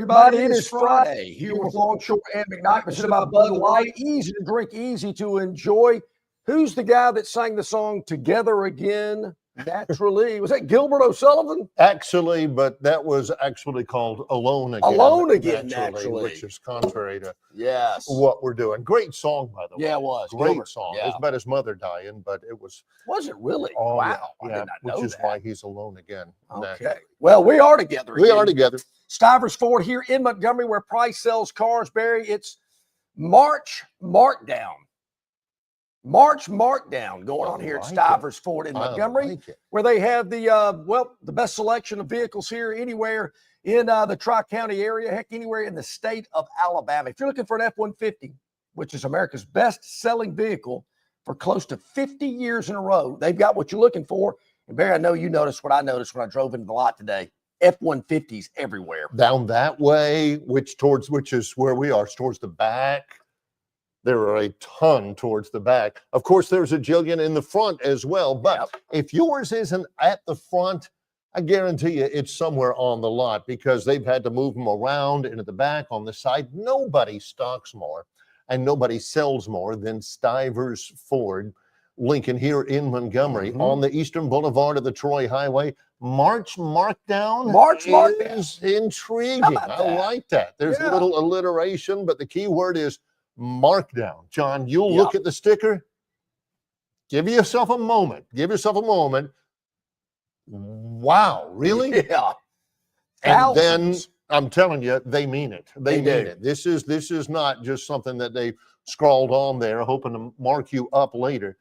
everybody. It is Friday here with Longshore and McKnight, presented by Bud Light. Easy to drink, easy to enjoy. Who's the guy that sang the song Together Again? Naturally. Was that Gilbert O'Sullivan? Actually, but that was actually called Alone Again. Alone Again, naturally. Which is contrary to what we're doing. Great song, by the way. Yeah, it was. Great Gilbert. song. Yeah. It was about his mother dying, but it was. Was it really? Oh, wow. Yeah, I did not know which is that. why he's alone again. Okay. Naturally. Well, we are together again. We are together. Stivers Ford here in Montgomery, where Price sells cars. Barry, it's March Markdown. March Markdown going on here at Stivers Ford in Montgomery, where they have the best selection of vehicles here anywhere in the Tri-County area, heck, anywhere in the state of Alabama. If you're looking for an F-150, which is America's best-selling vehicle for close to 50 years in a row, they've got what you're looking for. And Barry, I know you noticed what I noticed when I drove into the lot today. F-150s everywhere. Down that way, which is where we are, towards the back. There are a ton towards the back. Of course, there's a jillion in the front as well. But if yours isn't at the front, I guarantee you it's somewhere on the lot, because they've had to move them around into the back, on the side. Nobody stocks more and nobody sells more than Stivers Ford Lincoln here in Montgomery on the Eastern Boulevard of the Troy Highway. March Markdown is intriguing. I like that. There's a little alliteration, but the key word is Markdown. John, you'll look at the sticker. Give yourself a moment. Give yourself a moment. Wow, really? Yeah. And then I'm telling you, they mean it. They mean it. This is not just something that they scrawled on there hoping to mark you up later.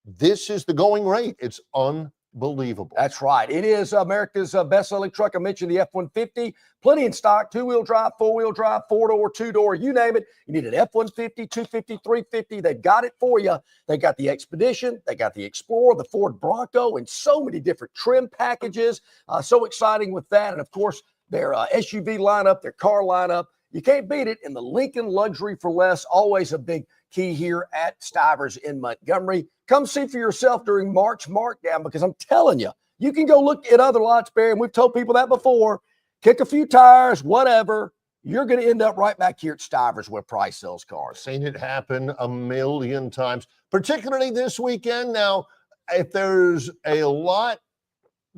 This is the going rate. It's unbelievable. That's right. It is America's best-selling truck. I mentioned the F-150. Plenty in stock. Two-wheel drive, four-wheel drive, four-door, two-door, you name it. You need an F-150, 250, 350. They've got it for you. They got the Expedition. They got the Explorer, the Ford Bronco, and so many different trim packages. So exciting with that. And, of course, their SUV lineup, their car lineup. You can't beat it. And the Lincoln Luxury for Less, always a big key here at Stivers in Montgomery. Come see for yourself during March Markdown, because I'm telling you, you can go look at other lots, Barry, and we've told people that before. Kick a few tires, whatever. You're going to end up right back here at Stivers, where Price sells cars. Seen it happen a million times, particularly this weekend. Now, if there's a lot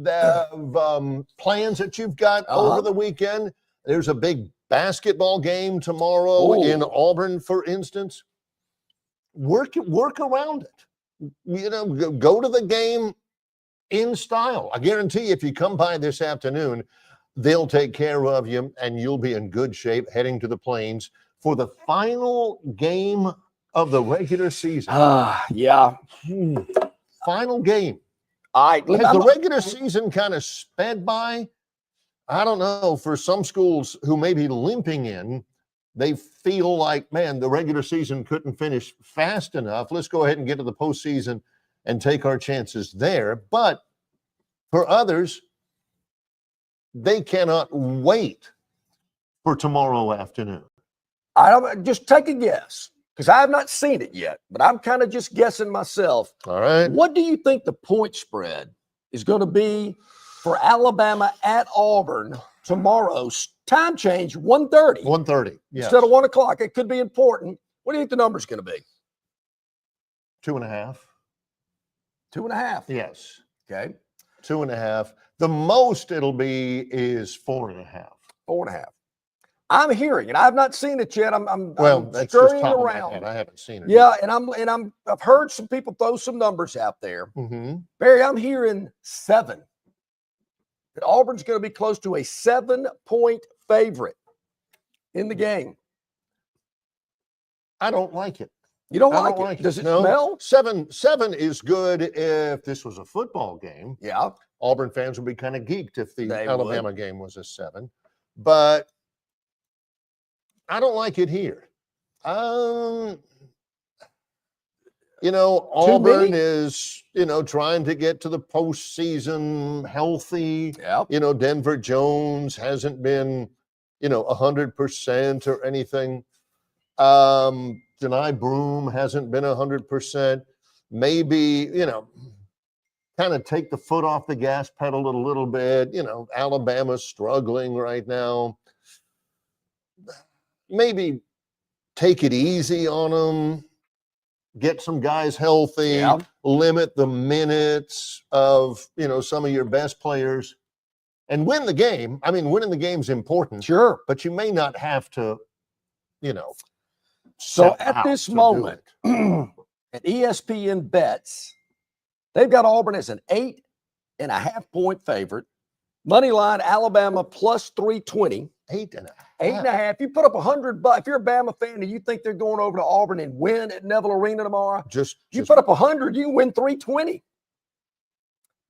of plans that you've got over the weekend, there's a big basketball game tomorrow in Auburn, for instance. Work around it. You know, go to the game in style. I guarantee if you come by this afternoon, they'll take care of you and you'll be in good shape heading to the Plains for the final game of the regular season. Final game. Has the regular season kind of sped by? I don't know. For some schools who may be limping in, they feel like, man, the regular season couldn't finish fast enough. Let's go ahead and get to the postseason and take our chances there. But for others, they cannot wait for tomorrow afternoon. I don't, just take a guess, because I have not seen it yet, but I'm kind of just guessing myself. All right. What do you think the point spread is going to be for Alabama at Auburn tomorrow? Time change, 1:30. 1:30, yes. Instead of 1 o'clock. It could be important. What do you think the number's going to be? 2.5. 2.5? Yes. Okay. 2.5. The most it'll be is 4.5. 4.5. I'm hearing, and I've not seen it yet. I'm that's scurrying just top around. of my head. I haven't seen it. Yeah, I've heard some people throw some numbers out there. Barry, I'm hearing 7. That Auburn's going to be close to a 7-point favorite in the game. I don't like it. You don't like it? Does it smell? 7 is good if this was a football game. Yeah. Auburn fans would be kind of geeked if the Alabama game was a 7. But I don't like it here. Auburn is, trying to get to the postseason healthy. Yeah. Denver Jones hasn't been, 100% or anything. Denai Broom hasn't been 100%. Maybe, kind of take the foot off the gas pedal a little bit. Alabama's struggling right now. maybe take it easy on them, get some guys healthy, limit the minutes of, some of your best players, and win the game. I mean, winning the game's important. Sure. But you may not have to, So at this moment, at ESPN Bets, they've got Auburn as an 8.5-point favorite. Money line, Alabama plus 320. 8.5. 8.5. You put up $100. If you're a Bama fan and you think they're going over to Auburn and win at Neville Arena tomorrow, you put up 100, you can win 320.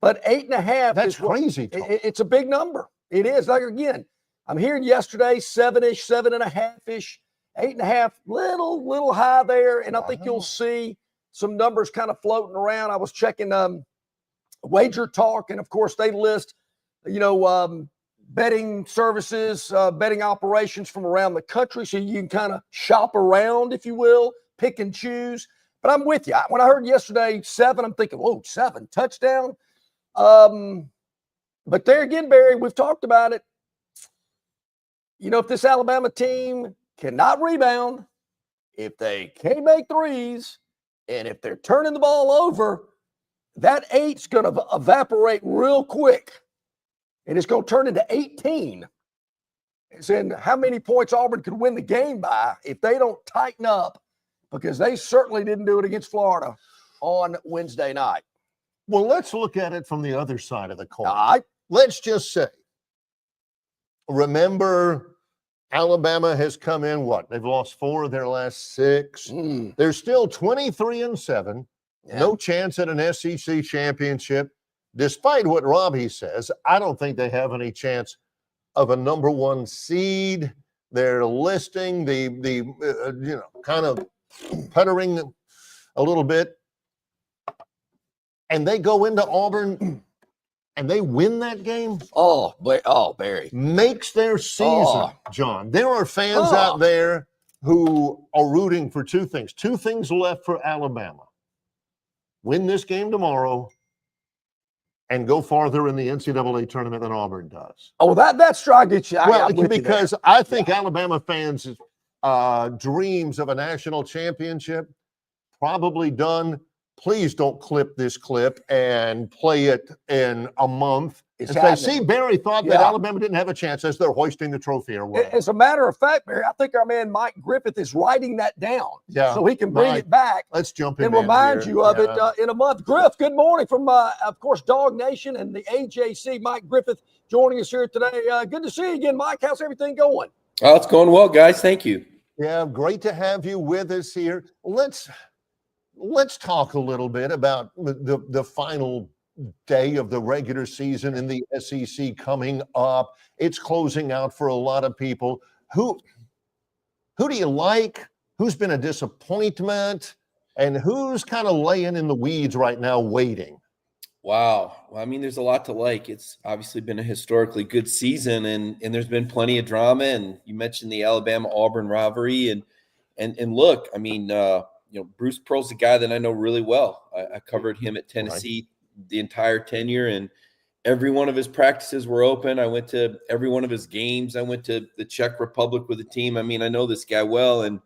But 8.5. That's crazy. It's a big number. It is. Like, again, I'm hearing yesterday 7-ish, 7.5-ish, 8.5, little high there, and I think you'll see some numbers kind of floating around. I was checking Wager Talk, and of course they list, betting services, betting operations from around the country, so you can kind of shop around, if you will, pick and choose. But I'm with you. When I heard yesterday 7, I'm thinking, whoa, 7 touchdown. But there again, Barry, we've talked about it. If this Alabama team cannot rebound, if they can't make threes, and if they're turning the ball over, that 8's going to evaporate real quick. And it's going to turn into 18. It's in how many points Auburn could win the game by if they don't tighten up, because they certainly didn't do it against Florida on Wednesday night. Well, let's look at it from the other side of the coin. All right. Let's just say, remember, Alabama has come in, what? They've lost 4 of their last 6. They're still 23-7. Yeah. No chance at an SEC championship. Despite what Robbie says, I don't think they have any chance of a number 1 seed. They're listing the kind of puttering a little bit. And they go into Auburn and they win that game. Barry. Makes their season, John. There are fans out there who are rooting for 2 things. 2 things left for Alabama. Win this game tomorrow and go farther in the NCAA tournament than Auburn does. Oh, that's trying to get you. Well, because I think Alabama fans' dreams of a national championship probably done. Please don't clip this clip and play it in a month. See, Barry thought that Alabama didn't have a chance as they're hoisting the trophy or what. As a matter of fact, Barry, I think our man Mike Griffith is writing that down so he can bring it back. Let's jump in and remind you of it in a month. Griff, good morning from, of course, Dawg Nation and the AJC. Mike Griffith joining us here today. Good to see you again, Mike. How's everything going? Oh, it's going well, guys. Thank you. Yeah, great to have you with us here. Let's talk a little bit about the final day of the regular season in the SEC coming up. It's closing out for a lot of people. Who do you like? Who's been a disappointment? And who's kind of laying in the weeds right now waiting? Wow. Well, I mean, there's a lot to like. It's obviously been a historically good season, and there's been plenty of drama. And you mentioned the Alabama-Auburn rivalry. And look, I mean, Bruce Pearl's a guy that I know really well. I covered him at Tennessee the entire tenure, and every one of his practices were open. I went to every one of his games. I went to the Czech Republic with the team. I mean, I know this guy well, and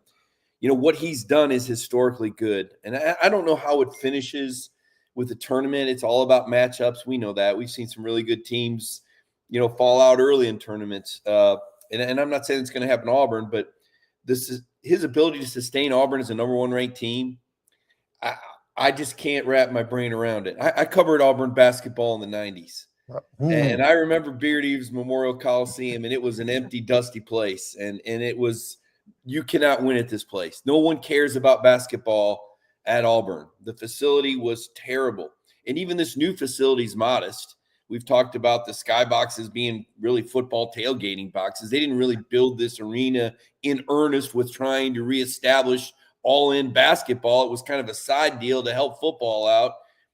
what he's done is historically good. And I don't know how it finishes with the tournament. It's all about matchups. We know that. We've seen some really good teams, fall out early in tournaments. And I'm not saying it's going to happen to Auburn, but this is his ability to sustain Auburn as a number 1 ranked team. I just can't wrap my brain around it. I covered Auburn basketball in the 90s. And I remember Beard Eves Memorial Coliseum, and it was an empty, dusty place. And it was, you cannot win at this place. No one cares about basketball at Auburn. The facility was terrible. And even this new facility is modest. We've talked about the skyboxes being really football tailgating boxes. They didn't really build this arena in earnest with trying to reestablish all-in basketball. It was kind of a side deal to help football out,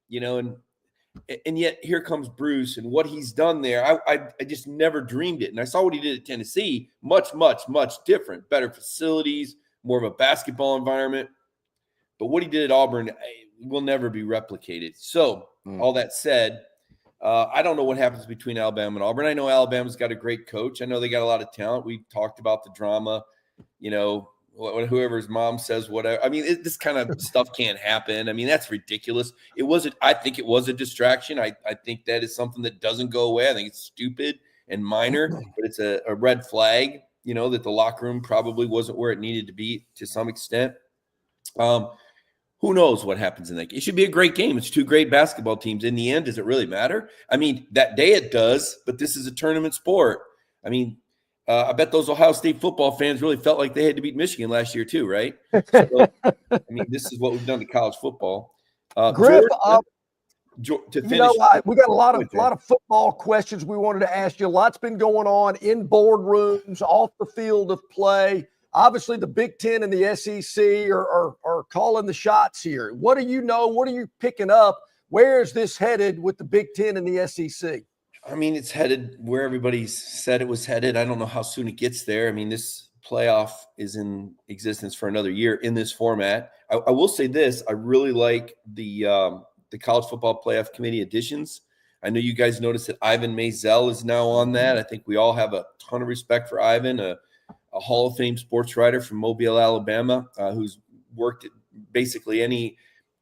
and yet here comes Bruce and what he's done there. I just never dreamed it. And I saw what he did at Tennessee, much, much, much different, better facilities, more of a basketball environment. But what he did at Auburn will never be replicated. So all that said, I don't know what happens between Alabama and Auburn. I know Alabama's got a great coach. I know they got a lot of talent. We talked about the drama whoever's mom says whatever. I mean, this kind of stuff can't happen. I mean, that's ridiculous. I think it was a distraction. I think that is something that doesn't go away. I think it's stupid and minor, but it's a red flag, that the locker room probably wasn't where it needed to be to some extent. Who knows what happens in that game? It should be a great game. It's two great basketball teams. In the end, does it really matter? I mean, that day it does, but this is a tournament sport. I mean, I bet those Ohio State football fans really felt like they had to beat Michigan last year too, right? So, I mean, this is what we've done to college football. Griff, to finish, we got a lot of football questions we wanted to ask you. A lot's been going on in boardrooms, off the field of play. Obviously, the Big Ten and the SEC are calling the shots here. What do you know? What are you picking up? Where is this headed with the Big Ten and the SEC? I mean, it's headed where everybody said it was headed. I don't know how soon it gets there. I mean, this playoff is in existence for another year in this format. I will say this. I really like the College Football Playoff Committee additions. I know you guys noticed that Ivan Maisel is now on that. I think we all have a ton of respect for Ivan, a Hall of Fame sports writer from Mobile, Alabama, who's worked at basically any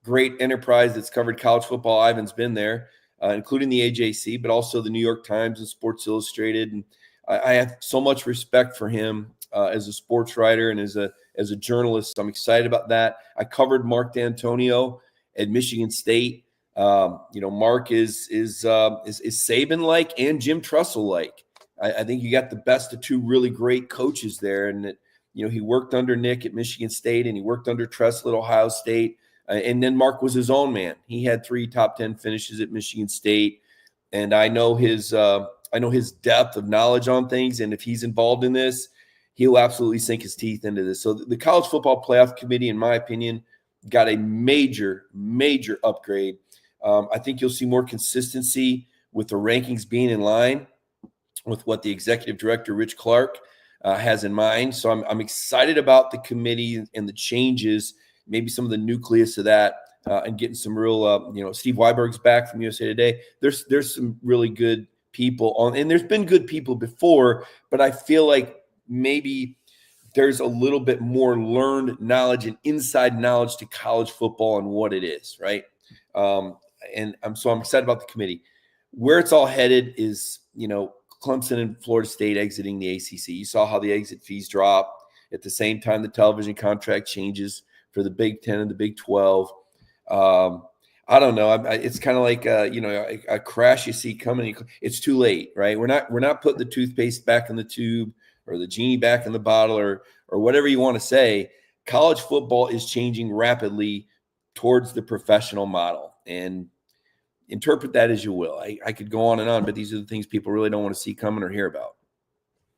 great enterprise that's covered college football. Ivan's been there, including the AJC, but also the New York Times and Sports Illustrated. And I have so much respect for him as a sports writer and as a journalist. I'm excited about that. I covered Mark D'Antonio at Michigan State. Mark is Saban-like and Jim Tressel-like. I think you got the best of two really great coaches there. And that, he worked under Nick at Michigan State and he worked under Tressel at Ohio State. And then Mark was his own man. He had 3 top 10 finishes at Michigan State. And I know his depth of knowledge on things. And if he's involved in this, he'll absolutely sink his teeth into this. So the College Football Playoff Committee, in my opinion, got a major, major upgrade. I think you'll see more consistency with the rankings being in line with what the executive director, Rich Clark, has in mind. So I'm excited about the committee and the changes, maybe some of the nucleus of that, and getting some real, Steve Weiberg's back from USA Today. There's some really good people on, and there's been good people before, but I feel like maybe there's a little bit more learned knowledge and inside knowledge to college football and what it is, right? And I'm excited about the committee. Where it's all headed is, Clemson and Florida State exiting the ACC. You saw how the exit fees drop. At the same time, the television contract changes for the Big Ten and the Big 12. I don't know. It's kind of like a crash you see coming. It's too late, right? We're not putting the toothpaste back in the tube or the genie back in the bottle or whatever you want to say. College football is changing rapidly towards the professional model, and interpret that as you will. I could go on and on, but these are the things people really don't want to see coming or hear about.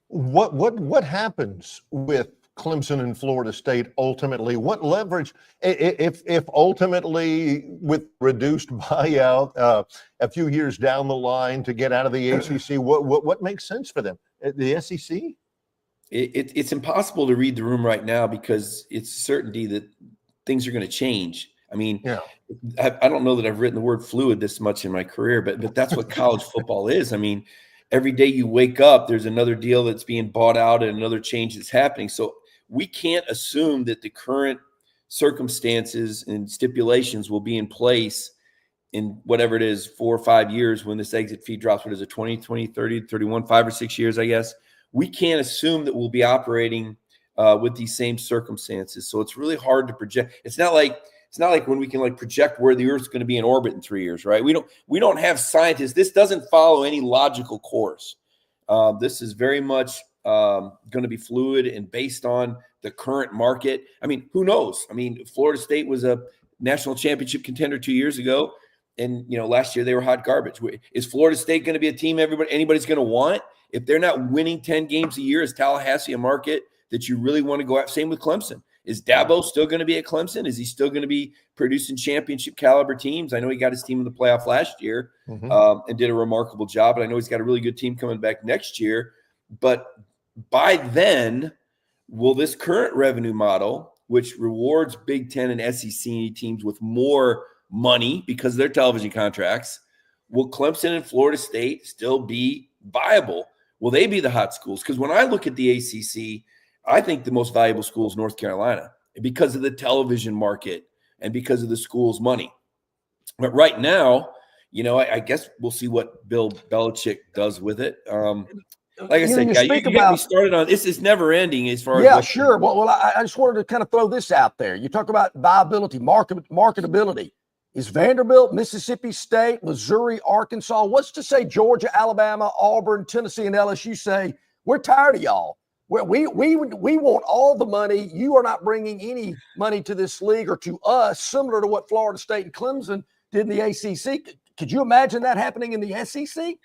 What happens with Clemson and Florida State ultimately? What leverage, if ultimately with reduced buyout a few years down the line to get out of the ACC, what makes sense for them? The SEC? It's impossible to read the room right now because it's certainty that things are going to change. I mean, yeah. I don't know that I've written the word fluid this much in my career, but that's what college football is. I mean, every day you wake up, there's another deal that's being bought out and another change that's happening. So we can't assume that the current circumstances and stipulations will be in place in whatever it is, 4 or 5 years when this exit fee drops. What is it, 20, 30, 31, 5 or 6 years, I guess. We can't assume that we'll be operating with these same circumstances. So it's really hard to project. It's not like when we can project where the Earth's going to be in orbit in 3 years, right? We don't have scientists. This doesn't follow any logical course. This is very much going to be fluid and based on the current market. I mean, who knows? I mean, Florida State was a national championship contender 2 years ago, and last year they were hot garbage. Is Florida State going to be a team anybody's going to want? If they're not winning 10 games a year, is Tallahassee a market that you really want to go at? Same with Clemson. Is Dabo still going to be at Clemson? Is he still going to be producing championship caliber teams? I know he got his team in the playoff last year and did a remarkable job, but I know he's got a really good team coming back next year. But by then, will this current revenue model, which rewards Big Ten and SEC teams with more money because of their television contracts, will Clemson and Florida State still be viable? Will they be the hot schools? Because when I look at the ACC, I think the most valuable school is North Carolina because of the television market and because of the school's money. But right now, I guess we'll see what Bill Belichick does with it. Like I said, you get me started on this. Is never ending as far as. Yeah, sure. Well, I just wanted to kind of throw this out there. You talk about viability, marketability. Is Vanderbilt, Mississippi State, Missouri, Arkansas, what's to say Georgia, Alabama, Auburn, Tennessee, and LSU say, we're tired of y'all. We want all the money. You are not bringing any money to this league or to us, similar to what Florida State and Clemson did in the ACC. Could you imagine that happening in the SEC?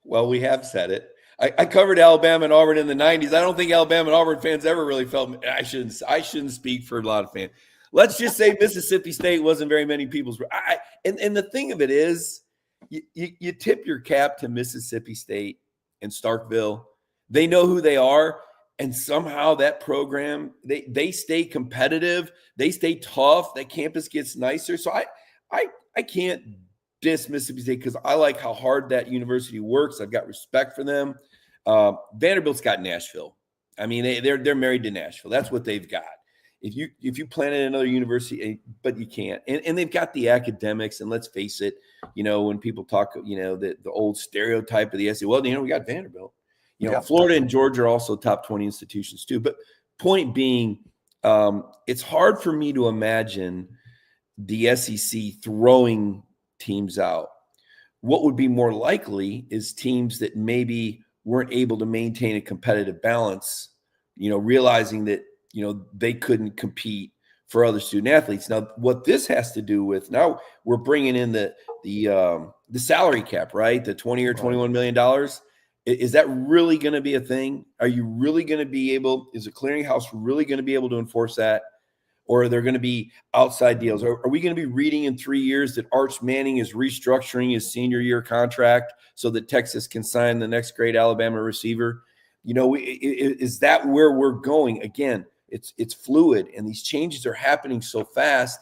Well, we have said it. I covered Alabama and Auburn in the 90s. I don't think Alabama and Auburn fans ever really felt – I shouldn't speak for a lot of fans. Let's just say Mississippi State wasn't very many people's – and the thing of it is you tip your cap to Mississippi State and Starkville. They know who they are, and somehow that program, they stay competitive. They stay tough. That campus gets nicer. So I can't diss Mississippi State because I like how hard that university works. I've got respect for them. Vanderbilt's got Nashville. I mean, they're married to Nashville. That's what they've got. If you plan at another university, but you can't, and they've got the academics. And let's face it, when people talk, the old stereotype of the SEC. Well, we got Vanderbilt. Florida and Georgia are also top 20 institutions too. But point being, it's hard for me to imagine the SEC throwing teams out. What would be more likely is teams that maybe weren't able to maintain a competitive balance, realizing that, they couldn't compete for other student athletes. Now, what this has to do with, now we're bringing in the salary cap, right? The $20 or $21 million. Is that really going to be a thing? Are you really going to be able, is a clearinghouse really going to be able to enforce that? Or are there going to be outside deals? Are we going to be reading in 3 years that Arch Manning is restructuring his senior year contract so that Texas can sign the next great Alabama receiver? Is that where we're going? Again, it's fluid, and these changes are happening so fast,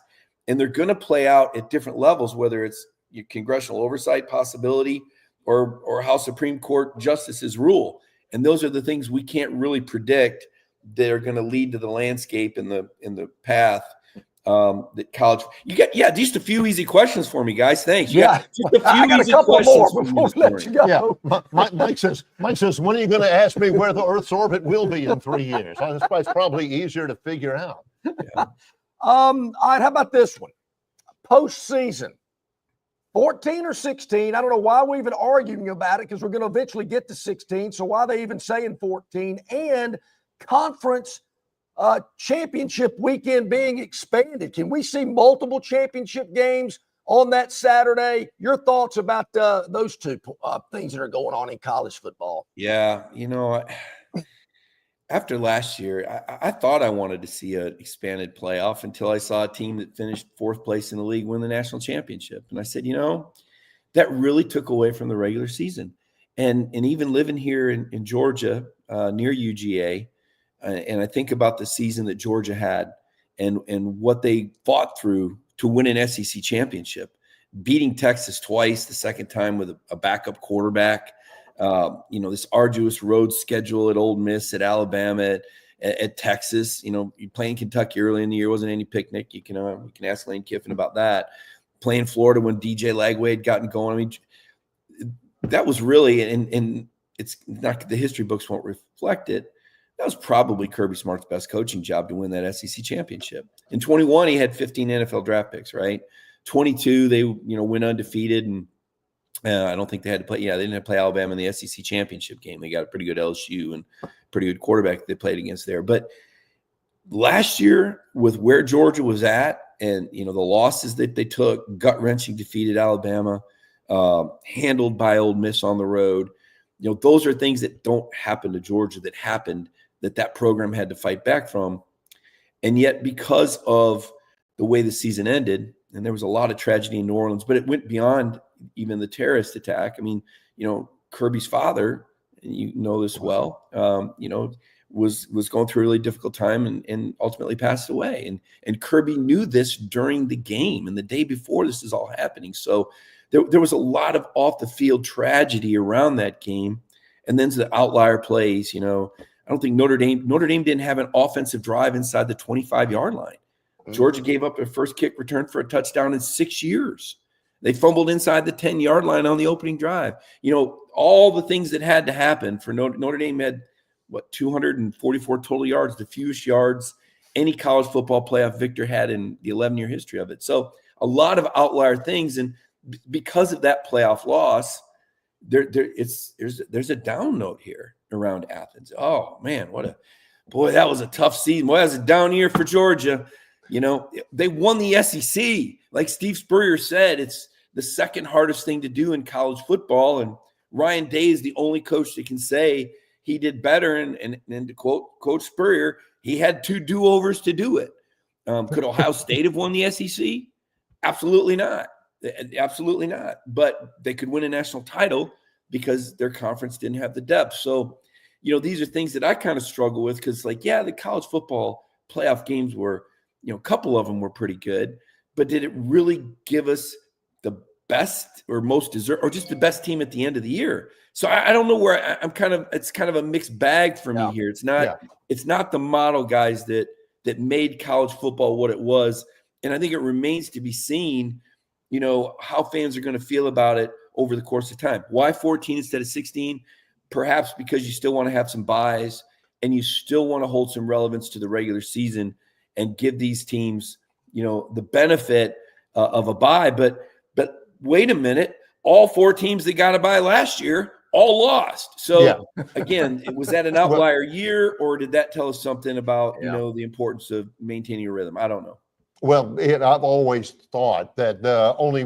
and they're going to play out at different levels, whether it's your congressional oversight possibility or how Supreme Court justices rule. And those are the things we can't really predict that are going to lead to the landscape in the path that college. You got just a few easy questions for me, guys. Thanks. I got a couple more before we let you go. Yeah, Mike says, when are you going to ask me where the Earth's orbit will be in 3 years? That's probably easier to figure out. Yeah. All right, how about this one? Postseason. 14 or 16. I don't know why we're even arguing about it because we're going to eventually get to 16. So why are they even saying 14? And conference championship weekend being expanded. Can we see multiple championship games on that Saturday? Your thoughts about those two things that are going on in college football? Yeah, after last year, I thought I wanted to see an expanded playoff until I saw a team that finished fourth place in the league win the national championship. And I said, that really took away from the regular season. And even living here in Georgia, near UGA, and I think about the season that Georgia had and what they fought through to win an SEC championship, beating Texas twice, the second time with a backup quarterback, this arduous road schedule at Ole Miss, at Alabama, at Texas, you playing Kentucky early in the year, wasn't any picnic. You can ask Lane Kiffin about that. Playing Florida when DJ Lagway had gotten going. I mean, that was really, and it's not, the history books won't reflect it. That was probably Kirby Smart's best coaching job to win that SEC championship. In 21, he had 15 NFL draft picks, right? 22, they, went undefeated, and I don't think they had to play. Yeah, they didn't have to play Alabama in the SEC championship game. They got a pretty good LSU and pretty good quarterback they played against there. But last year, with where Georgia was at and, the losses that they took, gut-wrenching defeat at Alabama, handled by Ole Miss on the road, those are things that don't happen to Georgia that happened that program had to fight back from. And yet, because of the way the season ended, and there was a lot of tragedy in New Orleans, but it went beyond even the terrorist attack. I mean, Kirby's father, and you know this well, was going through a really difficult time and ultimately passed away. And Kirby knew this during the game and the day before this is all happening. So there was a lot of off the field tragedy around that game. And then the outlier plays, I don't think Notre Dame didn't have an offensive drive inside the 25-yard line. Georgia gave up their first kick return for a touchdown in 6 years. They fumbled inside the 10-yard line on the opening drive. All the things that had to happen for Notre Dame had, 244 total yards, the fewest yards any college football playoff victor had in the 11-year history of it. So a lot of outlier things. And because of that playoff loss, there's a down note here around Athens. Oh, man, that was a tough season. Boy, that was a down year for Georgia. They won the SEC. Like Steve Spurrier said, it's the second hardest thing to do in college football. And Ryan Day is the only coach that can say he did better. And to quote Coach Spurrier, he had 2 do-overs to do it. Could Ohio State have won the SEC? Absolutely not. Absolutely not. But they could win a national title because their conference didn't have the depth. So, these are things that I kind of struggle with because, the college football playoff games were, a couple of them were pretty good. But did it really give us the best or most deserved or just the best team at the end of the year? So I don't know where it's kind of a mixed bag for me here. It's not the model guys that made college football what it was. And I think it remains to be seen, how fans are going to feel about it over the course of time. Why 14 instead of 16? Perhaps because you still want to have some buys and you still want to hold some relevance to the regular season and give these teams, the benefit of a bye. But wait a minute, all 4 teams that got a bye last year all lost. So again, was that an outlier year, or did that tell us something about the importance of maintaining a rhythm? I don't know. Well, I've always thought that the only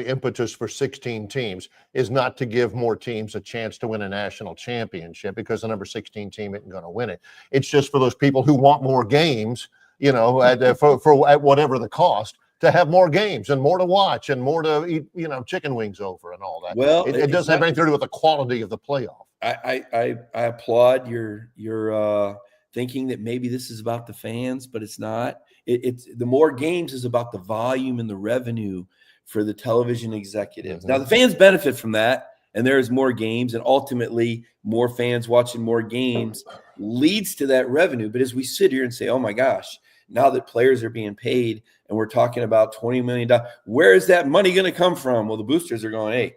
impetus for 16 teams is not to give more teams a chance to win a national championship because the number 16 team isn't going to win it. It's just for those people who want more games, at whatever the cost, to have more games and more to watch and more to eat, chicken wings over and all that. Well, it doesn't have anything to do with the quality of the playoff. I applaud your thinking that maybe this is about the fans, but it's not. It's the more games is about the volume and the revenue for the television executives. Now the fans benefit from that, and there's more games, and ultimately more fans watching more games leads to that revenue. But as we sit here and say, oh my gosh, now that players are being paid and we're talking about $20 million, where is that money going to come from? Well, the boosters are going, hey,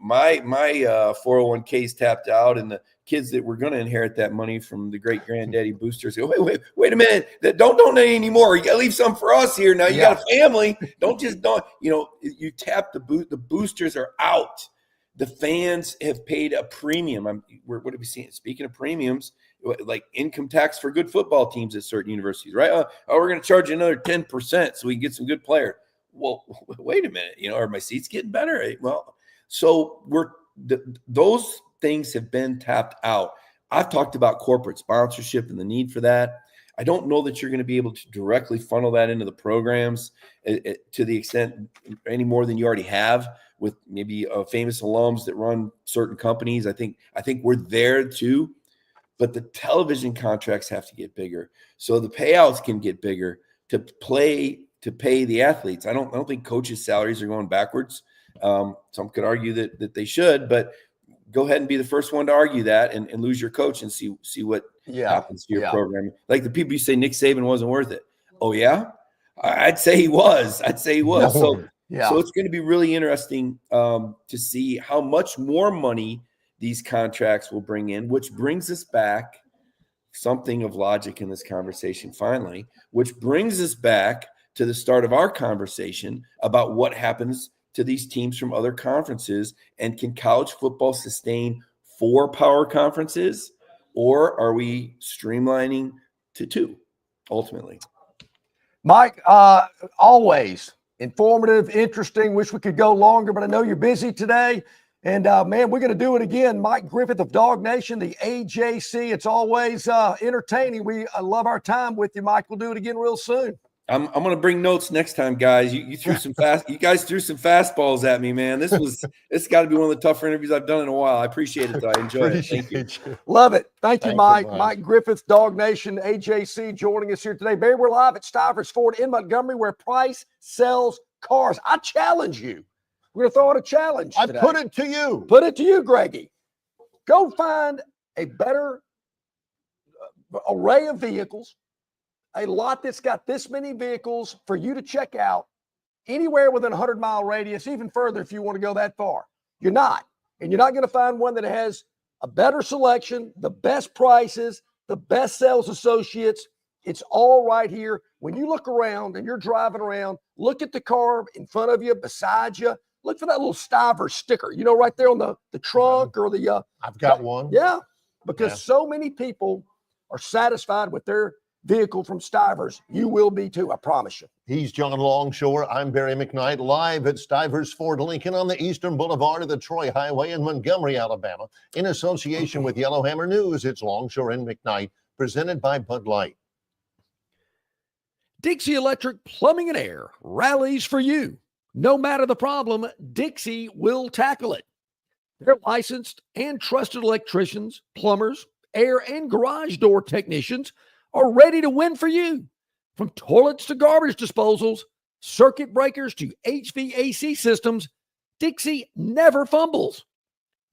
my 401k is tapped out, and the kids that were going to inherit that money from the great granddaddy boosters go, wait a minute, don't donate anymore. You got to leave some for us here. Now you got a family. You tap the boosters are out. The fans have paid a premium. What have we seen? Speaking of premiums, like income tax for good football teams at certain universities, right? We're going to charge you another 10% so we can get some good players. Well, wait a minute. Are my seats getting better? Well, so those things have been tapped out. I've talked about corporate sponsorship and the need for that. I don't know that you're going to be able to directly funnel that into the programs to the extent any more than you already have with maybe famous alums that run certain companies. I think we're there too, but the television contracts have to get bigger so the payouts can get bigger to pay the athletes. I don't think coaches' salaries are going backwards. Some could argue that they should, but go ahead and be the first one to argue that and lose your coach and see what happens to your program. Like the people you say Nick Saban wasn't worth it. Oh yeah, I'd say he was. So it's going to be really interesting to see how much more money these contracts will bring in, which brings us back something of logic in this conversation finally, which brings us back to the start of our conversation about what happens to these teams from other conferences, and can college football sustain 4 power conferences, or are we streamlining to 2 ultimately? Mike, always informative, interesting. Wish we could go longer, but I know you're busy today. And man, we're going to do it again. Mike Griffith of Dawg Nation, the AJC. It's always entertaining. We love our time with you, Mike. We'll do it again real soon. I'm going to bring notes next time, guys. You threw some you guys threw some fastballs at me, man. This got to be one of the tougher interviews I've done in a while. I appreciate it, though. I enjoyed it. Thank you. Love it. Thank you, Mike. Mike Griffith, Dawg Nation, AJC, joining us here today. Barry, we're live at Stivers Ford in Montgomery, where Price sells cars. I challenge you. We're going to throw out a challenge today. I put it to you. Put it to you, Greggy. Go find a better array of vehicles, a lot that's got this many vehicles for you to check out anywhere within a 100-mile radius, even further if you want to go that far. You're not. And you're not going to find one that has a better selection, the best prices, the best sales associates. It's all right here. When you look around and you're driving around, look at the car in front of you, beside you. Look for that little Stiver sticker, right there on the trunk or the. I've got one. Yeah, because so many people are satisfied with their vehicle from Stivers. You will be too, I promise you. He's John Longshore. I'm Barry McKnight, live at Stivers Ford Lincoln on the Eastern Boulevard of the Troy Highway in Montgomery, Alabama. In association with Yellowhammer News, it's Longshore and McKnight, presented by Bud Light. Dixie Electric Plumbing and Air rallies for you. No matter the problem, Dixie will tackle it. They're licensed and trusted electricians, plumbers, air and garage door technicians are ready to win for you. From toilets to garbage disposals, circuit breakers to HVAC systems, Dixie never fumbles.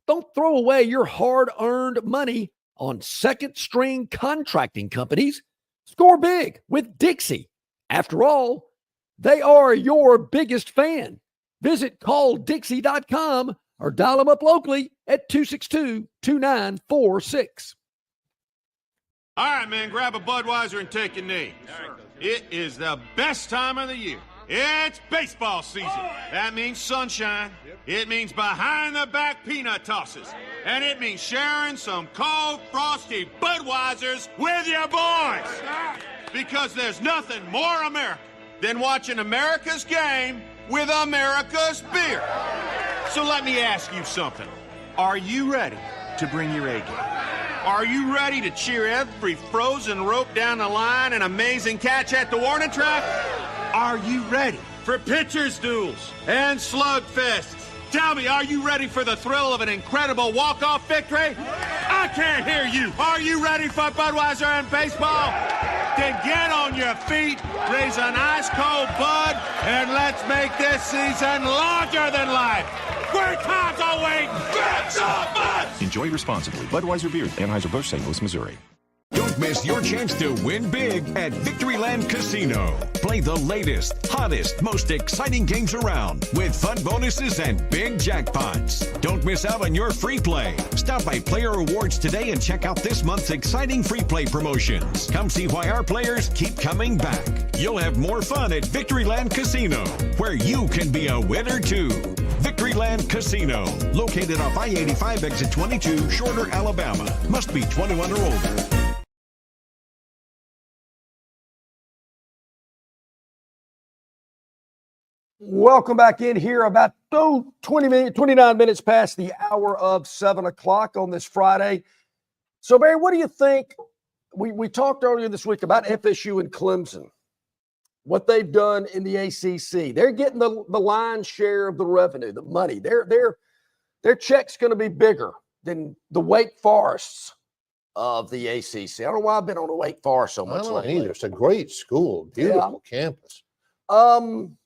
Don't throw away your hard-earned money on second-string contracting companies. Score big with Dixie. After all, they are your biggest fan. Visit calldixie.com or dial them up locally at 262-2946. All right, man, grab a Budweiser and take a knee. It is the best time of the year. It's baseball season. That means sunshine. It means behind-the-back peanut tosses. And it means sharing some cold, frosty Budweisers with your boys. Because there's nothing more American than watching America's game with America's beer. So let me ask you something. Are you ready to bring your A game? Are you ready to cheer every frozen rope down the line and amazing catch at the warning track? Are you ready for pitchers' duels and slugfests? Tell me, are you ready for the thrill of an incredible walk-off victory? I can't hear you. Are you ready for Budweiser and baseball? Then get on your feet, raise an ice-cold Bud, and let's make this season larger than life. Great times are waiting. Get some Bud! Enjoy responsibly. Budweiser Beer, Anheuser-Busch, St. Louis, Missouri. Don't miss your chance to win big at Victoryland Casino. Play the latest, hottest, most exciting games around with fun bonuses and big jackpots. Don't miss out on your free play. Stop by Player Rewards today and check out this month's exciting free play promotions. Come see why our players keep coming back. You'll have more fun at Victoryland Casino, where you can be a winner too. Victoryland Casino, located off I-85 exit 22, Shorter, Alabama. Must be 21 or older. Welcome back in here about 29 minutes past the hour of 7 o'clock on this Friday. So, Barry, what do you think? We talked earlier this week about FSU and Clemson, what they've done in the ACC. They're getting the lion's share of the revenue, the money. Their check's going to be bigger than the Wake Forests of the ACC. I don't know why I've been on the Wake Forest so much lately. Either. It's a great school, beautiful campus. In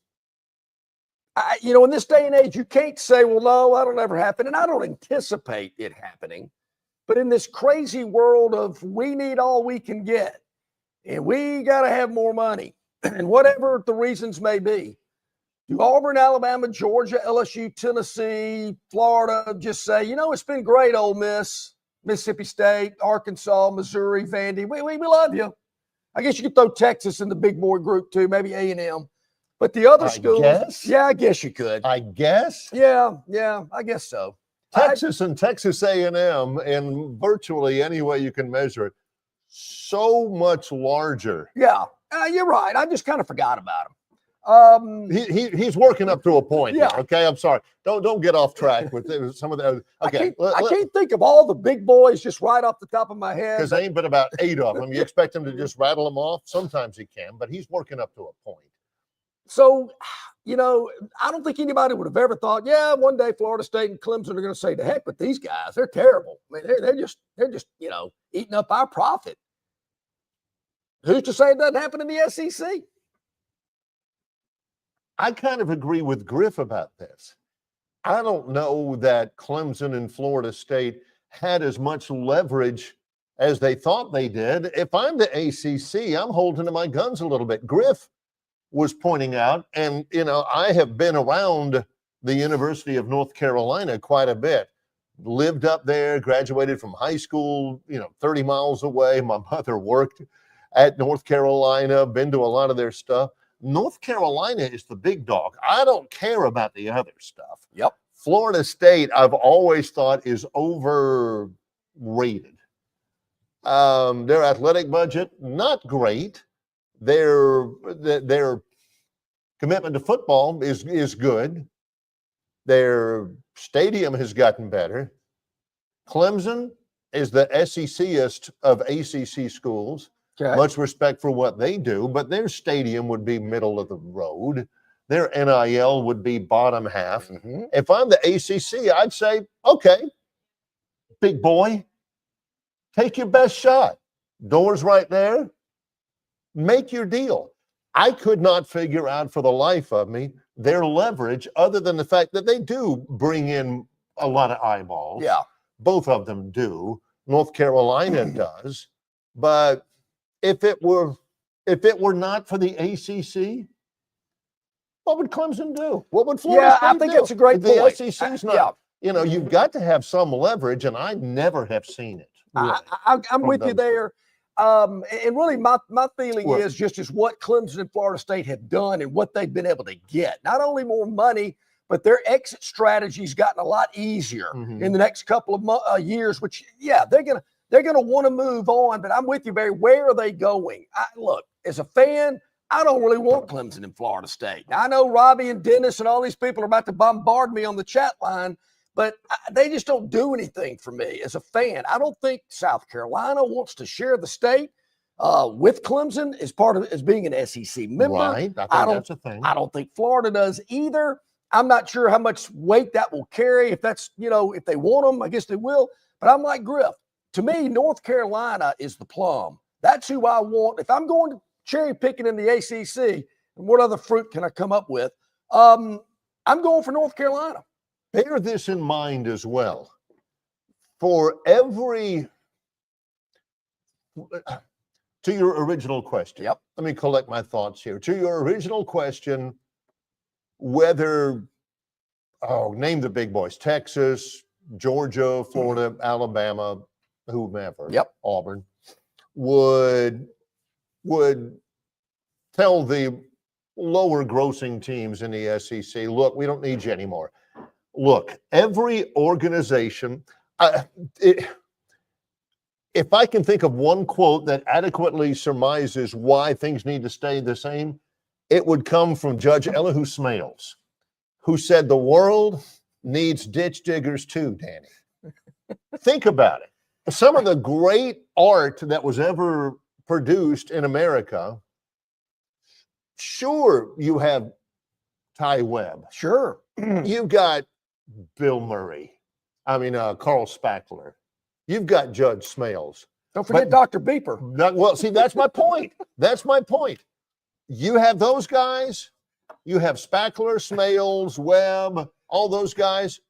this day and age, you can't say, well, no, that'll never happen. And I don't anticipate it happening. But in this crazy world of we need all we can get, and we got to have more money, and whatever the reasons may be, do Auburn, Alabama, Georgia, LSU, Tennessee, Florida just say, it's been great, Ole Miss, Mississippi State, Arkansas, Missouri, Vandy. We love you. I guess you could throw Texas in the big boy group too, maybe A&M. But the other schools, I guess you could. I guess. Yeah, I guess so. Texas and Texas A&M, in virtually any way you can measure it, so much larger. Yeah, you're right. I just kind of forgot about him. He's working up to a point. Yeah. Here, okay, I'm sorry. Don't get off track with some of the. Okay, I can't think of all the big boys just right off the top of my head. Because there ain't but about 8 of them. You expect him to just rattle them off? Sometimes he can, but he's working up to a point. So, I don't think anybody would have ever thought, one day Florida State and Clemson are going to say, to heck with these guys. They're terrible. I mean, they're just eating up our profit. Who's to say it doesn't happen in the SEC? I kind of agree with Griff about this. I don't know that Clemson and Florida State had as much leverage as they thought they did. If I'm the ACC, I'm holding to my guns a little bit. Griff was pointing out, and, I have been around the University of North Carolina quite a bit. Lived up there, graduated from high school, 30 miles away. My mother worked at North Carolina, been to a lot of their stuff. North Carolina is the big dog. I don't care about the other stuff. Yep. Florida State, I've always thought, is overrated. Their athletic budget, not great. Their commitment to football is good. Their stadium has gotten better. Clemson is the SEC-est of ACC schools. Okay. Much respect for what they do, but their stadium would be middle of the road. Their NIL would be bottom half. Mm-hmm. If I'm the ACC, I'd say, okay, big boy, take your best shot. Doors right there. Make your deal. I could not figure out for the life of me their leverage, other than the fact that they do bring in a lot of eyeballs. Yeah. Both of them do. North Carolina does. But if it were not for the ACC, what would Clemson do? What would Florida State I think do? that's a great the point. SEC's not. You've got to have some leverage, and I never have seen it. Really, I'm with you there. And really, my feeling Well, is just as what Clemson and Florida State have done and what they've been able to get. Not only more money, but their exit strategy's gotten a lot easier in the next couple of years. Which, they're gonna want to move on. But I'm with you, Barry. Where are they going? Look, as a fan, I don't really want Clemson and Florida State. Now, I know Robbie and Dennis and all these people are about to bombard me on the chat line, but they just don't do anything for me as a fan. I don't think South Carolina wants to share the state with Clemson as being an SEC member. Right. I think that's a thing. I don't think Florida does either. I'm not sure how much weight that will carry. If that's, if they want them, I guess they will. But I'm like Griff. To me, North Carolina is the plum. That's who I want. If I'm going to cherry picking in the ACC, and what other fruit can I come up with? I'm going for North Carolina. Bear this in mind as well. For every, to your original question, Yep. Let me collect my thoughts here. To your original question, whether, name the big boys, Texas, Georgia, Florida, Alabama, whomever, Auburn, would tell the lower grossing teams in the SEC, look, we don't need you anymore. Look, every organization, if I can think of one quote that adequately surmises why things need to stay the same, it would come from Judge Elihu Smales, who said the world needs ditch diggers too, Danny. Think about it. Some of the great art that was ever produced in America, sure, you have Ty Webb. Sure. You've got Bill Murray. Carl Spackler. You've got Judge Smales. Don't forget Dr. Beeper. That's my point. That's my point. You have those guys. You have Spackler, Smales, Webb, all those guys.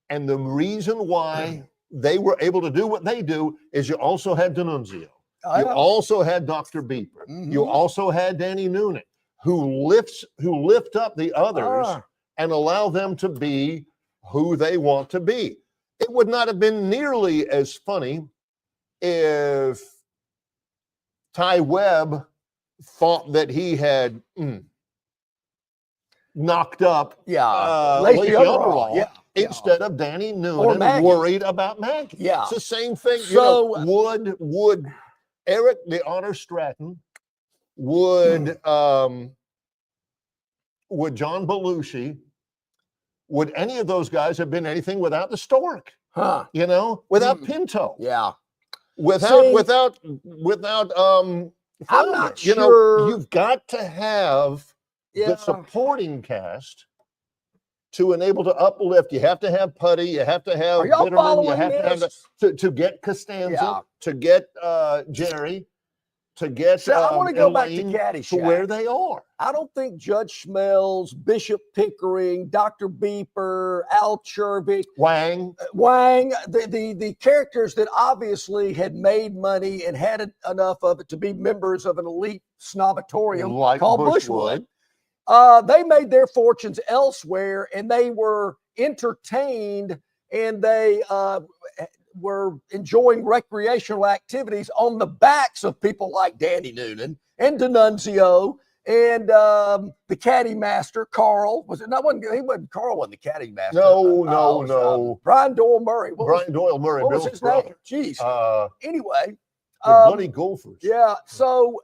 And the reason why they were able to do what they do is you also had D'Annunzio. You also had Dr. Beeper. You also had Danny Noonan, who lift up the others and allow them to be who they want to be. It would not have been nearly as funny if Ty Webb thought that he had knocked up Lacey Underall instead of Danny Noonan worried about Maggie. Yeah. It's the same thing. So, would Eric the Honor Stratton, would John Belushi, would any of those guys have been anything without the Stork? Without Pinto? Yeah. Without I'm not sure. You've got to have the supporting cast to enable to uplift. You have to have Putty. You have to have Bitterman. You have to have to get Costanza, to get Jerry. to get So I want to go back to Elaine Caddyshack. to where they are. I don't think Judge Schmelz, Bishop Pickering, Dr. Beeper, Al Chervik, Wang. the characters that obviously had made money and had enough of it to be members of an elite snobatorium Like called Bushwood. Bushwood. They made their fortunes elsewhere, and they were entertained, and they were enjoying recreational activities on the backs of people like Danny Noonan and D'Annunzio and the caddy master, Carl. Carl wasn't the caddy master. No. Brian Doyle Murray. Brian Doyle Murray. What was Bill's his brother. name? Jeez. Anyway. The Bloody Gophers. Yeah. So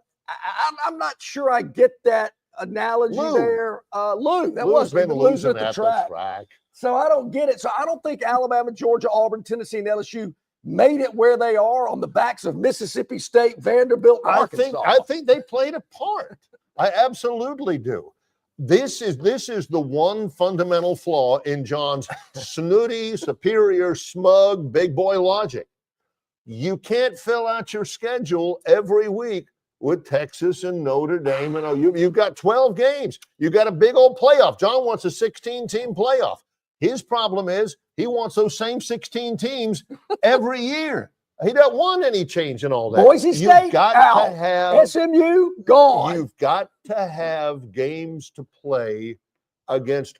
I'm not sure I get that analogy there. Lou, that Lou's wasn't been losing losing at the track. So I don't get it. So I don't think Alabama, Georgia, Auburn, Tennessee, and LSU made it where they are on the backs of Mississippi State, Vanderbilt, and Arkansas. I think they played a part. I absolutely do. This is the one fundamental flaw in John's snooty, superior, smug, big boy logic. You can't fill out your schedule every week with Texas and Notre Dame. You've got 12 games. You got a big old playoff. John wants a 16-team playoff. His problem is he wants those same 16 teams every year. He doesn't want any change in all that. Boise State You've got out. to have SMU gone. You've got to have games to play against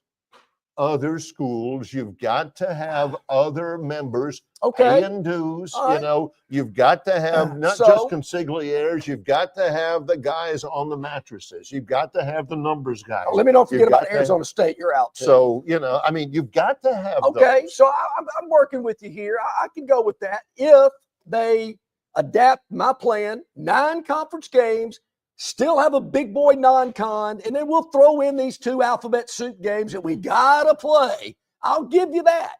other schools. You've got to have other members paying dues. Right. You've got to have not So- just consigliaires. You've got to have the guys on the mattresses. You've got to have the numbers guys. Let me not forget You've about got to Arizona State. You're out too. So, you've got to have Okay, those. so I'm working with you here. I can go with that if they adapt my plan, 9 conference games, still have a big boy non-con, and then we'll throw in these 2 alphabet soup games that we got to play. I'll give you that.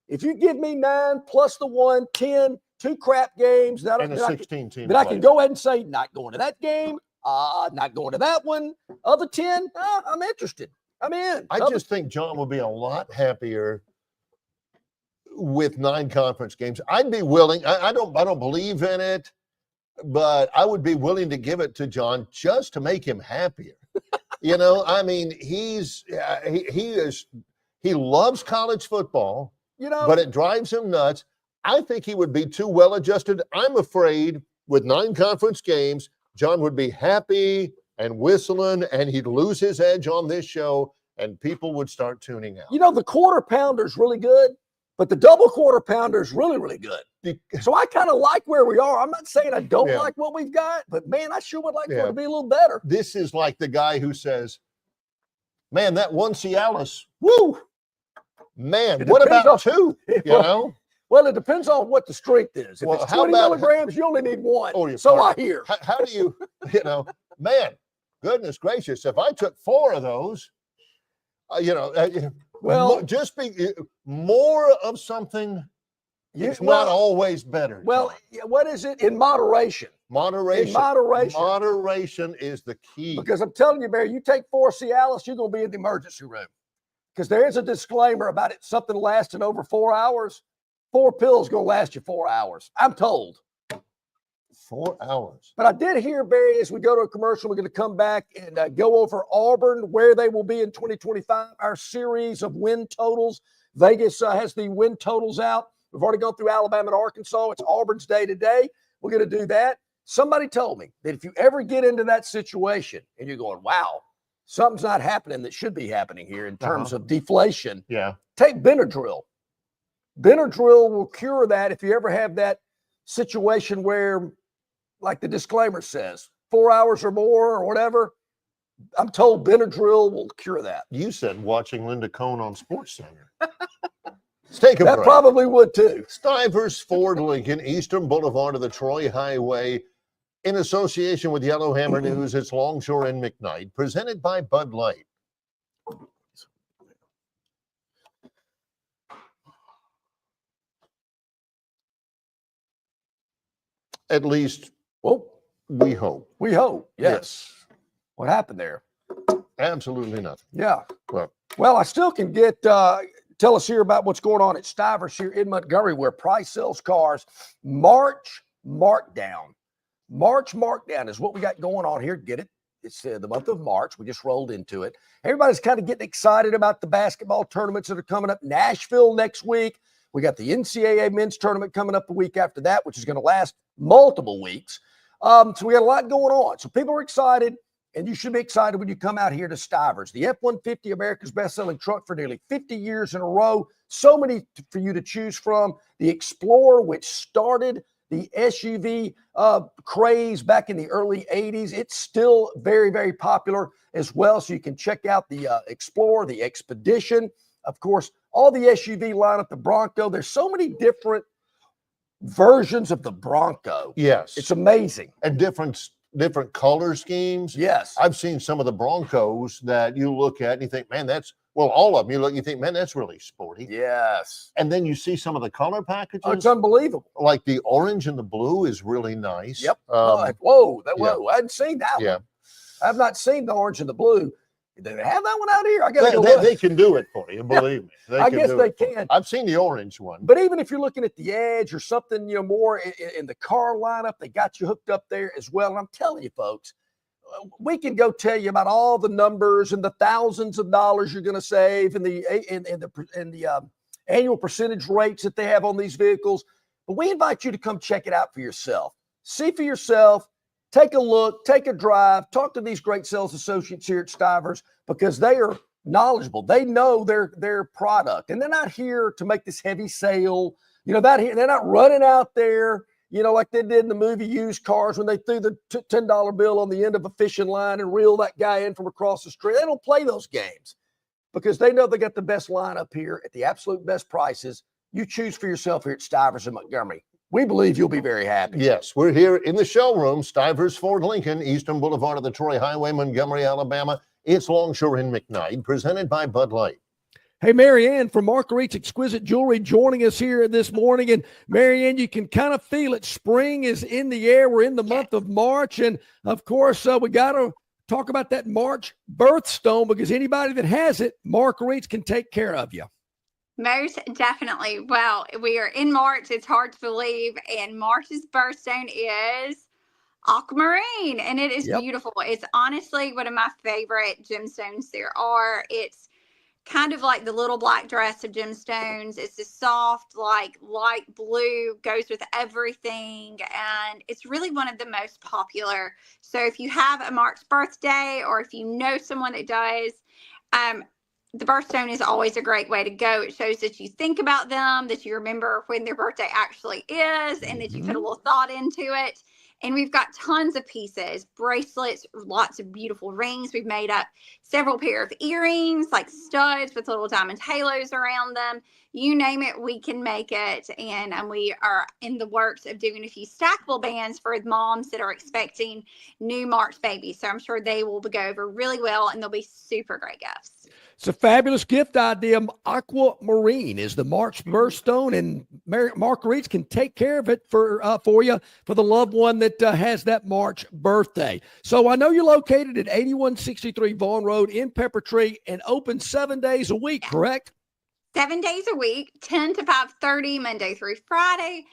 If you give me 9 plus the 1, 10, 2 crap games, And a 16-team. I can go ahead and say, not going to that game, not going to that one. Other 10, I'm interested. I'm in. I just think John will be a lot happier with 9 conference games. I'd be willing. I don't believe in it, but I would be willing to give it to John just to make him happier. He loves college football, but it drives him nuts. I think he would be too well adjusted. I'm afraid with 9 conference games, John would be happy and whistling, and he'd lose his edge on this show, and people would start tuning out. The quarter pounder's really good, but the double quarter pounder is really, really good. So I kind of like where we are. I'm not saying I don't like what we've got, but man, I sure would like for it to be a little better. This is like the guy who says, man, that one Cialis, woo, man, what about 2, Well, it depends on what the strength is. If Well, it's how 20 about- milligrams, you only need 1. Oh, you're so pardon. I hear. How do you, man, goodness gracious, if I took 4 of those, Well, just be more of something. It's not always better. Well, John. what is it? In moderation. Moderation. In moderation. Moderation is the key. Because I'm telling you, Barry, you take 4 Cialis, you're going to be in the emergency room. Because there is a disclaimer about it, something lasting over 4 hours. 4 pills going to last you 4 hours. I'm told. 4 hours. But I did hear, Barry, as we go to a commercial, we're going to come back and go over Auburn, where they will be in 2025, our series of win totals. Vegas has the win totals out. We've already gone through Alabama and Arkansas. It's Auburn's day today. We're going to do that. Somebody told me that if you ever get into that situation and you're going, wow, something's not happening that should be happening here in terms of deflation, take Benadryl. Benadryl will cure that if you ever have that situation where, like the disclaimer says, 4 hours or more or whatever. I'm told Benadryl will cure that. You said watching Linda Cohn on SportsCenter. Let's take a That break. probably would too. Stivers Ford Lincoln, Eastern Boulevard of the Troy Highway, in association with Yellowhammer News. It's Longshore and McKnight, presented by Bud Light. At least, we hope. We hope. Yes. What happened there? Absolutely nothing. Yeah. Well, I still can get, tell us here about what's going on at Stivers here in Montgomery, where Price sells cars. March markdown. March Markdown is what we got going on here. Get it? It's the month of March. We just rolled into it. Everybody's kind of getting excited about the basketball tournaments that are coming up. Nashville next week. We got the NCAA men's tournament coming up the week after that, which is going to last multiple weeks. So we got a lot going on. So people are excited, and you should be excited when you come out here to Stivers. The F-150, America's best-selling truck for nearly 50 years in a row. So many for you to choose from. The Explorer, which started the SUV craze back in the early 80s. It's still very, very popular as well. So you can check out the Explorer, the Expedition. Of course, all the SUV lineup, the Bronco. There's so many different versions of the Bronco. Yes. It's amazing. And different color schemes. Yes. I've seen some of the Broncos that you look at and you think, man, all of them. You think, man, that's really sporty. Yes. And then you see some of the color packages. Oh, it's unbelievable. Like the orange and the blue is really nice. Yep. Yeah. I hadn't seen that Yeah. one. I've not seen the orange and the blue. Do they have that one out here? I got to go look. They can do it for you, believe me. I guess they can. I've seen the orange one. But even if you're looking at the Edge or something, more in the car lineup, they got you hooked up there as well. And I'm telling you, folks, we can go tell you about all the numbers and the thousands of dollars you're going to save and the annual percentage rates that they have on these vehicles. But we invite you to come check it out for yourself. See for yourself. Take a look, take a drive, talk to these great sales associates here at Stivers because they are knowledgeable. They know their product, and they're not here to make this heavy sale. They're not running out there, like they did in the movie Used Cars when they threw the $10 bill on the end of a fishing line and reeled that guy in from across the street. They don't play those games because they know they got the best lineup here at the absolute best prices. You choose for yourself here at Stivers in Montgomery. We believe you'll be very happy. Yes, we're here in the showroom, Stivers Ford Lincoln, Eastern Boulevard of the Troy Highway, Montgomery, Alabama. It's Longshore and McKnight, presented by Bud Light. Hey, Marianne from Marguerite's Exquisite Jewelry joining us here this morning. And Marianne, you can kind of feel it. Spring is in the air. We're in the month of March. And of course, we got to talk about that March birthstone because anybody that has it, Marguerite's can take care of you. Most definitely. Well, we are in March. It's hard to believe. And March's birthstone is aquamarine. And it is beautiful. It's honestly one of my favorite gemstones there are. It's kind of like the little black dress of gemstones. It's just soft, like light blue, goes with everything. And it's really one of the most popular. So if you have a March birthday or if you know someone that does, the birthstone is always a great way to go. It shows that you think about them, that you remember when their birthday actually is, and that you put a little thought into it. And we've got tons of pieces, bracelets, lots of beautiful rings. We've made up several pair of earrings, like studs with little diamond halos around them. You name it, we can make it. And we are in the works of doing a few stackable bands for moms that are expecting new March babies. So I'm sure they will go over really well, and they'll be super great gifts. It's a fabulous gift idea. Aquamarine is the March birthstone, and Marguerite's can take care of it for you for the loved one that has that March birthday. So I know you're located at 8163 Vaughn Road in Pepper Tree and open 7 days a week, correct? 7 days a week, 10 to 5:30, Monday through Friday,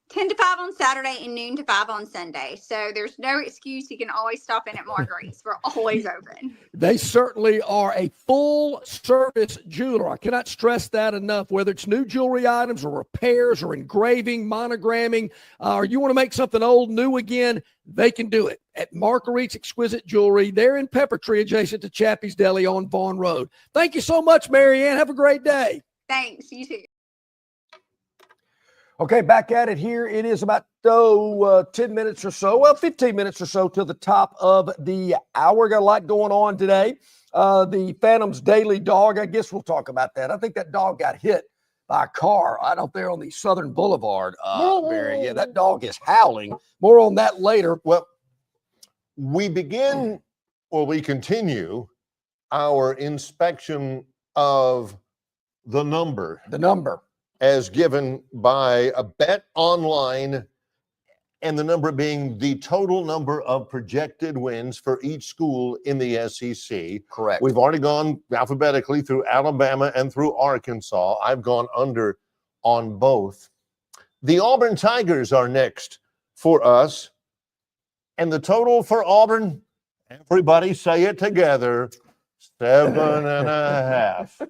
10 to 5 on Saturday, and noon to 5 on Sunday. So there's no excuse. You can always stop in at Marguerite's. We're always open. They certainly are a full-service jeweler. I cannot stress that enough, whether it's new jewelry items or repairs or engraving, monogramming, or you want to make something old new again, they can do it at Marguerite's Exquisite Jewelry. They're in Pepper Tree, adjacent to Chappie's Deli on Vaughn Road. Thank you so much, Marianne. Have a great day. Thanks. You too. Okay, back at it here. It is about 10 minutes or so, 15 minutes or so to the top of the hour. Got a lot going on today. The Phantom's Daily Dog, I guess we'll talk about that. I think that dog got hit by a car right out there on the Southern Boulevard. Barry. Yeah, that dog is howling. More on that later. Well, we continue our inspection of the number. The number. As given by a bet online, and the number being the total number of projected wins for each school in the SEC. Correct. We've already gone alphabetically through Alabama and through Arkansas. I've gone under on both. The Auburn Tigers are next for us. And the total for Auburn, everybody say it together, 7.5.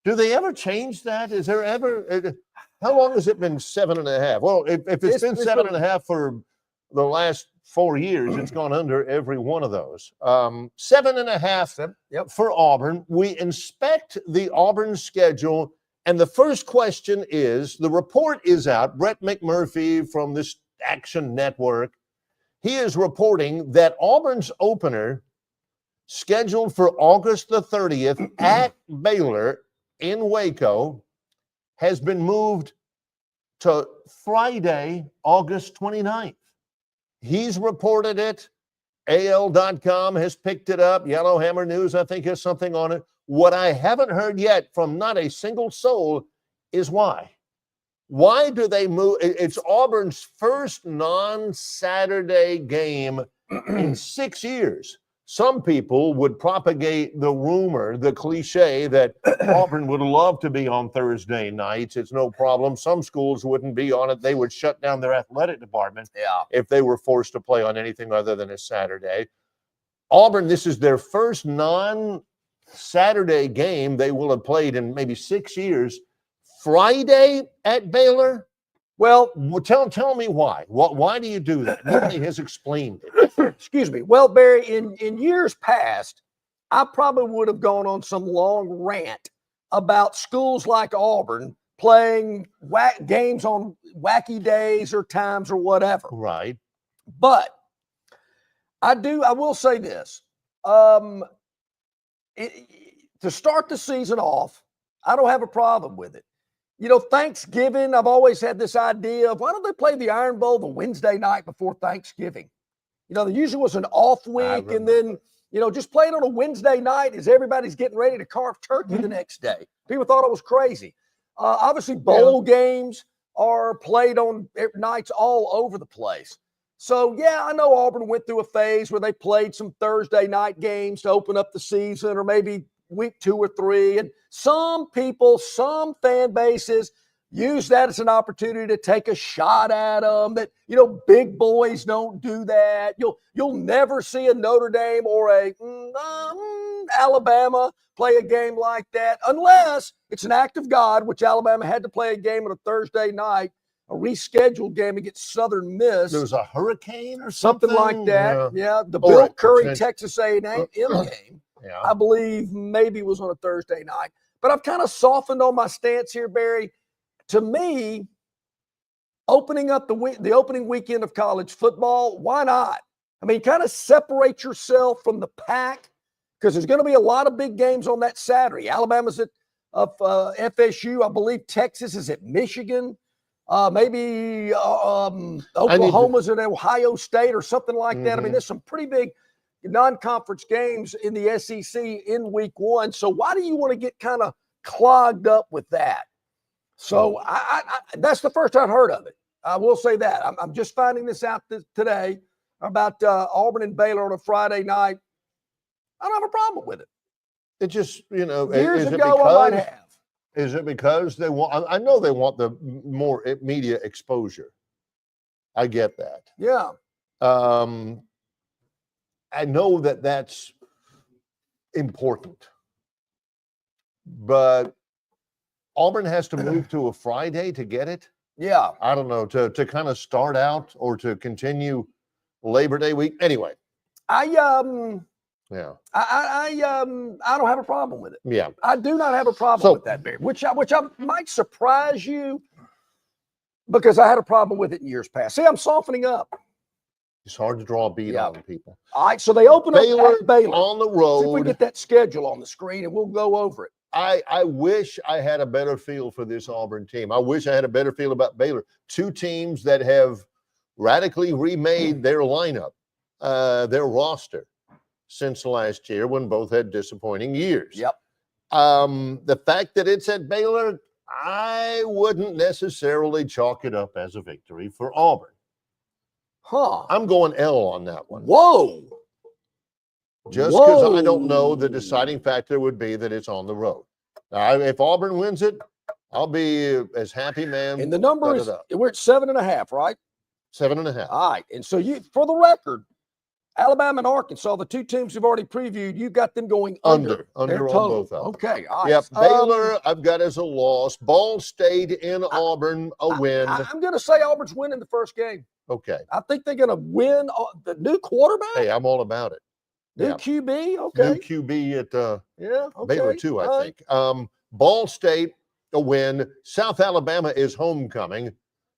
Do they ever change that? Is there ever, how long has it been 7.5? Well, if it's been 7.5 for the last 4 years, it's gone under every one of those. 7.5 for Auburn. We inspect the Auburn schedule, and the first question is, the report is out. Brett McMurphy from this Action Network, he is reporting that Auburn's opener, scheduled for August the 30th at Baylor in Waco, has been moved to Friday, August 29th. He's reported it. AL.com has picked it up. Yellowhammer News, I think, has something on it. What I haven't heard yet from not a single soul is why. Why do they move? It's Auburn's first non-Saturday game in 6 years. Some people would propagate the rumor, the cliche that Auburn would love to be on Thursday nights. It's no problem. Some schools wouldn't be on it. They would shut down their athletic department if they were forced to play on anything other than a Saturday. Auburn, this is their first non-Saturday game they will have played in maybe 6 years. Friday at Baylor? Well, tell me why. Why do you do that? Nobody has explained it. Excuse me. Well, Barry, in years past, I probably would have gone on some long rant about schools like Auburn playing games on wacky days or times or whatever. Right. But I will say this. To start the season off, I don't have a problem with it. You know, Thanksgiving, I've always had this idea of why don't they play the Iron Bowl the Wednesday night before Thanksgiving? You know, there usually was an off week, and then, you know, just play it on a Wednesday night as everybody's getting ready to carve turkey the next day. People thought it was crazy. Obviously, bowl games are played on nights all over the place. So, yeah, I know Auburn went through a phase where they played some Thursday night games to open up the season, or maybe week 2 or 3. And some people, some fan bases use that as an opportunity to take a shot at them that, you know, big boys don't do that. You'll never see a Notre Dame or a Alabama play a game like that unless it's an act of God, which Alabama had to play a game on a Thursday night, a rescheduled game against Southern Miss. There was a hurricane or something like that. Yeah, the Bill Curry Texas A&M game. Yeah. I believe maybe was on a Thursday night. But I've kind of softened on my stance here, Barry. To me, opening up the opening weekend of college football, why not? I mean, kind of separate yourself from the pack, because there's going to be a lot of big games on that Saturday. Alabama's at FSU. I believe Texas is at Michigan. Maybe Oklahoma's at Ohio State or something like that. I mean, there's some pretty big non-conference games in the SEC in week 1. So why do you want to get kind of clogged up with that? So I that's the first I've heard of it. I will say that. I'm just finding this out today about Auburn and Baylor on a Friday night. I don't have a problem with it. It just, you know, years ago I might have. Is it because they want, I know they want the more media exposure. I get that. Yeah. I know that that's important, but Auburn has to move to a Friday to get it. Yeah. I don't know, to kind of start out or to continue Labor Day week. Anyway. I don't have a problem with it. Yeah. I do not have a problem with that, Barry, which I might surprise you, because I had a problem with it in years past. See, I'm softening up. It's hard to draw a beat on people. All right, so they open Baylor up at Baylor on the road. See if we get that schedule on the screen, and we'll go over it. I wish I had a better feel for this Auburn team. I wish I had a better feel about Baylor. Two teams that have radically remade their lineup, their roster since last year, when both had disappointing years. Yep. The fact that it's at Baylor, I wouldn't necessarily chalk it up as a victory for Auburn. I'm going L on that one. Whoa. Just because I don't know, the deciding factor would be that it's on the road. Now, if Auburn wins it, I'll be as happy, man. And the number is, we're at 7.5, right? 7.5. All right. And so you, for the record, Alabama and Arkansas, the two teams we've already previewed, you've got them going under Under their on total. both of them. Okay. All right. Yep. Baylor, I've got as a loss. Ball State in Auburn, a win. I'm going to say Auburn's winning the first game. Okay. I think they're going to win the new quarterback. Hey, I'm all about it. New yeah. QB. Okay. New QB at yeah. Okay. Baylor too, I All think. Ball State, a win. South Alabama is homecoming.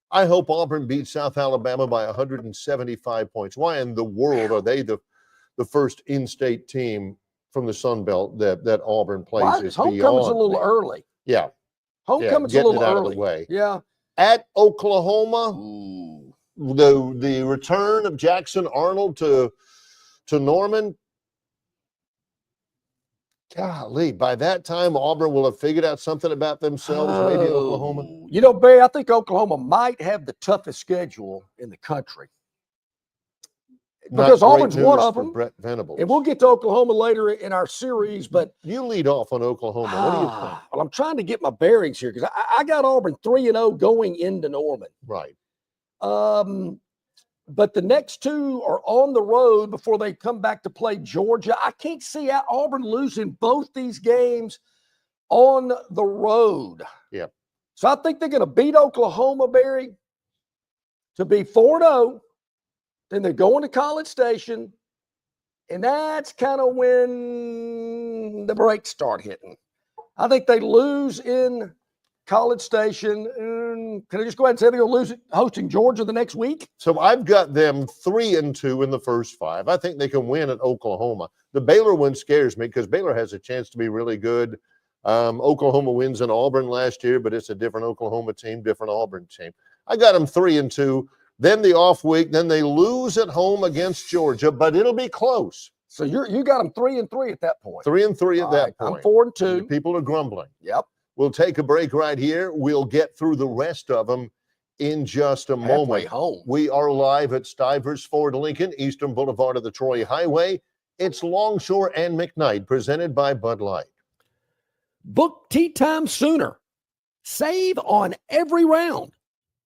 I hope Auburn beats South Alabama by 175 points. Why in the world are they the first in-state team from the Sun Belt that Auburn plays? Well, Is homecoming's beyond a little me. early. Yeah. Homecoming's getting a little it out early. of the way. Yeah. At Oklahoma, the return of Jackson Arnold to Norman. Golly, by that time, Auburn will have figured out something about themselves, maybe Oklahoma. You know, Barry, I think Oklahoma might have the toughest schedule in the country. Because Auburn's one of them. Brett Venables. And we'll get to Oklahoma later in our series, but you lead off on Oklahoma. What do you think? Well, I'm trying to get my bearings here because I got Auburn 3-0 going into Norman. Right. But the next two are on the road before they come back to play Georgia. I can't see Auburn losing both these games on the road. Yep. So I think they're going to beat Oklahoma, Barry, to be 4-0. Then they're going to College Station, and that's kind of when the brakes start hitting. I think they lose in College Station. Can I just go ahead and say they're going to lose it hosting Georgia the next week? So I've got them 3-2 in the first 5. I think they can win at Oklahoma. The Baylor one scares me because Baylor has a chance to be really good. Oklahoma wins in Auburn last year, but it's a different Oklahoma team, different Auburn team. I got them 3-2. Then the off week, then they lose at home against Georgia, but it'll be close. So you got them 3-3 at that point. 3-3 at that I'm point. 4-2. People are grumbling. Yep. We'll take a break right here. We'll get through the rest of them in just a moment. Home. We are live at Stivers Ford Lincoln, Eastern Boulevard of the Troy Highway. It's Longshore and McKnight, presented by Bud Light. Book tee time sooner. Save on every round.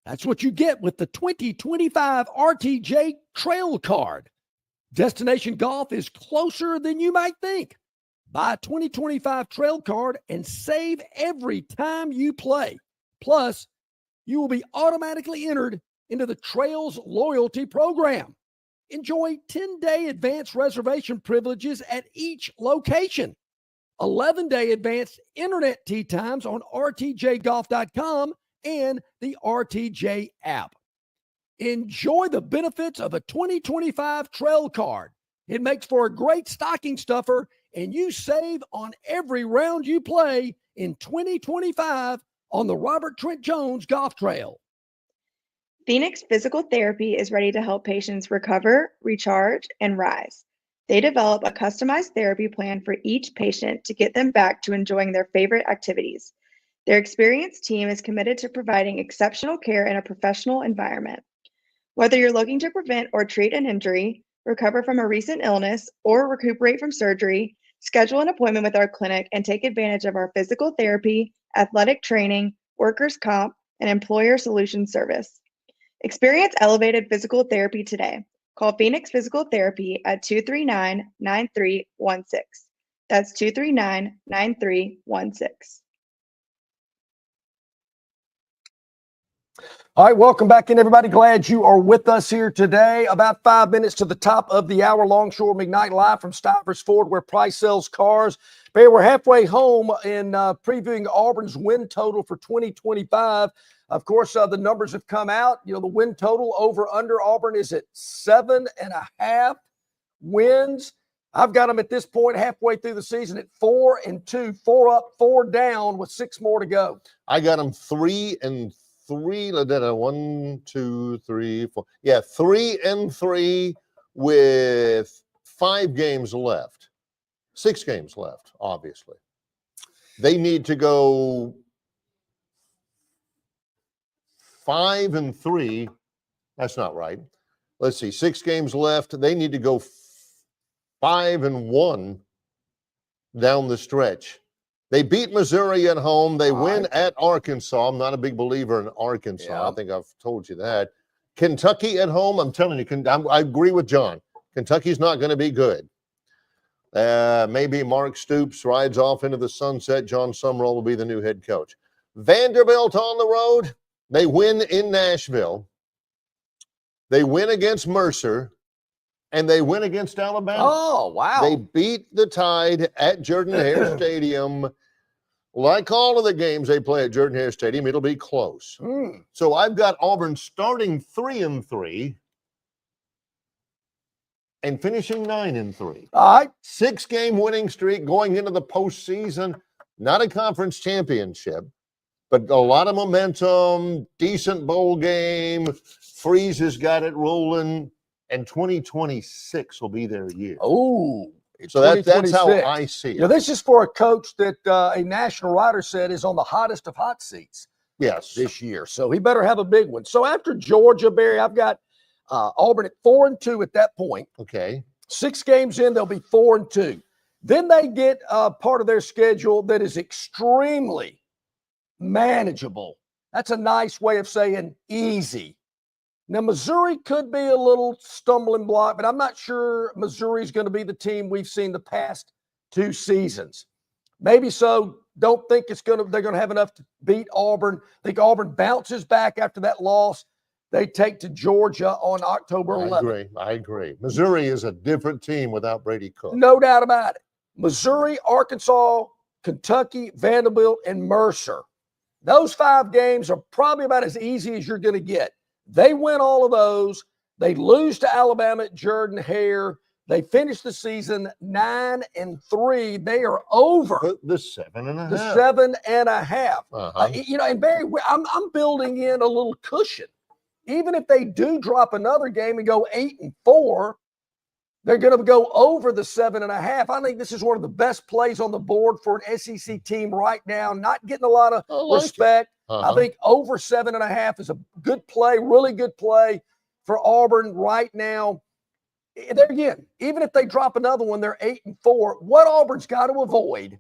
That's what you get with the 2025 RTJ Trail Card. Destination golf is closer than you might think. Buy a 2025 Trail Card and save every time you play. Plus, you will be automatically entered into the Trails Loyalty Program. Enjoy 10-day advance reservation privileges at each location. 11-day advanced internet tee times on rtjgolf.com and the RTJ app. Enjoy the benefits of a 2025 Trail Card. It makes for a great stocking stuffer, and you save on every round you play in 2025 on the Robert Trent Jones Golf Trail. Phoenix Physical Therapy is ready to help patients recover, recharge, and rise. They develop a customized therapy plan for each patient to get them back to enjoying their favorite activities. Their experienced team is committed to providing exceptional care in a professional environment. Whether you're looking to prevent or treat an injury, recover from a recent illness, or recuperate from surgery, schedule an appointment with our clinic and take advantage of our physical therapy, athletic training, workers' comp, and employer solutions service. Experience elevated physical therapy today. Call Phoenix Physical Therapy at 239-9316. That's 239-9316. All right, welcome back in, everybody. Glad you are with us here today. About 5 minutes to the top of the hour, Longshore McKnight live from Stivers Ford, where price sells cars. Barry, we're halfway home in previewing Auburn's win total for 2025. Of course, the numbers have come out. You know, the win total over under Auburn is at 7.5 wins. I've got them at this point halfway through the season at 4-2, 4 up, 4 down with 6 more to go. I got them 3-3. 1, 2, 3, 4. Yeah, 3-3 with 5 games left. 6 games left, obviously. They need to go 5-3. That's not right. Let's see, 6 games left. They need to go 5-1 down the stretch. They beat Missouri at home. They win at Arkansas. I'm not a big believer in Arkansas. Yeah. I think I've told you that. Kentucky at home, I'm telling you, I agree with John. Kentucky's not going to be good. Maybe Mark Stoops rides off into the sunset. John Sumrall will be the new head coach. Vanderbilt on the road. They win in Nashville. They win against Mercer. And they win against Alabama. Oh, wow. They beat the Tide at Jordan-Hare Stadium. Like all of the games they play at Jordan-Hare Stadium, it'll be close. So I've got Auburn starting 3-3 and finishing 9-3. All right. 6-game winning streak going into the postseason. Not a conference championship, but a lot of momentum, decent bowl game. Freeze has got it rolling. And 2026 will be their year. Oh, so that's how I see it. You know, this is for a coach that a national writer said is on the hottest of hot seats. Yes, this year. So he better have a big one. So after Georgia, Barry, I've got Auburn at 4-2 at that point. Okay. 6 games in, they'll be 4-2. Then they get part of their schedule that is extremely manageable. That's a nice way of saying easy. Now, Missouri could be a little stumbling block, but I'm not sure Missouri is going to be the team we've seen the past 2 seasons. Maybe so. Don't think they're going to have enough to beat Auburn. I think Auburn bounces back after that loss. They take to Georgia on October 11th. I agree. Missouri is a different team without Brady Cook. No doubt about it. Missouri, Arkansas, Kentucky, Vanderbilt, and Mercer. Those 5 games are probably about as easy as you're going to get. They win all of those. They lose to Alabama at Jordan-Hare. They finish the season 9-3. They are over the 7.5. The 7.5. You know, and Barry, I'm building in a little cushion. Even if they do drop another game and go 8-4, they're going to go over the 7.5. I think this is one of the best plays on the board for an SEC team right now. Not getting a lot of respect. I think over 7.5 is a good play, really good play for Auburn right now. There again, even if they drop another one, they're 8-4. What Auburn's got to avoid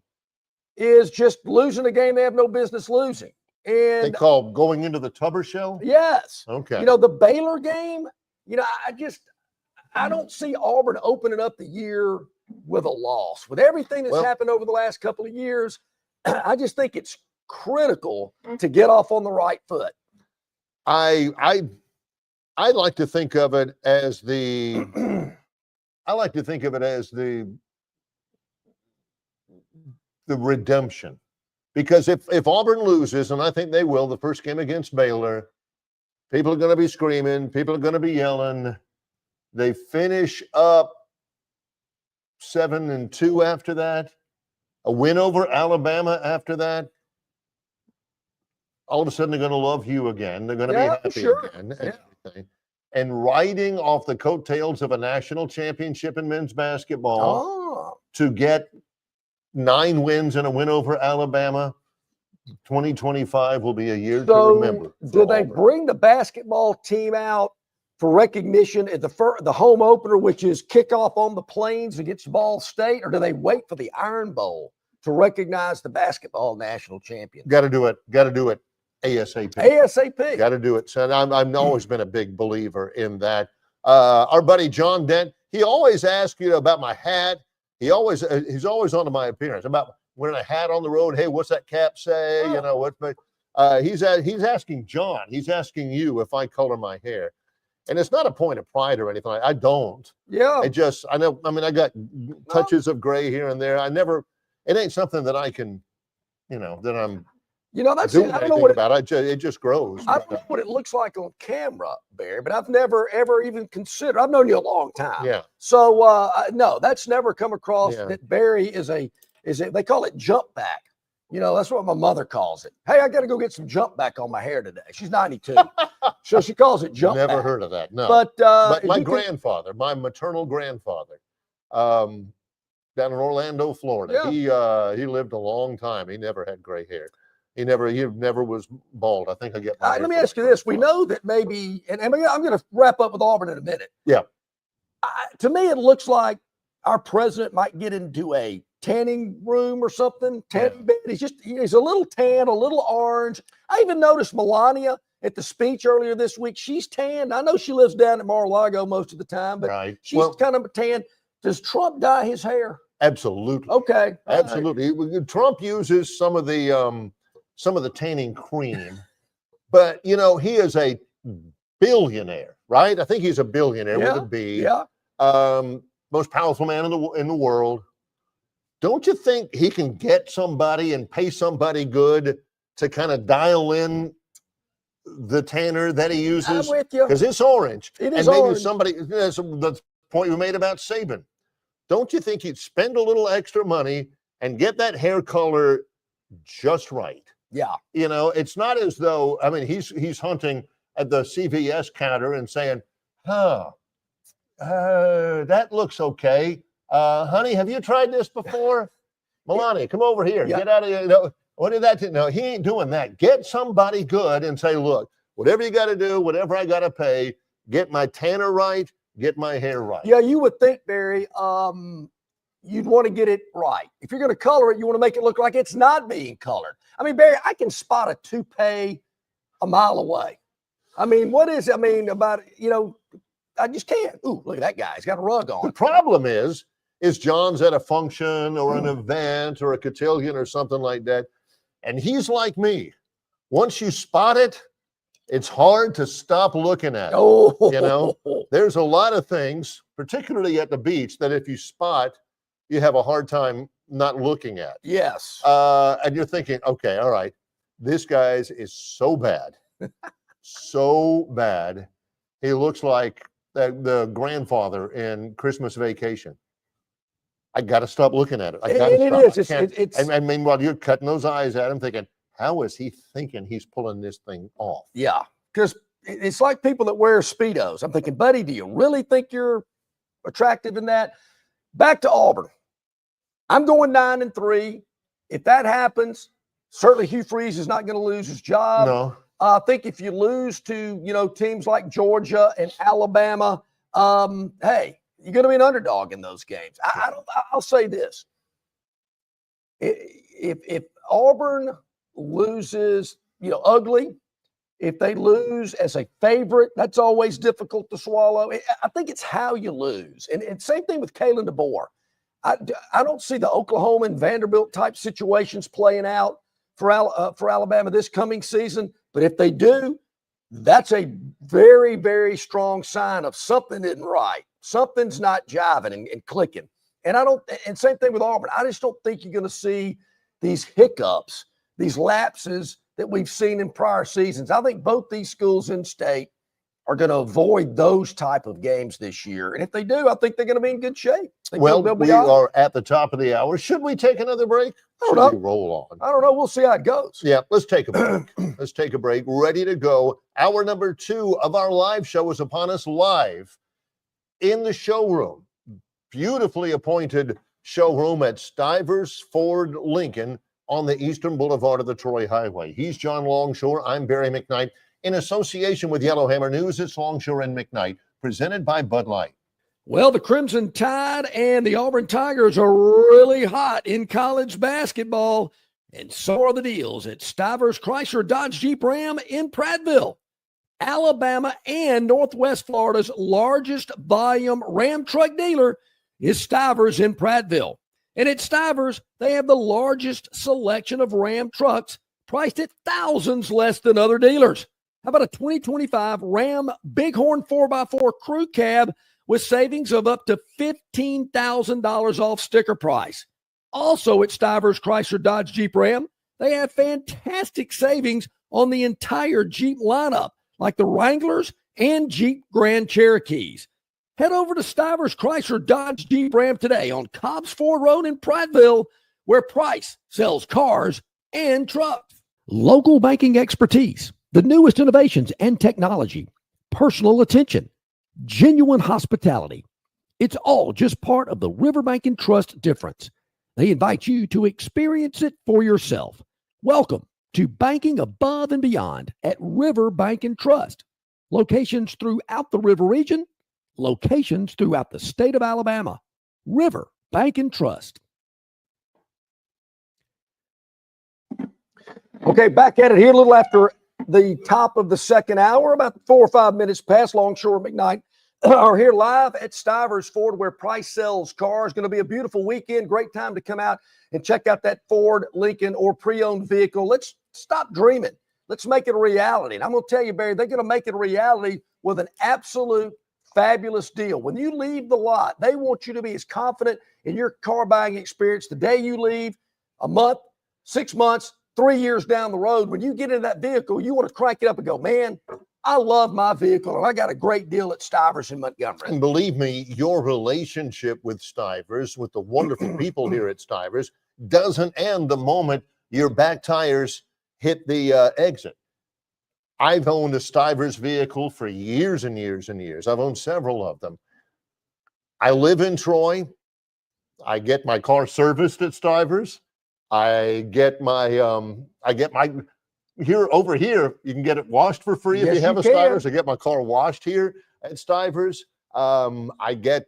is just losing a game they have no business losing. And they call going into the Tubber Shell? Yes. Okay. You know, the Baylor game, you know, I don't see Auburn opening up the year with a loss. With everything that's happened over the last couple of years, I just think it's critical to get off on the right foot. I like to think of it as the redemption. Because if Auburn loses, and I think they will, the first game against Baylor, people are going to be screaming, people are going to be yelling. They finish up 7-2 after that, a win over Alabama after that. All of a sudden, they're going to love you again. They're going to be happy again. And, and riding off the coattails of a national championship in men's basketball to get 9 wins and a win over Alabama, 2025 will be a year to remember. Do they bring the basketball team out for recognition at the home opener, which is kickoff on the Plains against Ball State, or do they wait for the Iron Bowl to recognize the basketball national champion? Got to do it. ASAP. ASAP. Got to do it, son. I've always been a big believer in that. Our buddy John Dent, he always asks you about my hat. He's always on to my appearance about wearing a hat on the road. Hey, what's that cap say? You know what? But he's asking John. He's asking you if I color my hair, and it's not a point of pride or anything. I don't. Yeah. I know. I mean, I got touches of gray here and there. It ain't something that I can, that I'm. That's doing it. I don't know what it just grows. I don't know what it looks like on camera, Barry, but I've never ever even considered. I've known you a long time. Yeah. So no, that's never come across that Barry is a they call it jump back. That's what my mother calls it. Hey, I got to go get some jump back on my hair today. She's 92, so she calls it jump back. Never heard of that. No. But my grandfather, my maternal grandfather, down in Orlando, Florida, he lived a long time. He never had gray hair. He never was bald. I think I get. Let me ask you this: we know that maybe, and I'm going to wrap up with Auburn in a minute. Yeah. To me, it looks like our president might get into a tanning room or something. Tanning bed. He's a little tan, a little orange. I even noticed Melania at the speech earlier this week. She's tanned. I know she lives down at Mar-a-Lago most of the time, but she's kind of tan. Does Trump dye his hair? Absolutely. Okay. Absolutely. Trump uses some of the tanning cream, but he is a billionaire, right? I think he's a billionaire with a B. Yeah. Most powerful man in the world. Don't you think he can get somebody and pay somebody good to kind of dial in the tanner that he uses? I'm with you. Because it's orange. It is and maybe orange. somebody, that's the point you made about Saban. Don't you think you'd spend a little extra money and get that hair color just right? Yeah. It's not as though, he's hunting at the CVS counter and saying, that looks okay. Honey, have you tried this before? Melania, come over here. Yeah. Get out of here. What did that do? No, he ain't doing that. Get somebody good and say, look, whatever you got to do, whatever I got to pay, get my tanner right, get my hair right. Yeah, you would think, Barry, you'd want to get it right. If you're going to color it, you want to make it look like it's not being colored. Barry, I can spot a toupee a mile away. What is it? About, I just can't. Ooh, look at that guy. He's got a rug on. The problem is John's at a function or an event or a cotillion or something like that, and he's like me. Once you spot it, it's hard to stop looking at it. Oh. There's a lot of things, particularly at the beach, that if you spot, you have a hard time not looking at. Yes. And you're thinking, okay, all right, this guy's is so bad. So bad. He looks like the grandfather in Christmas Vacation. I got to stop looking at it. I got to stop. It's and meanwhile, you're cutting those eyes at him thinking, how is he thinking he's pulling this thing off? Yeah, because it's like people that wear Speedos. I'm thinking, buddy, do you really think you're attractive in that? Back to Auburn. I'm going 9-3. If that happens, certainly Hugh Freeze is not going to lose his job. No. I think if you lose to, teams like Georgia and Alabama, hey, you're going to be an underdog in those games. I'll say this. If Auburn loses, ugly, if they lose as a favorite, that's always difficult to swallow. I think it's how you lose. And same thing with Kalen DeBoer. I don't see the Oklahoma and Vanderbilt type situations playing out for Alabama this coming season. But if they do, that's a very, very strong sign of something isn't right. Something's not jiving and clicking. And same thing with Auburn. I just don't think you're going to see these hiccups, these lapses that we've seen in prior seasons. I think both these schools in state are going to avoid those type of games this year. And if they do, I think they're going to be in good shape. Well, we are at the top of the hour. Should we take another break? I don't know. We roll on? I don't know. We'll see how it goes. Yeah, let's take a break. Let's take a break. Ready to go. Hour number 2 of our live show is upon us live in the showroom. Beautifully appointed showroom at Stivers Ford Lincoln on the Eastern Boulevard of the Troy Highway. He's John Longshore. I'm Barry McKnight. In association with Yellowhammer News, it's Longshore and McKnight, presented by Bud Light. Well, the Crimson Tide and the Auburn Tigers are really hot in college basketball, and so are the deals at Stivers Chrysler Dodge Jeep Ram in Prattville. Alabama and Northwest Florida's largest volume Ram truck dealer is Stivers in Prattville. And at Stivers, they have the largest selection of Ram trucks priced at thousands less than other dealers. How about a 2025 Ram Bighorn 4x4 crew cab with savings of up to $15,000 off sticker price? Also at Stivers Chrysler Dodge Jeep Ram, they have fantastic savings on the entire Jeep lineup, like the Wranglers and Jeep Grand Cherokees. Head over to Stivers Chrysler Dodge Jeep Ram today on Cobbs Ford Road in Prattville, where Price sells cars and trucks. Local banking expertise, the newest innovations and technology, personal attention, genuine hospitality. It's all just part of the Riverbank and Trust difference. They invite you to experience it for yourself. Welcome to banking above and beyond at Riverbank and Trust. Locations throughout the river region, locations throughout the state of Alabama. River Bank and Trust. Okay, back at it here a little after the top of the second hour, about 4 or 5 minutes past. Longshore McKnight are here live at Stivers Ford, where Price sells cars. Going to be a beautiful weekend. Great time to come out and check out that Ford, Lincoln, or pre-owned vehicle. Let's stop dreaming. Let's make it a reality. And I'm going to tell you, Barry, they're going to make it a reality with an absolute fabulous deal. When you leave the lot, they want you to be as confident in your car buying experience the day you leave, a month, 6 months, 3 years down the road. When you get in that vehicle, you want to crank it up and go, man, I love my vehicle, and I got a great deal at Stivers in Montgomery. And believe me, your relationship with Stivers, with the wonderful people here at Stivers, doesn't end the moment your back tires hit the exit. I've owned a Stivers vehicle for years and years and years. I've owned several of them. I live in Troy. I get my car serviced at Stivers. I get my over here, you can get it washed for free if you have a Stivers. I get my car washed here at Stivers. I get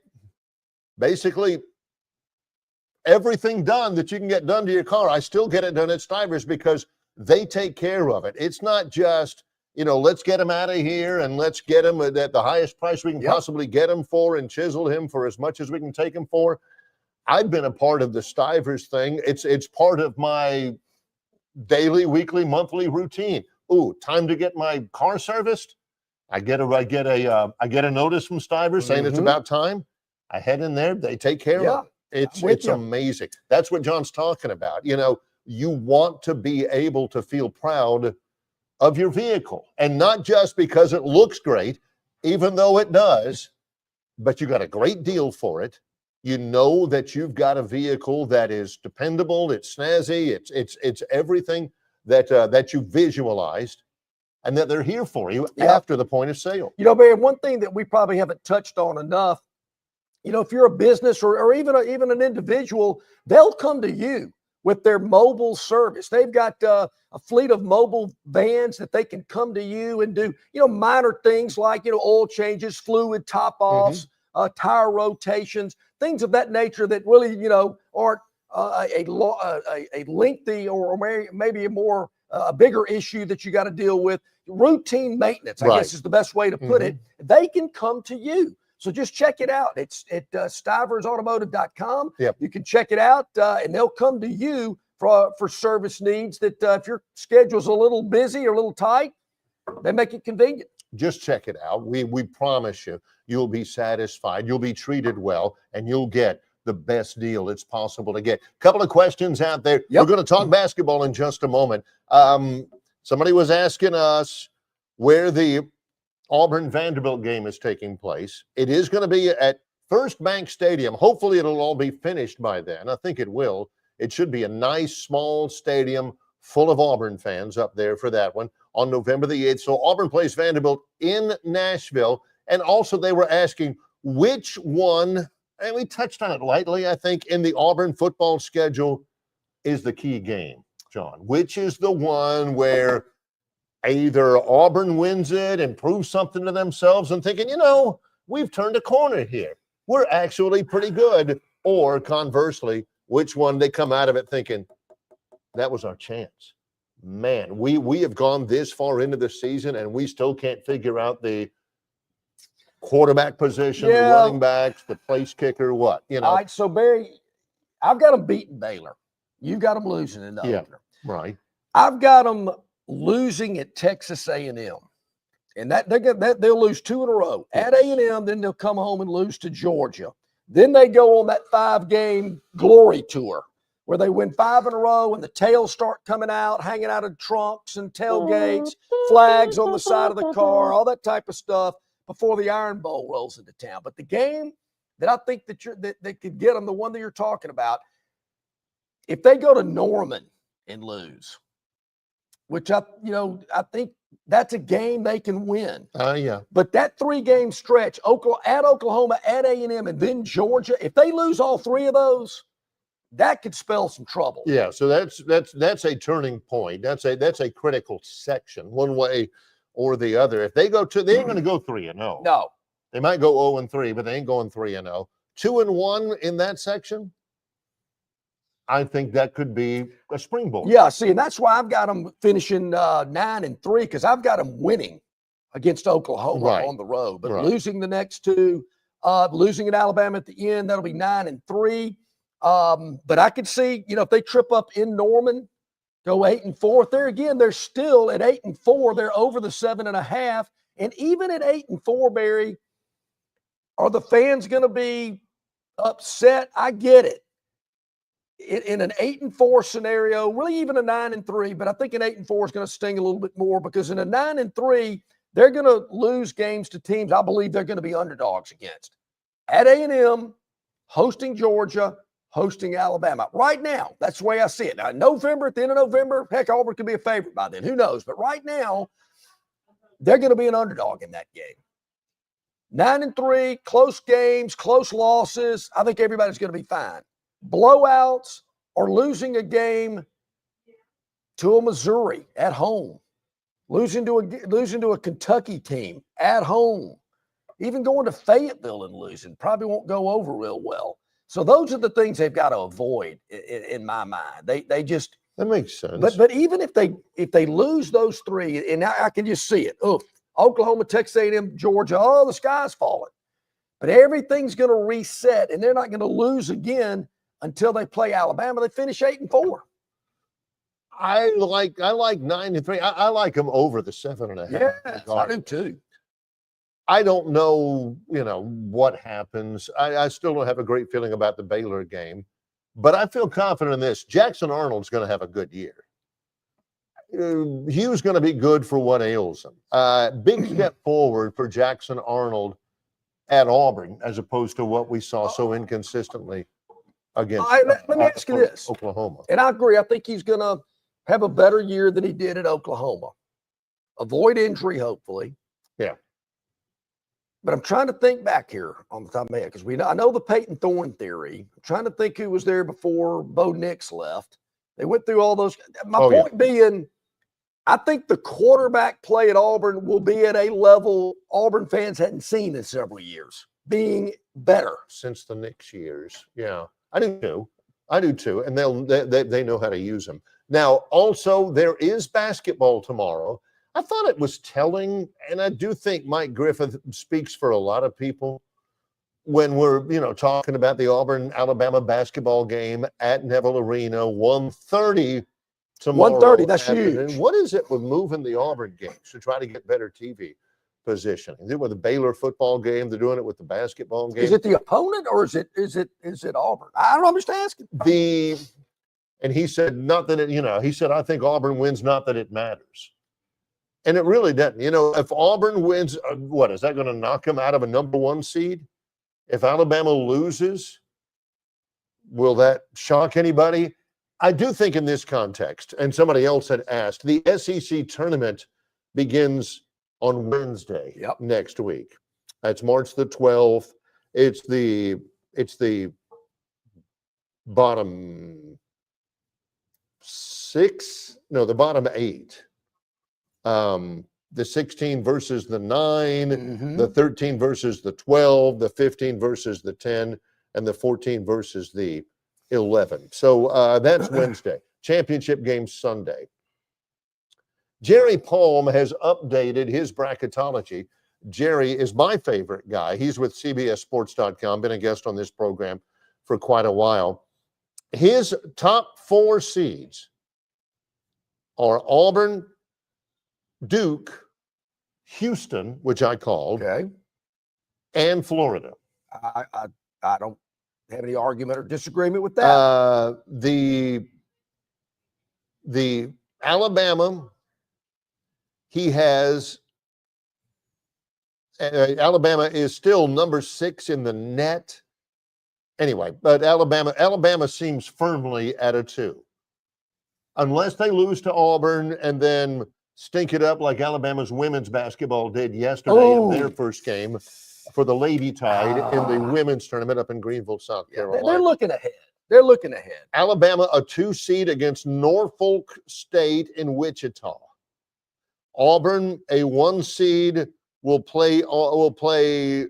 basically everything done that you can get done to your car. I still get it done at Stivers because they take care of it. It's not just, let's get him out of here and let's get him at the highest price we can possibly get him for and chisel him for as much as we can take him for. I've been a part of the Stivers thing. It's part of my daily, weekly, monthly routine. Ooh, time to get my car serviced. I get a notice from Stivers saying it's about time. I head in there. They take care of it. It's amazing. That's what John's talking about. You want to be able to feel proud of your vehicle, and not just because it looks great, even though it does, but you got a great deal for it. You know that you've got a vehicle that is dependable, it's snazzy, it's everything that you visualized, and that they're here for you after the point of sale. Barry, one thing that we probably haven't touched on enough, if you're a business or even an individual, they'll come to you with their mobile service. They've got a fleet of mobile vans that they can come to you and do, minor things like, oil changes, fluid top-offs, tire rotations, things of that nature that really, aren't a lengthy or maybe a bigger issue that you got to deal with. Routine maintenance, I guess is the best way to put it. They can come to you. So just check it out. It's at stiversautomotive.com. You can check it out, and they'll come to you for service needs that if your schedule's a little busy or a little tight, they make it convenient. Just check it out. We promise you'll be satisfied, you'll be treated well, and you'll get the best deal it's possible to get. A couple of questions out there. We're going to talk basketball in just a moment. Somebody was asking us where the Auburn-Vanderbilt game is taking place. It is going to be at First Bank Stadium. Hopefully it'll all be finished by then. I think it will. It should be a nice, small stadium full of Auburn fans up there for that one on November the 8th. So Auburn plays Vanderbilt in Nashville. And also they were asking which one, and we touched on it lightly, I think, in the Auburn football schedule is the key game, John. Which is the one where either Auburn wins it and proves something to themselves and thinking, we've turned a corner here. We're actually pretty good. Or conversely, which one they come out of it thinking, that was our chance. Man, we have gone this far into the season and we still can't figure out the quarterback position, the running backs, the place kicker, what, All right, so Barry, I've got them beating Baylor. You've got them losing in the opener. Right. I've got them losing at Texas A&M, and they'll lose 2 in a row at A&M. Then they'll come home and lose to Georgia. Then they go on that 5-game glory tour where they win 5 in a row, and the tails start coming out, hanging out of trunks and tailgates, flags on the side of the car, all that type of stuff before the Iron Bowl rolls into town. But the game that I think that could get them, the one that you're talking about, if they go to Norman and lose, which I think that's a game they can win. But that 3-game stretch, at Oklahoma, at A&M, and then Georgia, if they lose all 3 of those, that could spell some trouble. Yeah, so that's a turning point. That's a critical section, one way or the other. If they ain't going to go 3-0. No, they might go 0-3, but they ain't going 3-0. 2-1 in that section. I think that could be a springboard. Yeah, see, and that's why I've got them finishing 9-3 because I've got them winning against Oklahoma on the road, but losing the next two, losing at Alabama at the end, that'll be 9-3. But I could see, if they trip up in Norman, go 8-4. There again, they're still at 8-4. They're over the 7.5. And even at 8-4, Barry, are the fans going to be upset? I get it. In an 8-4 scenario, really even a 9-3, but I think an 8-4 is going to sting a little bit more because in a 9-3, they're going to lose games to teams I believe they're going to be underdogs against. At A&M, hosting Georgia, hosting Alabama. Right now, that's the way I see it. Now, in November, at the end of November, heck, Auburn could be a favorite by then. Who knows? But right now, they're going to be an underdog in that game. 9-3, close games, close losses. I think everybody's going to be fine. Blowouts or losing a game to a Missouri at home, losing to a Kentucky team at home, even going to Fayetteville and losing probably won't go over real well. So those are the things they've got to avoid in my mind. They just that makes sense. But even if they lose those three, and I can just see it. Oklahoma, Texas A&M, Georgia. Oh, the sky's falling. But everything's going to reset, and they're not going to lose again until they play Alabama. They finish 8-4. I like 9-3. I like them over the 7.5. Yeah, I do too. I don't know, what happens. I still don't have a great feeling about the Baylor game, but I feel confident in this. Jackson Arnold's going to have a good year. Hugh's going to be good for what ails him. Big step forward for Jackson Arnold at Auburn, as opposed to what we saw so inconsistently against let me ask you this. Oklahoma. And I agree. I think he's going to have a better year than he did at Oklahoma. Avoid injury, hopefully. Yeah. But I'm trying to think back here on the top of my head because I know the Peyton Thorne theory. I'm trying to think who was there before Bo Nix left. They went through all those. My point being, I think the quarterback play at Auburn will be at a level Auburn fans hadn't seen in several years, being better. Since the Nix years. Yeah, I do too. And they know how to use them. Now, also, there is basketball tomorrow. I thought it was telling, and I do think Mike Griffith speaks for a lot of people when we're, talking about the Auburn-Alabama basketball game at Neville Arena, 1:30 tomorrow. 1:30, that's huge. What is it with moving the Auburn games to try to get better TV positioning? Is it with the Baylor football game? They're doing it with the basketball game. Is it the opponent or is it Auburn? I don't know. I'm just asking. And he said, not that he said, I think Auburn wins, not that it matters. And it really doesn't. If Auburn wins, what is that going to knock them out of a number 1 seed? If Alabama loses, will that shock anybody? I do think in this context, and somebody else had asked, the SEC tournament begins on Wednesday next week. That's March the 12th. It's the bottom 6. No, the bottom 8. The 16 versus the 9, the 13 versus the 12, the 15 versus the 10, and the 14 versus the 11. So that's Wednesday. Championship game Sunday. Jerry Palm has updated his bracketology. Jerry is my favorite guy. He's with CBSSports.com, been a guest on this program for quite a while. His top 4 seeds are Auburn, Duke, Houston, which I called, and Florida. I don't have any argument or disagreement with that. The Alabama, he has Alabama is still number 6 in the net. Anyway, but Alabama seems firmly at a 2. Unless they lose to Auburn and then stink it up like Alabama's women's basketball did yesterday in their first game for the Lady Tide in the women's tournament up in Greenville, South Carolina. They're looking ahead. Alabama, a 2 seed against Norfolk State in Wichita. Auburn, a 1 seed will play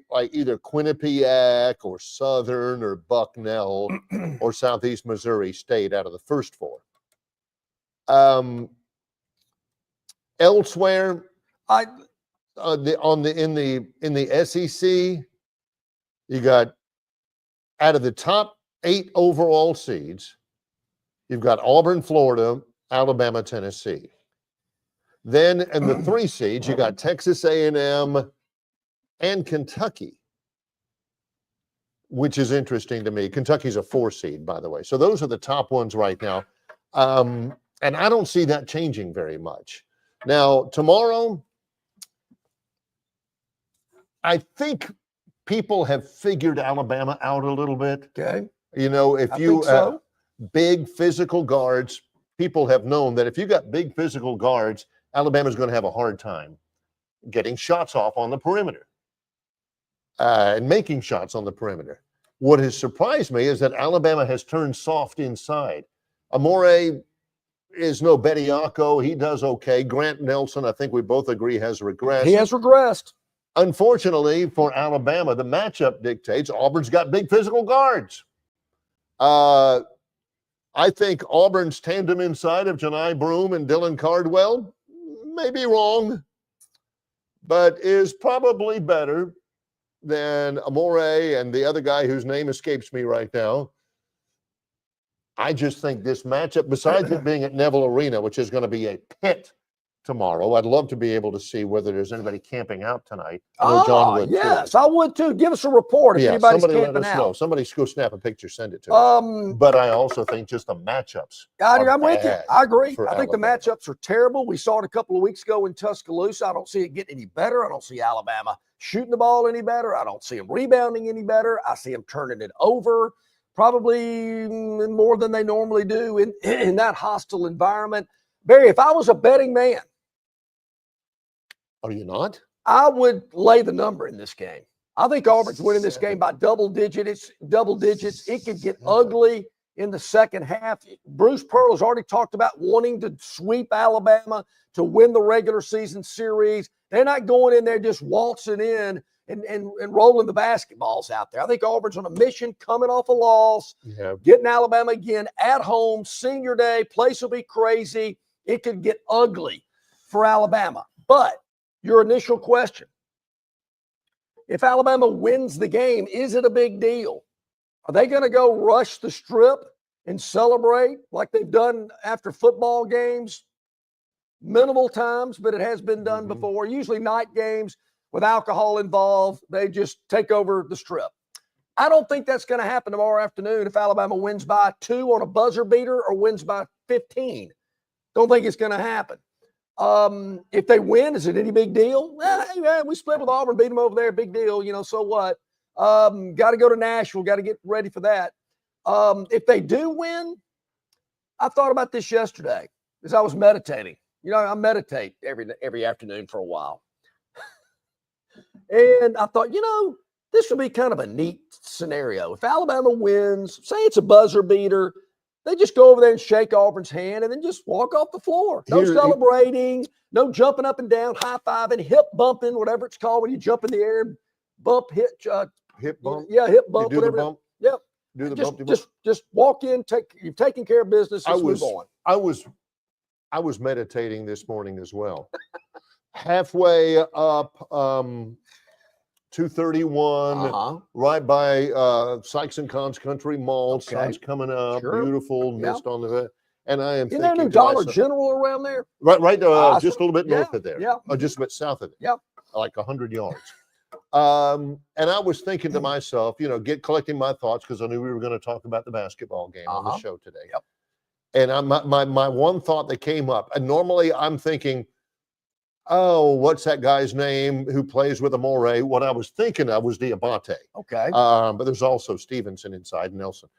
like either Quinnipiac or Southern or Bucknell or Southeast Missouri State out of the first four. Elsewhere, in the SEC, you got out of the top 8 overall seeds, you've got Auburn, Florida, Alabama, Tennessee. Then in the 3 seeds, you got Texas A&M and Kentucky, which is interesting to me. Kentucky's a 4 seed, by the way. So those are the top ones right now. And I don't see that changing very much. Now, tomorrow, I think people have figured Alabama out a little bit. Okay. You know, if you so. Big physical guards, people have known that if you got big physical guards, Alabama's going to have a hard time getting shots off on the perimeter and making shots on the perimeter. What has surprised me is that Alabama has turned soft inside. Amore is no Bediako. He does okay. Grant Nelson, I think we both agree, has regressed. He has regressed. Unfortunately for Alabama, the matchup dictates Auburn's got big physical guards. I think Auburn's tandem inside of Janai Broome and Dylan Cardwell may be wrong, but is probably better than Amore and the other guy whose name escapes me right now. I just think this matchup, besides it being at Neville Arena, which is going to be a pit tomorrow, I'd love to be able to see whether there's anybody camping out tonight. I know John would yes, too. I would too. Give us a report if anybody's somebody camping let us know. out. Somebody go snap a picture, send it to us. But I also think just the matchups. I'm with you. I agree. I think the Alabama. matchups are terrible. We saw it a couple of weeks ago in Tuscaloosa. I don't see it getting any better. I don't see Alabama shooting the ball any better. I don't see them rebounding any better. I see them turning it over probably more than they normally do in that hostile environment. Barry, if I was a betting man, Are you not? I would lay the number in this game. I think Auburn's winning this game by double digits. It could get ugly in the second half. Bruce Pearl has already talked about wanting to sweep Alabama to win the regular season series. They're not going in there just waltzing in and rolling the basketballs out there. I think Auburn's on a mission, coming off a loss, getting Alabama again at home, senior day. Place will be crazy. It could get ugly for Alabama. But your initial question, if Alabama wins the game, is it a big deal? Are they going to go rush the strip and celebrate like they've done after football games? Minimal times, but it has been done before. Usually night games with alcohol involved, they just take over the strip. I don't think that's going to happen tomorrow afternoon if Alabama wins by 2 on a buzzer beater or wins by 15. Don't think it's going to happen. If they win, is it any big deal? Hey, we split with Auburn, beat them over there, big deal, so what? Got to go to Nashville, got to get ready for that. If they do win, I thought about this yesterday as I was meditating. I meditate every afternoon for a while. And I thought, this would be kind of a neat scenario. If Alabama wins, say it's a buzzer beater, they just go over there and shake Auburn's hand and then just walk off the floor. No celebrating, no jumping up and down, high-fiving, hip bumping, whatever it's called when you jump in the air, bump, hit. Hip bump? Yeah, hip bump, you do whatever. The bump? Yep. Do the just, bump? Just walk in, you've taken care of business, let's move on. I was meditating this morning as well. Halfway up 231, right by Sykes and Conn's Country Mall. Okay. Sun's coming up, beautiful mist on the. And I am thinking, there no Dollar General around there? Right, just a little bit north of there. Yeah. Or just a bit south of it. Yeah. Like 100 yards. And I was thinking to myself, collecting my thoughts because I knew we were going to talk about the basketball game on the show today. Yep. And my one thought that came up, and normally I'm thinking, oh, what's that guy's name who plays with Amore? What I was thinking of was Diabate. Okay. But there's also Stevenson inside, Nelson.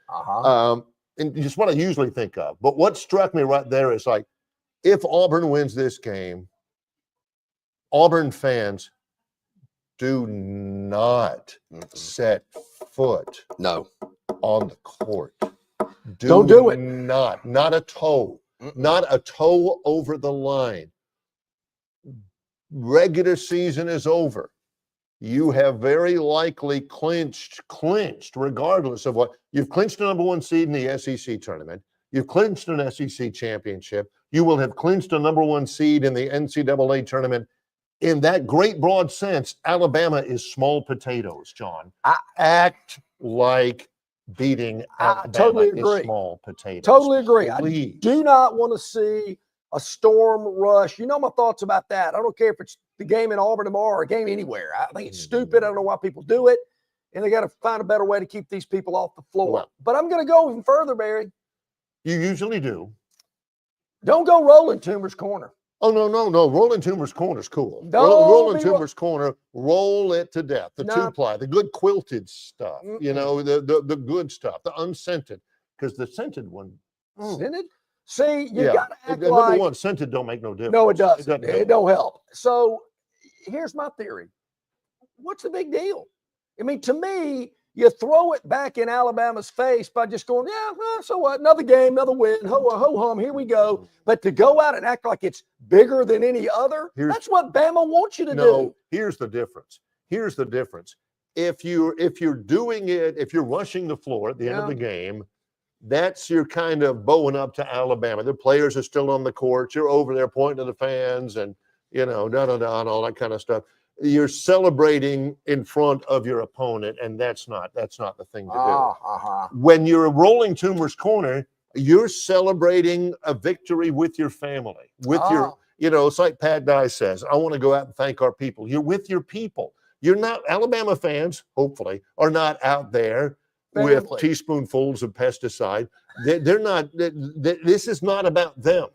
And just what I usually think of. But what struck me right there is like, if Auburn wins this game, Auburn fans do not set foot on the court. Don't do it. Not a toe. Not a toe over the line. regular season is over, you have very likely clinched regardless of what you've clinched the number 1 seed in the SEC tournament. You've clinched an SEC championship. You will have clinched a number 1 seed in the NCAA tournament. In that great broad sense, Alabama is small potatoes, John. Act like beating Alabama totally agree. is small potatoes. Totally agree. Please. I do not want to see a storm rush. You know my thoughts about that. I don't care if it's the game in Auburn tomorrow or a game anywhere. I think it's stupid. I don't know why people do it. And they got to find a better way to keep these people off the floor. Well, but I'm going to go even further, Barry. You usually do. Don't go rolling Toomer's corner. Oh, no. Rolling Toomer's corner is cool. Don't Rolling be Toomer's corner, roll it to death. The No. 2-ply, the good quilted stuff, you know, the good stuff, the unscented. Because the scented one. Scented? See, you Yeah. got to act Number like. one, scented don't make no difference. No, it doesn't. help. It don't help. So here's my theory. What's the big deal? I mean, to me, you throw it back in Alabama's face by just going, so what? Another game, another win. Ho-hum, here we go. But to go out and act like it's bigger than any other, that's what Bama wants you to do. Here's the difference. If you're doing it, if you're rushing the floor at the end of the game, that's your kind of bowing up to Alabama. The players are still on the court. You're over there pointing to the fans and, and all that kind of stuff. You're celebrating in front of your opponent, and that's not the thing to do. When you're rolling Toomer's corner, you're celebrating a victory with your family, with your, it's like Pat Dye says, I want to go out and thank our people. You're with your people. You're not, Alabama fans, hopefully, are not out there with teaspoonfuls of pesticide. They're not, this is not about them.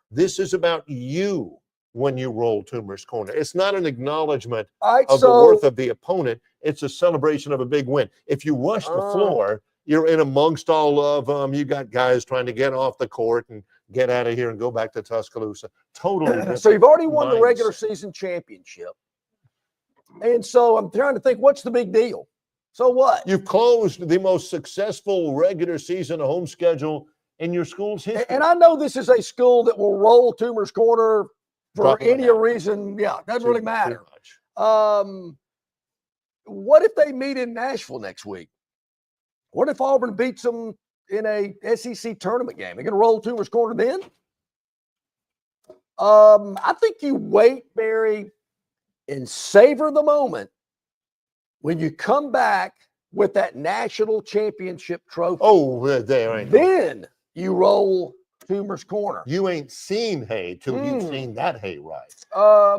This is about you when you roll Toomer's corner. It's not an acknowledgement of the worth of the opponent. It's a celebration of a big win. If you rush the floor, you're in amongst all of them. You got guys trying to get off the court and get out of here and go back to Tuscaloosa. Totally different. So you've already won the regular season championship. And so I'm trying to think, what's the big deal? So what? You've closed the most successful regular season home schedule in your school's history. And I know this is a school that will roll Toomer's corner for any reason. Yeah, doesn't really matter. What if they meet in Nashville next week? What if Auburn beats them in a SEC tournament game? They're going to roll Toomer's corner then? I think you wait, Barry, and savor the moment when you come back with that national championship trophy. Then you roll Toomer's corner. You ain't seen hay till you've seen that hay right.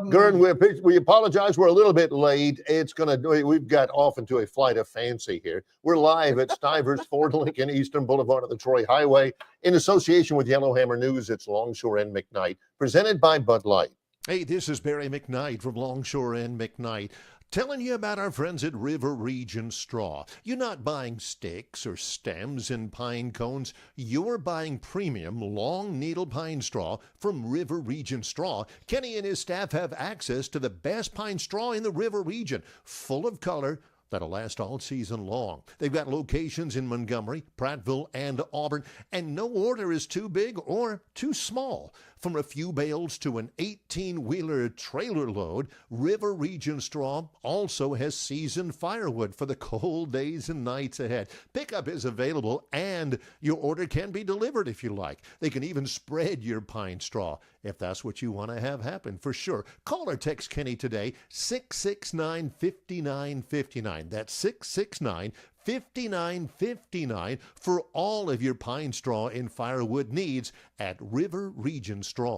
Gurn, we apologize. We're a little bit late. We've got off into a flight of fancy here. We're live at Stivers Ford Lincoln Eastern Boulevard of the Troy Highway in association with Yellowhammer News. It's Longshore and McKnight, presented by Bud Light. Hey, this is Barry McKnight from Longshore and McKnight, telling you about our friends at River Region Straw. You're not buying sticks or stems and pine cones. You're buying premium long needle pine straw from River Region Straw. Kenny and his staff have access to the best pine straw in the River Region, full of color, that'll last all season long. They've got locations in Montgomery, Prattville, and Auburn, and no order is too big or too small. From a few bales to an 18-wheeler trailer load, River Region Straw also has seasoned firewood for the cold days and nights ahead. Pickup is available, and your order can be delivered if you like. They can even spread your pine straw if that's what you want to have happen, for sure. Call or text Kenny today, 669-5959. That's 669-5959 for all of your pine straw and firewood needs at River Region Straw.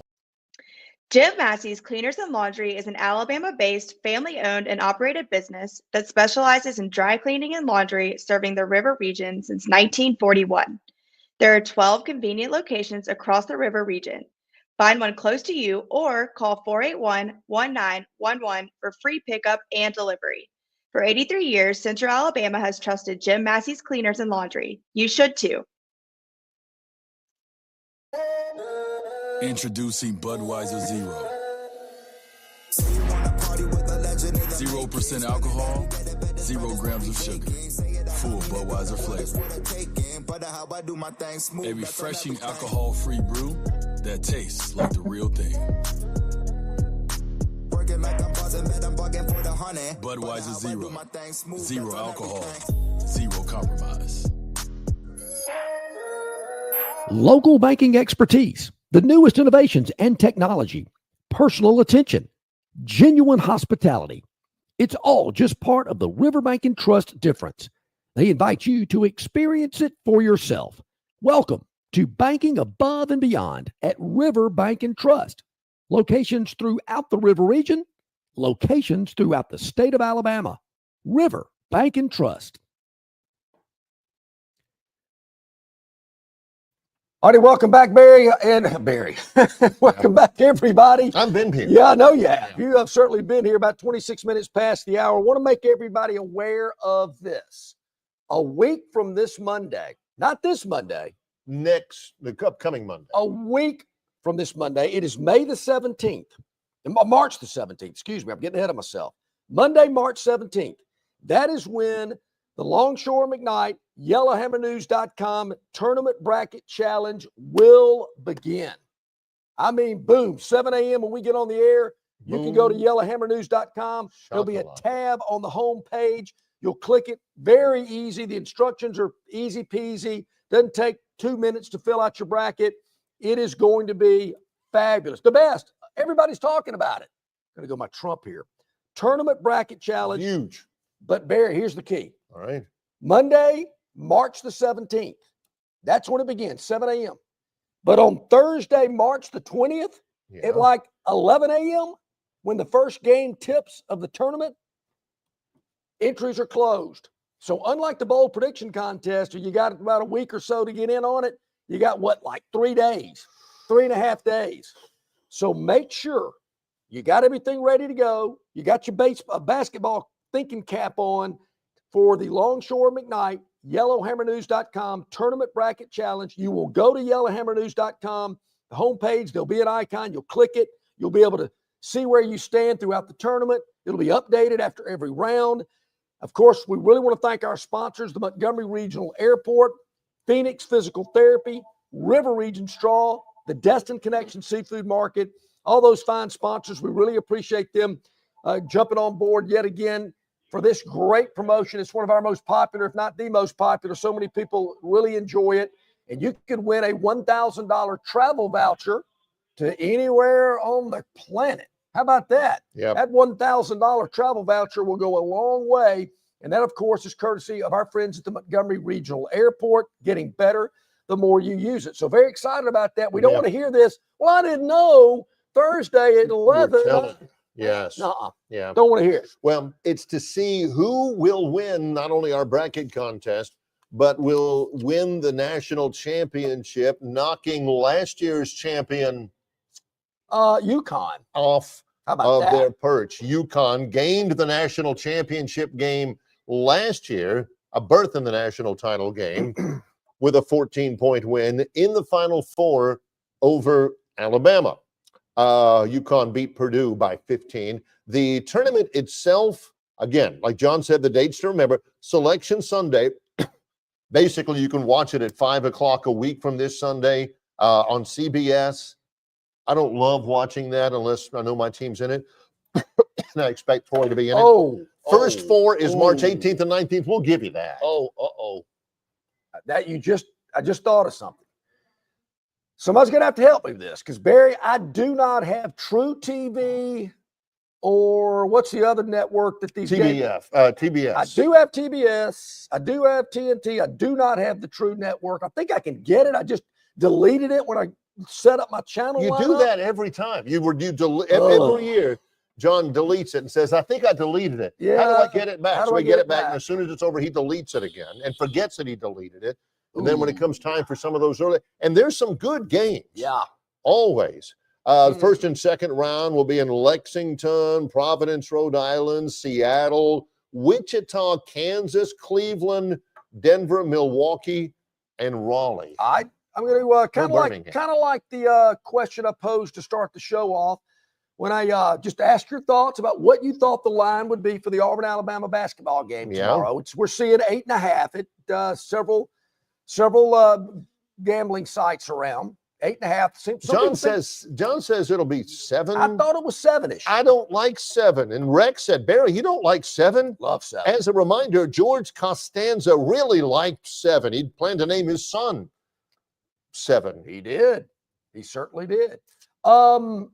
Jim Massey's Cleaners and Laundry is an Alabama-based, family-owned and operated business that specializes in dry cleaning and laundry, serving the River region since 1941. There are 12 convenient locations across the River region. Find one close to you or call 481-1911 for free pickup and delivery. For 83 years, Central Alabama has trusted Jim Massey's Cleaners and Laundry. You should too. Introducing Budweiser Zero. 0% alcohol, 0 grams of sugar. Full Budweiser flavor. A refreshing alcohol-free brew that tastes like the real thing. Budweiser Zero. Zero alcohol. Zero compromise. Local banking expertise, the newest innovations and technology, personal attention, genuine hospitality. It's all just part of the Riverbank and Trust difference. They invite you to experience it for yourself. Welcome to banking above and beyond at Riverbank and Trust. Locations throughout the river region, locations throughout the state of Alabama. Riverbank and Trust. All right, welcome back, Barry. Welcome back, everybody. I've been here. Yeah, I know you have. You have certainly been here about 26 minutes past the hour. I want to make everybody aware of this. A week from this Monday, not this Monday. The upcoming Monday. A week from this Monday. It is May the 17th. March the 17th. Excuse me. I'm getting ahead of myself. Monday, March 17th. That is when the Longshore McKnight, Yellowhammernews.com Tournament Bracket Challenge will begin. I mean, boom, 7 a.m. when we get on the air, you can go to Yellowhammernews.com. There'll be a tab on the home page. You'll click it. Very easy. The instructions are easy peasy. Doesn't take 2 minutes to fill out your bracket. It is going to be fabulous. The best. Everybody's talking about it. I'm going to go my Trump here. Tournament Bracket Challenge. Huge. But Barry, here's the key. All right. Monday, March the 17th. That's when it begins, 7 a.m. But on Thursday, March the 20th, at like 11 a.m., when the first game tips of the tournament, entries are closed. So unlike the bold prediction contest, where you got about a week or so to get in on it, you got like 3 days, 3.5 days. So make sure you got everything ready to go. You got your basketball thinking cap on for the Longshore McKnight, Yellowhammernews.com Tournament Bracket Challenge. You will go to Yellowhammernews.com, the homepage, there'll be an icon. You'll click it. You'll be able to see where you stand throughout the tournament. It'll be updated after every round. Of course, we really want to thank our sponsors, the Montgomery Regional Airport, Phoenix Physical Therapy, River Region Straw, the Destin Connection Seafood Market, all those fine sponsors. We really appreciate them jumping on board yet again for this great promotion. It's one of our most popular, if not the most popular. So many people really enjoy it. And you could win a $1,000 travel voucher to anywhere on the planet. How about that? Yeah. That $1,000 travel voucher will go a long way. And that, of course, is courtesy of our friends at the Montgomery Regional Airport, getting better the more you use it. So very excited about that. We don't want to hear this. Well, I didn't know Thursday at 11. Yes. Yeah. Don't want to hear it. Well, it's to see who will win not only our bracket contest, but will win the national championship, knocking last year's champion UConn off of their perch. UConn gained the national championship game last year, a berth in the national title game, with a 14-point win in the Final Four over Alabama. UConn beat Purdue by 15. The tournament itself, again, like John said, the dates to remember, Selection Sunday. Basically, you can watch it at 5 o'clock a week from this Sunday on CBS. I don't love watching that unless I know my team's in it. And I expect Troy to be in it. First four is March 18th and 19th. We'll give you that. I just thought of something. Somebody's going to have to help me with this because, Barry, I do not have True TV or what's the other network that these TBS. I do have TBS. I do have TNT. I do not have the True Network. I think I can get it. I just deleted it when I set up my channel. You do that every time. Every year, John deletes it and says, I think I deleted it. Yeah. How do I get it back? How do So I we get get it it back, back? and as soon as it's over, he deletes it again and forgets that he deleted it. And then when it comes time for some of those early, and there's some good games. Yeah. Always. The first and second round will be in Lexington, Providence, Rhode Island, Seattle, Wichita, Kansas, Cleveland, Denver, Milwaukee, and Raleigh. I'm going to kind of like the question I posed to start the show off when I just asked your thoughts about what you thought the line would be for the Auburn-Alabama basketball game tomorrow. We're seeing 8.5 at several gambling sites around. 8.5. John says it'll be 7. I thought it was 7-ish. I don't like 7. And Rex said, Barry, you don't like 7? Love 7. As a reminder, George Costanza really liked 7. He'd planned to name his son 7. He did. He certainly did. And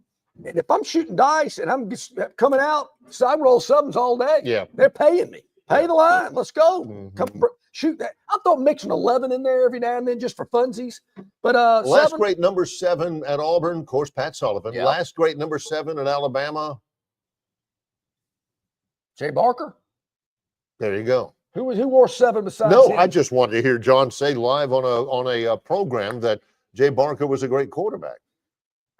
if I'm shooting dice and I'm just coming out, so I roll 7s all day. Yeah. They're paying me. Pay the line. Let's go. Come shoot that. I thought mixing 11 in there every now and then just for funsies. But last 7, great number 7 at Auburn, of course, Pat Sullivan. Yeah. Last great number 7 at Alabama. Jay Barker. There you go. Who wore 7 besides No, him? I just wanted to hear John say live on a program that Jay Barker was a great quarterback.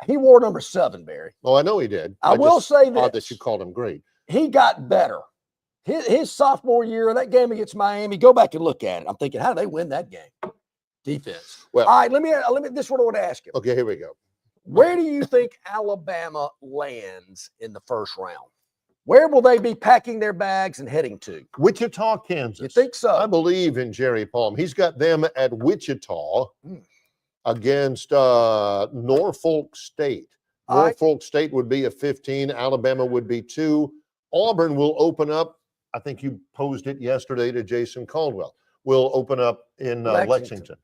He wore number 7, Barry. Oh, I know he did. I will say this. Odd that you called him great. He got better. His sophomore year, that game against Miami, go back and look at it. I'm thinking, how do they win that game? Defense. Well, all right, let me this is what I want to ask you. Okay, here we go. Where do you think Alabama lands in the first round? Where will they be packing their bags and heading to? Wichita, Kansas. You think so? I believe in Jerry Palm. He's got them at Wichita against Norfolk State. Norfolk State would be a 15. Alabama would be 2. Auburn will open up. I think you posed it yesterday to Jason Caldwell. Will open up in Lexington.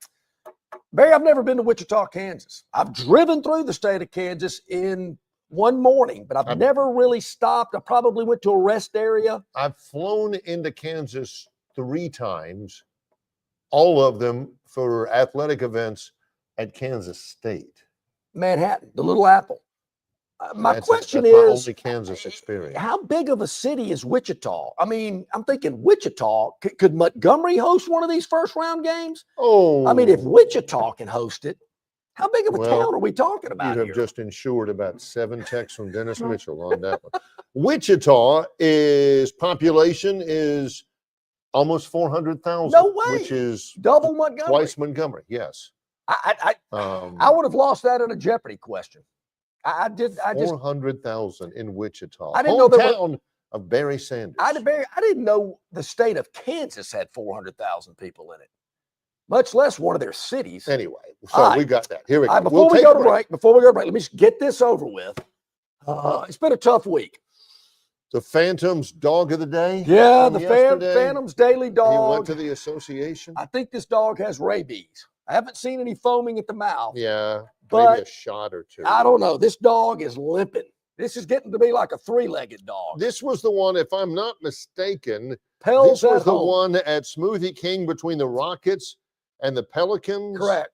Barry, I've never been to Wichita, Kansas. I've driven through the state of Kansas in one morning, but I've never really stopped. I probably went to a rest area. I've flown into Kansas 3 times, all of them for athletic events at Kansas State. Manhattan, the Little Apple. My question that's is, my only Kansas experience. How big of a city is Wichita? I mean, I'm thinking Wichita. Could Montgomery host one of these first-round games? Oh. I mean, if Wichita can host it, how big of a town are we talking about You have here? just insured about 7 texts from Dennis Mitchell on that one. Wichita population is almost 400,000. No way. Which is double Montgomery. Twice Montgomery, yes. I would have lost that in a Jeopardy question. I just 400,000 in Wichita. I didn't know there Hometown of Barry Sanders. I didn't know the state of Kansas had 400,000 people in it, much less one of their cities. Anyway, so we got that. Here we go. Before we go to break, let me just get this over with. It's been a tough week. The Phantom's dog of the day? Yeah, from the yesterday? Phantom's daily dog. He went to the association? I think this dog has rabies. I haven't seen any foaming at the mouth. Yeah, but maybe a shot or 2. I don't know. This dog is limping. This is getting to be like a 3-legged dog. This was the one, if I'm not mistaken, Pels this was at the home. one at Smoothie King between the Rockets and the Pelicans. Correct.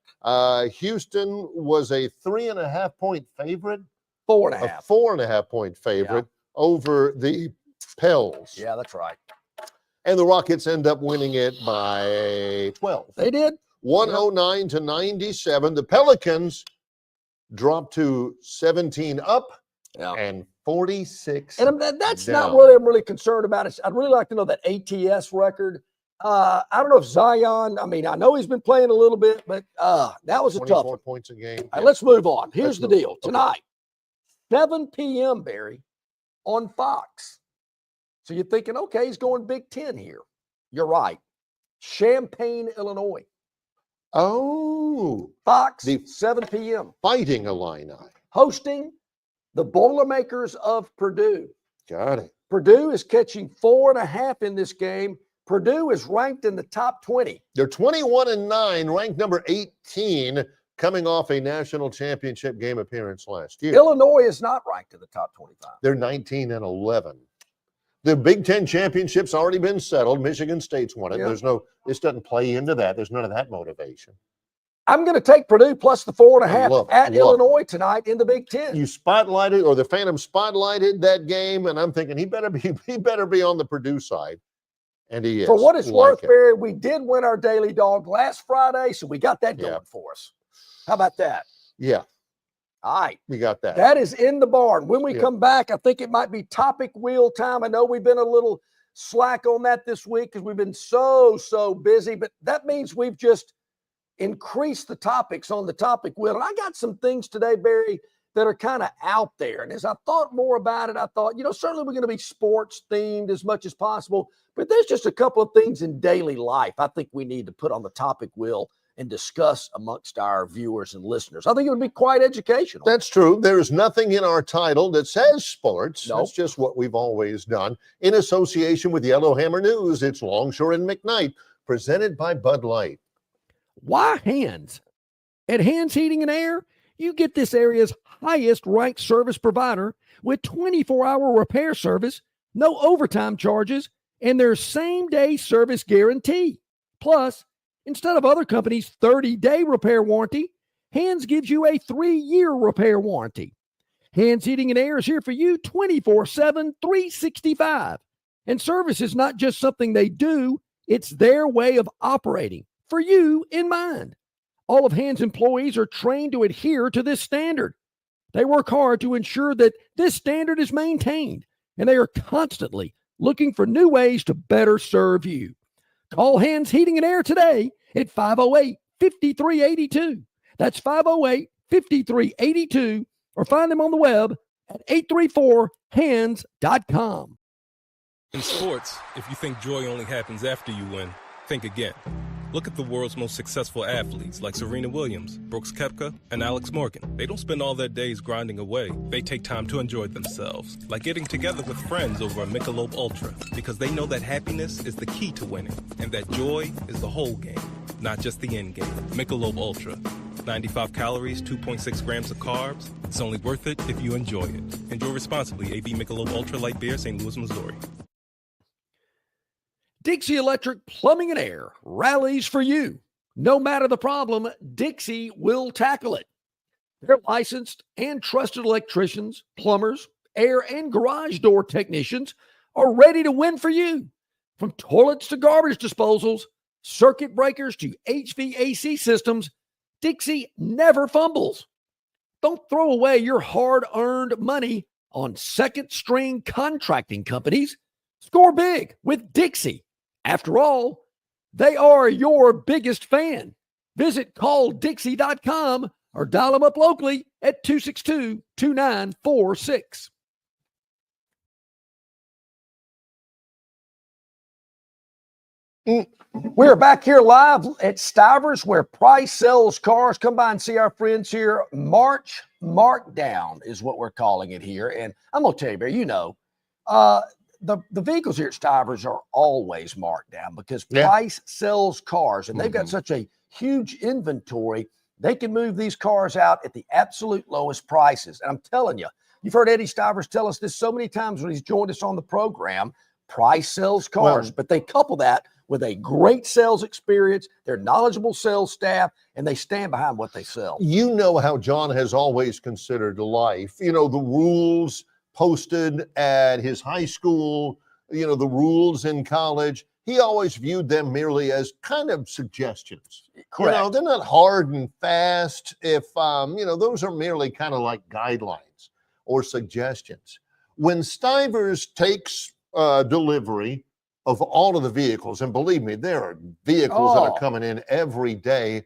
Houston was a 3.5-point favorite. 4.5. A 4.5-point favorite over the Pels. Yeah, that's right. And the Rockets end up winning it by 12. They did. 109 to 97. The Pelicans dropped to 17 up and 46 And that's down. not what I'm really concerned about. I'd really like to know that ATS record. I don't know if Zion, I mean, I know he's been playing a little bit, but that was a tough 24 one. points a game. All right, let's move on. Here's the move on. deal. Okay. Tonight, 7 p.m., Barry, on Fox. So you're thinking, okay, he's going Big Ten here. You're right. Champaign, Illinois. Oh. Fox, 7 p.m. Fighting Illini. Hosting the Boilermakers of Purdue. Got it. Purdue is catching 4.5 in this game. Purdue is ranked in the top 20. They're 21-9, ranked number 18, coming off a national championship game appearance last year. Illinois is not ranked in the top 25. They're 19-11. The Big Ten championship's already been settled. Michigan State's won it. Yeah. This doesn't play into that. There's none of that motivation. I'm going to take Purdue plus the 4.5 love it. at Love Illinois tonight in the Big Ten. You spotlighted, or the Phantom spotlighted that game, and I'm thinking he better be on the Purdue side. And he is. For what it's like worth, it. Barry, we did win our daily dog last Friday, so we got that going for us. How about that? Yeah. All right. We got that. That is in the barn. When we come back, I think it might be topic wheel time. I know we've been a little slack on that this week because we've been so busy, but that means we've just increased the topics on the topic wheel. And I got some things today, Barry, that are kind of out there. And as I thought more about it, I thought, certainly we're going to be sports themed as much as possible, but there's just a couple of things in daily life I think we need to put on the topic wheel and discuss amongst our viewers and listeners. I think it would be quite educational. That's true. There's nothing in our title that says sports. Nope. That's just what we've always done. In association with Yellowhammer News, it's Longshore and McKnight, presented by Bud Light. Why Hands? At Hands Heating and Air, you get this area's highest ranked service provider with 24-hour repair service, no overtime charges, and their same-day service guarantee. Plus, instead of other companies' 30-day repair warranty, Hands gives you a 3-year repair warranty. Hands Heating and Air is here for you 24/7, 365. And service is not just something they do, it's their way of operating, for you in mind. All of Hands employees are trained to adhere to this standard. They work hard to ensure that this standard is maintained, and they are constantly looking for new ways to better serve you. Call Hands Heating and Air today at 508-5382. That's 508-5382, or find them on the web at 834hands.com. In sports, if you think joy only happens after you win, think again. Look at the world's most successful athletes like Serena Williams, Brooks Koepka, and Alex Morgan. They don't spend all their days grinding away. They take time to enjoy themselves, like getting together with friends over a Michelob Ultra, because they know that happiness is the key to winning, and that joy is the whole game, not just the end game. Michelob Ultra. 95 calories, 2.6 grams of carbs. It's only worth it if you enjoy it. Enjoy responsibly. AB Michelob Ultra Light Beer, St. Louis, Missouri. Dixie Electric Plumbing and Air rallies for you. No matter the problem, Dixie will tackle it. Their licensed and trusted electricians, plumbers, air and garage door technicians are ready to win for you. From toilets to garbage disposals, circuit breakers to HVAC systems, Dixie never fumbles. Don't throw away your hard-earned money on second-string contracting companies. Score big with Dixie. After all, they are your biggest fan. Visit calldixie.com or dial them up locally at 262-2946. We're back here live at Stivers, where Price sells cars. Come by and see our friends here. March Markdown is what we're calling it here. And I'm going to tell you, Barry, the vehicles here at Stivers are always marked down because Price sells cars, and they've got such a huge inventory. They can move these cars out at the absolute lowest prices. And I'm telling you, you've heard Eddie Stivers tell us this so many times when he's joined us on the program. Price sells cars, but they couple that with a great sales experience, their knowledgeable sales staff, and they stand behind what they sell. You know how John has always considered life. You know, the rules posted at his high school, you know, the rules in college. He always viewed them merely as kind of suggestions. Correct. You know, they're not hard and fast. If, you know, those are merely kind of like guidelines or suggestions. When Stivers takes delivery of all of the vehicles, and believe me, there are vehicles that are coming in every day,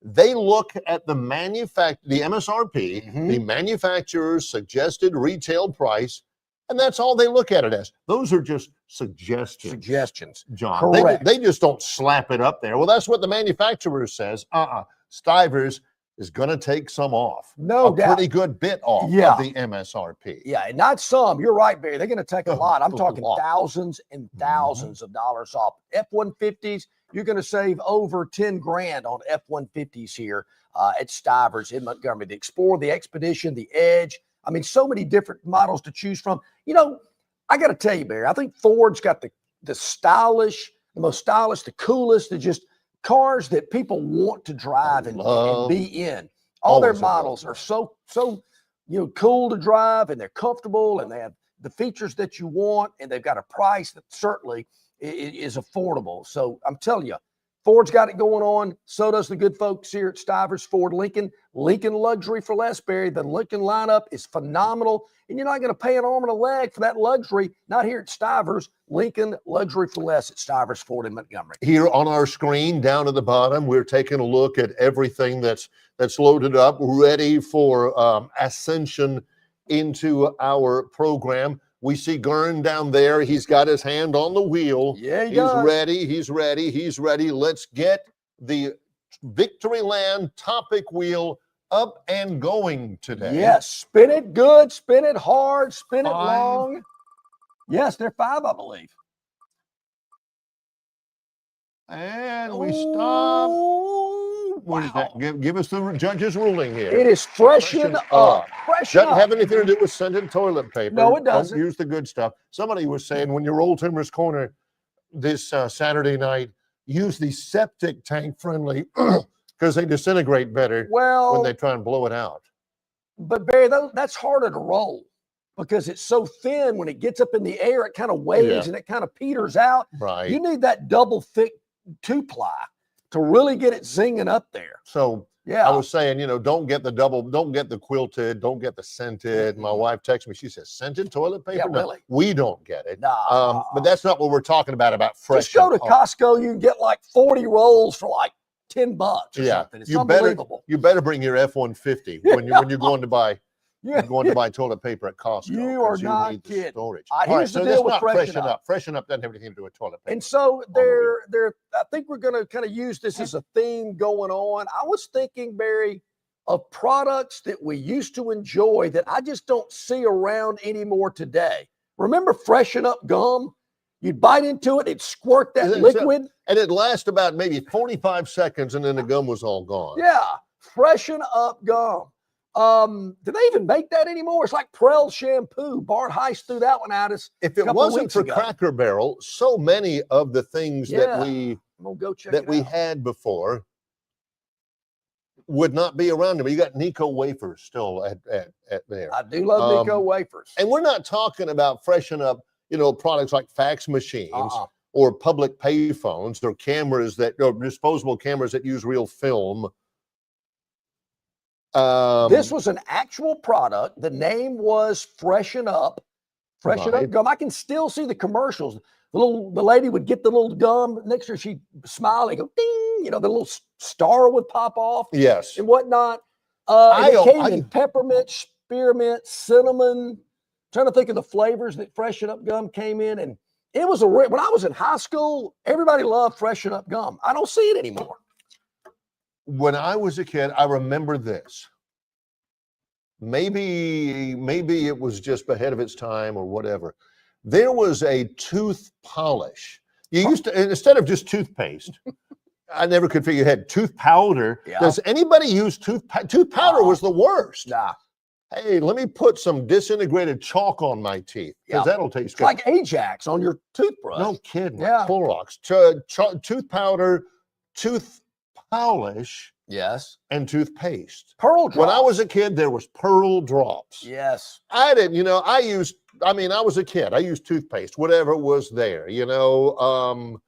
they look at the MSRP, the manufacturer's suggested retail price, and that's all they look at it as. Those are just suggestions. John. Correct. They just don't slap it up there. Well, that's what the manufacturer says. Stivers is going to take some off. No doubt. A pretty good bit off of the MSRP. Yeah, and not some. You're right, Barry. They're going to take a lot. I'm talking thousands and thousands of dollars off. F-150s, you're going to save over 10 grand on F-150s here at Stivers in Montgomery. The Explorer, the Expedition, the Edge. I mean, so many different models to choose from. You know, I got to tell you, Barry, I think Ford's got the stylish, the most stylish, the coolest, the just cars that people want to drive and be in. All their models are so cool to drive, and they're comfortable, and they have the features that you want, and they've got a price that certainly is affordable. So I'm telling you, Ford's got it going on. So does the good folks here at Stivers Ford Lincoln. Lincoln Luxury for less, Barry. The Lincoln lineup is phenomenal, and you're not going to pay an arm and a leg for that luxury. Not here at Stivers. Lincoln Luxury for less at Stivers Ford in Montgomery. Here on our screen, down at the bottom, we're taking a look at everything that's loaded up, ready for ascension into our program. We see Gurn down there. He's got his hand on the wheel. Yeah, He's ready. Let's get the Victoryland topic wheel up and going today. Yes, spin it good, spin it hard, spin it 5. long. Yes, they're 5, I believe. And we stop. What is that? Give us the judge's ruling here. It is freshen up. Freshen Doesn't up. have anything to do with scented toilet paper. No, it doesn't. Don't use the good stuff. Somebody was saying when you're Old Timber's Corner this Saturday night, use the septic tank friendly because they disintegrate better Well, when they try and blow it out. But Barry, that's harder to roll because it's so thin. When it gets up in the air, it kind of waves and it kind of peters out. Right. You need that double thick 2-ply to really get it zinging up there. So yeah, I was saying, don't get the quilted, don't get the scented. My wife texted me, she says, scented toilet paper? Yeah, No, really? we don't get it. Nah. But that's not what we're talking about fresh. Just go to Costco, you can get like 40 rolls for like $10 or something. It's unbelievable. You better bring your F-150 when you're going to buy toilet paper at Costco. You are not need the kidding. storage. All right, All right, here's the so deal that's with not Freshen Up. Freshen Up doesn't have anything to do with toilet paper. And so I think we're going to kind of use this as a theme going on. I was thinking, Barry, of products that we used to enjoy that I just don't see around anymore today. Remember Freshen Up gum? You'd bite into it, it'd squirt that liquid. And it lasts about maybe 45 seconds, and then the gum was all gone. Yeah, Freshen Up gum. Do they even make that anymore? It's like Prel shampoo. Bart Heiss threw that one at us. If it wasn't for Cracker Barrel, so many of the things that we had before would not be around them. You got Nico wafers still at there. I do love Nico wafers. And we're not talking about Freshen Up, products like fax machines or public pay phones or cameras or disposable cameras that use real film. This was an actual product. The name was Freshen Up. Freshen Up gum. I can still see the commercials. The lady would get the little gum next to her. She'd smile and go ding. The little star would pop off. Yes. And whatnot. It came in peppermint, spearmint, cinnamon. Trying to think of the flavors that Freshen Up gum came in. And it was when I was in high school, everybody loved Freshen Up gum. I don't see it anymore. When I was a kid, I remember this. Maybe it was just ahead of its time or whatever. There was a tooth polish. You used to, instead of just toothpaste, I never could figure out tooth powder. Yeah. Does anybody use tooth powder? Was the worst. Nah. Hey, let me put some disintegrated chalk on my teeth because that'll taste good. Like Ajax on your toothbrush. No kidding. Yeah. Clorox, tooth powder, tooth polish. Yes. And toothpaste. Pearl drops. When I was a kid, there was Pearl drops. Yes. I didn't, I was a kid. I used toothpaste, whatever was there, the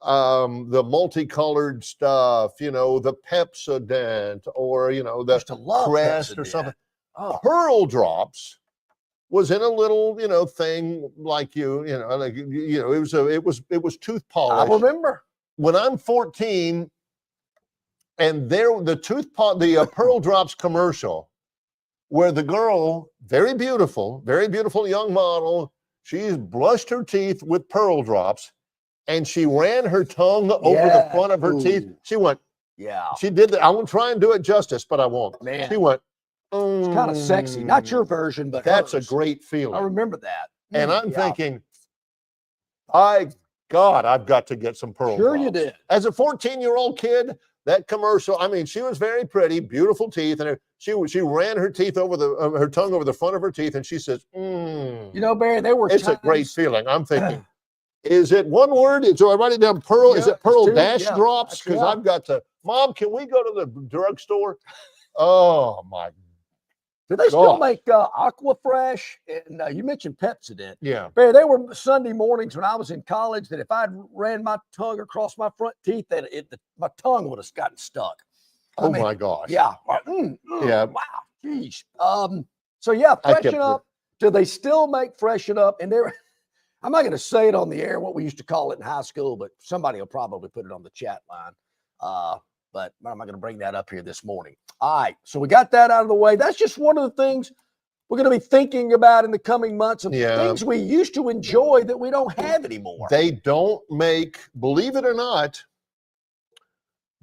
multicolored stuff, the Pepsodent or, the Crest or something. Oh. Pearl drops was in a little, thing like it was tooth polish. I remember. When I'm 14, and the Pearl Drops commercial, where the girl, very beautiful young model, she's brushed her teeth with Pearl Drops, and she ran her tongue over the front of her teeth. She went, she did that. I won't try and do it justice, but I won't. Man. She went, it's kind of sexy. Not your version, but that's hers. A great feeling. I remember that. And I'm thinking, I've got to get some Pearl Drops. Sure you did. As a 14-year-old kid, that commercial, she was very pretty, beautiful teeth, and she ran her teeth over her tongue over the front of her teeth, and she says, Barry, it's a great feeling. I'm thinking, is it one word? So I write it down, Pearl, is it Pearl drops? Because I've got to, Mom, can we go to the drugstore? Oh, my God. Do they still make Aquafresh? And you mentioned Pepsodent. Yeah. Barry, they were Sunday mornings when I was in college that if I'd ran my tongue across my front teeth, my tongue would have gotten stuck. My gosh. Yeah. Yeah. Wow. Geez. Freshen Up. Do they still make Freshen Up? And I'm not going to say it on the air, what we used to call it in high school, but somebody will probably put it on the chat line. But I'm not going to bring that up here this morning. All right, so we got that out of the way. That's just one of the things we're going to be thinking about in the coming months of things we used to enjoy that we don't have anymore. They don't make, believe it or not,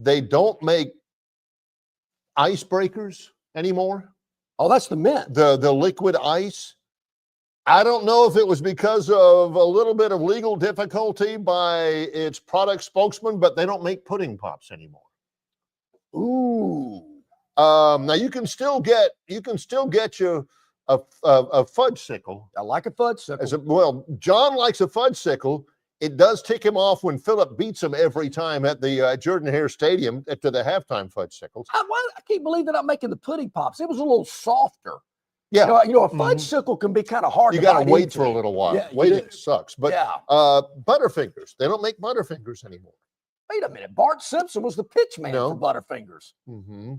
they don't make icebreakers anymore. Oh, that's the mint. The liquid ice. I don't know if it was because of a little bit of legal difficulty by its product spokesman, but they don't make pudding pops anymore. Ooh. Now you can still get you a fudgesicle. I like a fudgesicle. Well, John likes a fudgesicle. It does tick him off when Philip beats him every time at the Jordan-Hare Stadium to the halftime fudgesicles. I can't believe they're not making the pudding pops. It was a little softer. Yeah. You know, a fudgesicle can be kind of hard You to got to bite wait into. for a little while. Yeah, Waiting sucks. But yeah. Butterfingers, they don't make Butterfingers anymore. Wait a minute. Bart Simpson was the pitch man No. for Butterfingers. Mm-hmm.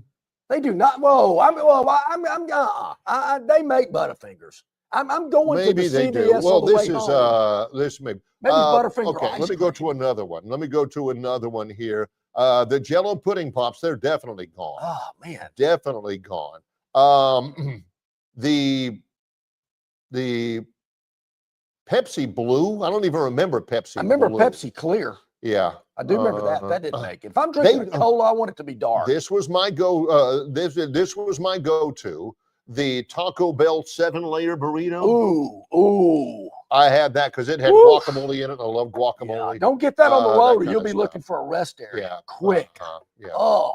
They do not. Whoa. They make Butterfingers. I'm going Maybe to the they CVS do. Well, on the this way is home. this may Maybe Butterfinger Okay, ice let me go to another one. Here. The Jell-O pudding pops, they're definitely gone. Oh man, definitely gone. The Pepsi Blue. I don't even remember Pepsi. I remember Blue. Pepsi Clear. Yeah, I do remember that. That didn't make it. If I'm drinking a cola, I want it to be dark. This was my go. This was my go-to. The Taco Bell 7-layer burrito. Ooh. I had that because it had Ooh. guacamole in it. I love guacamole. Yeah, don't get that on the that road, or kind you'll of be stuff. looking for a rest area. Yeah, quick. Yeah. Oh.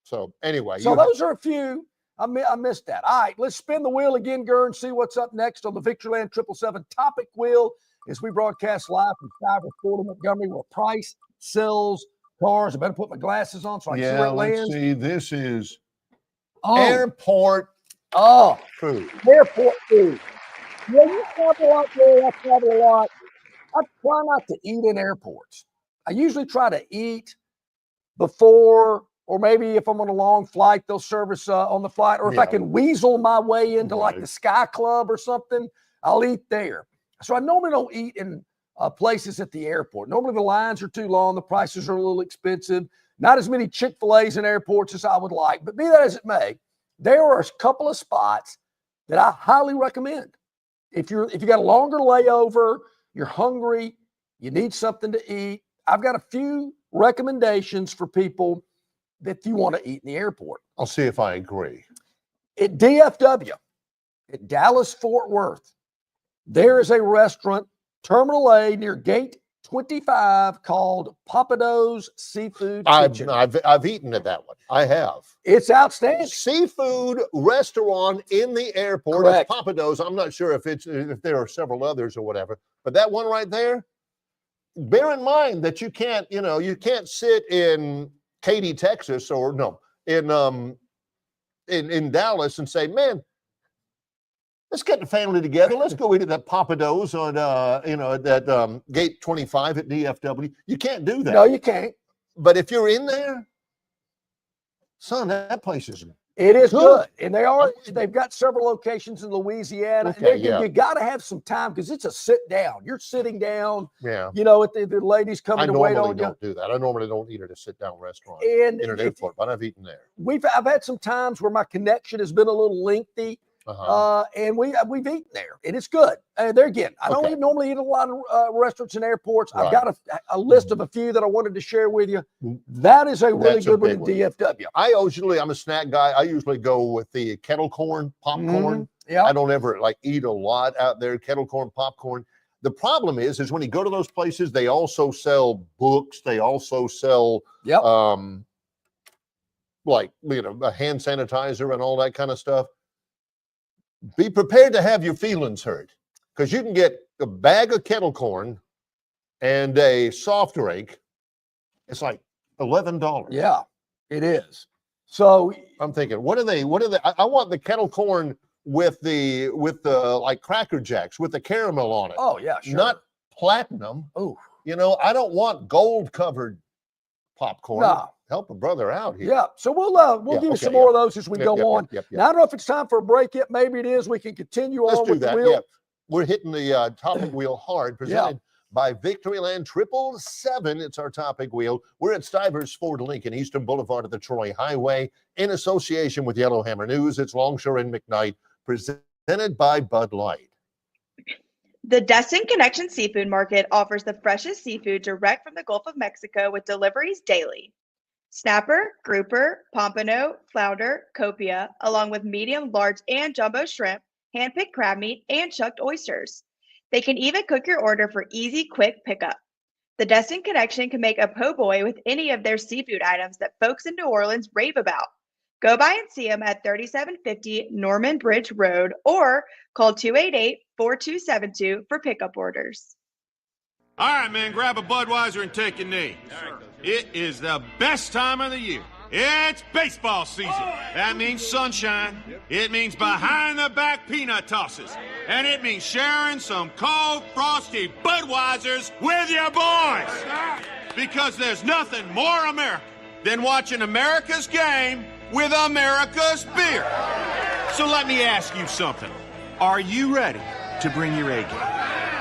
So anyway, So those are a few. I missed that. All right, let's spin the wheel again, Gurn, see what's up next on the Victoryland 777 topic wheel as we broadcast live from Stivers, Florida, Montgomery, where Price sells cars. I better put my glasses on so I can see where it lands. Let's see. This is Airport food. Airport food. Yeah, you travel a lot there. I travel a lot. I try not to eat in airports. I usually try to eat before, or maybe if I'm on a long flight, they'll serve us on the flight. Or if I can weasel my way into like the Sky Club or something, I'll eat there. So I normally don't eat in places at the airport. Normally the lines are too long. The prices are a little expensive. Not as many Chick-fil-A's in airports as I would like. But be that as it may, there are a couple of spots that I highly recommend. If you got a longer layover, you're hungry, you need something to eat, I've got a few recommendations for people that you want to eat in the airport. I'll see if I agree. At DFW, at Dallas Fort Worth, there is a restaurant, Terminal A near Gate 25, called Papado's Seafood Kitchen. I've eaten at that one. I have. It's outstanding. Seafood restaurant in the airport. Correct. It's Papado's. I'm not sure if there are several others or whatever, but that one right there. Bear in mind that you can't sit in Katy, Texas, or in Dallas and say, man, let's get the family together. Let's go eat at that Papado's on that Gate 25 at DFW. You can't do that. No, you can't. But if you're in there, son, that place is It is good. And they've got several locations in Louisiana. Okay, You got to have some time because it's a sit down. You're sitting down. Yeah. The ladies coming to wait on you. I normally don't do that. I normally don't eat at a sit down restaurant And in an airport, but I've eaten there. I've had some times where my connection has been a little lengthy. And we've eaten there, and it's good. There again, I don't normally eat a lot of restaurants and airports. I've got a list of a few that I wanted to share with you. That is a really good one in DFW. I'm a snack guy. I usually go with the kettle corn popcorn. Yeah, I don't ever eat a lot out there. Kettle corn popcorn. The problem is when you go to those places, they also sell books. They also sell a hand sanitizer and all that kind of stuff. Be prepared to have your feelings hurt because you can get a bag of kettle corn and a soft drink. It's like $11. Yeah, it is. So I'm thinking, what are they? I want the kettle corn with the like Cracker Jacks with the caramel on it. Oh yeah, sure. Not platinum. Oh, I don't want gold covered popcorn. No. Help a brother out here. Yeah, so we'll give you some more of those as we go on. Now, I don't know if it's time for a break yet. Maybe it is. We can continue on with the wheel. Yeah. We're hitting the topic wheel hard, presented by Victoryland 777. It's our topic wheel. We're at Stivers Ford Lincoln, Eastern Boulevard of the Troy Highway, in association with Yellowhammer News. It's Longshore and McKnight, presented by Bud Light. The Destin Connection Seafood Market offers the freshest seafood direct from the Gulf of Mexico with deliveries daily. snapper, grouper, pompano, flounder, copia, along with medium, large, and jumbo shrimp, hand-picked crab meat, and chucked oysters. They can even cook your order for easy, quick pickup. The Destin Connection can make a po' boy with any of their seafood items that folks in New Orleans rave about. Go by and see them at 3750 Norman Bridge Road or call 288-4272 for pickup orders. All right, man, grab a Budweiser and take a knee. It is the best time of the year. It's baseball season. That means sunshine. It means behind-the-back peanut tosses. And it means sharing some cold, frosty Budweisers with your boys. Because there's nothing more American than watching America's game with America's beer. So let me ask you something. Are you ready to bring your A game?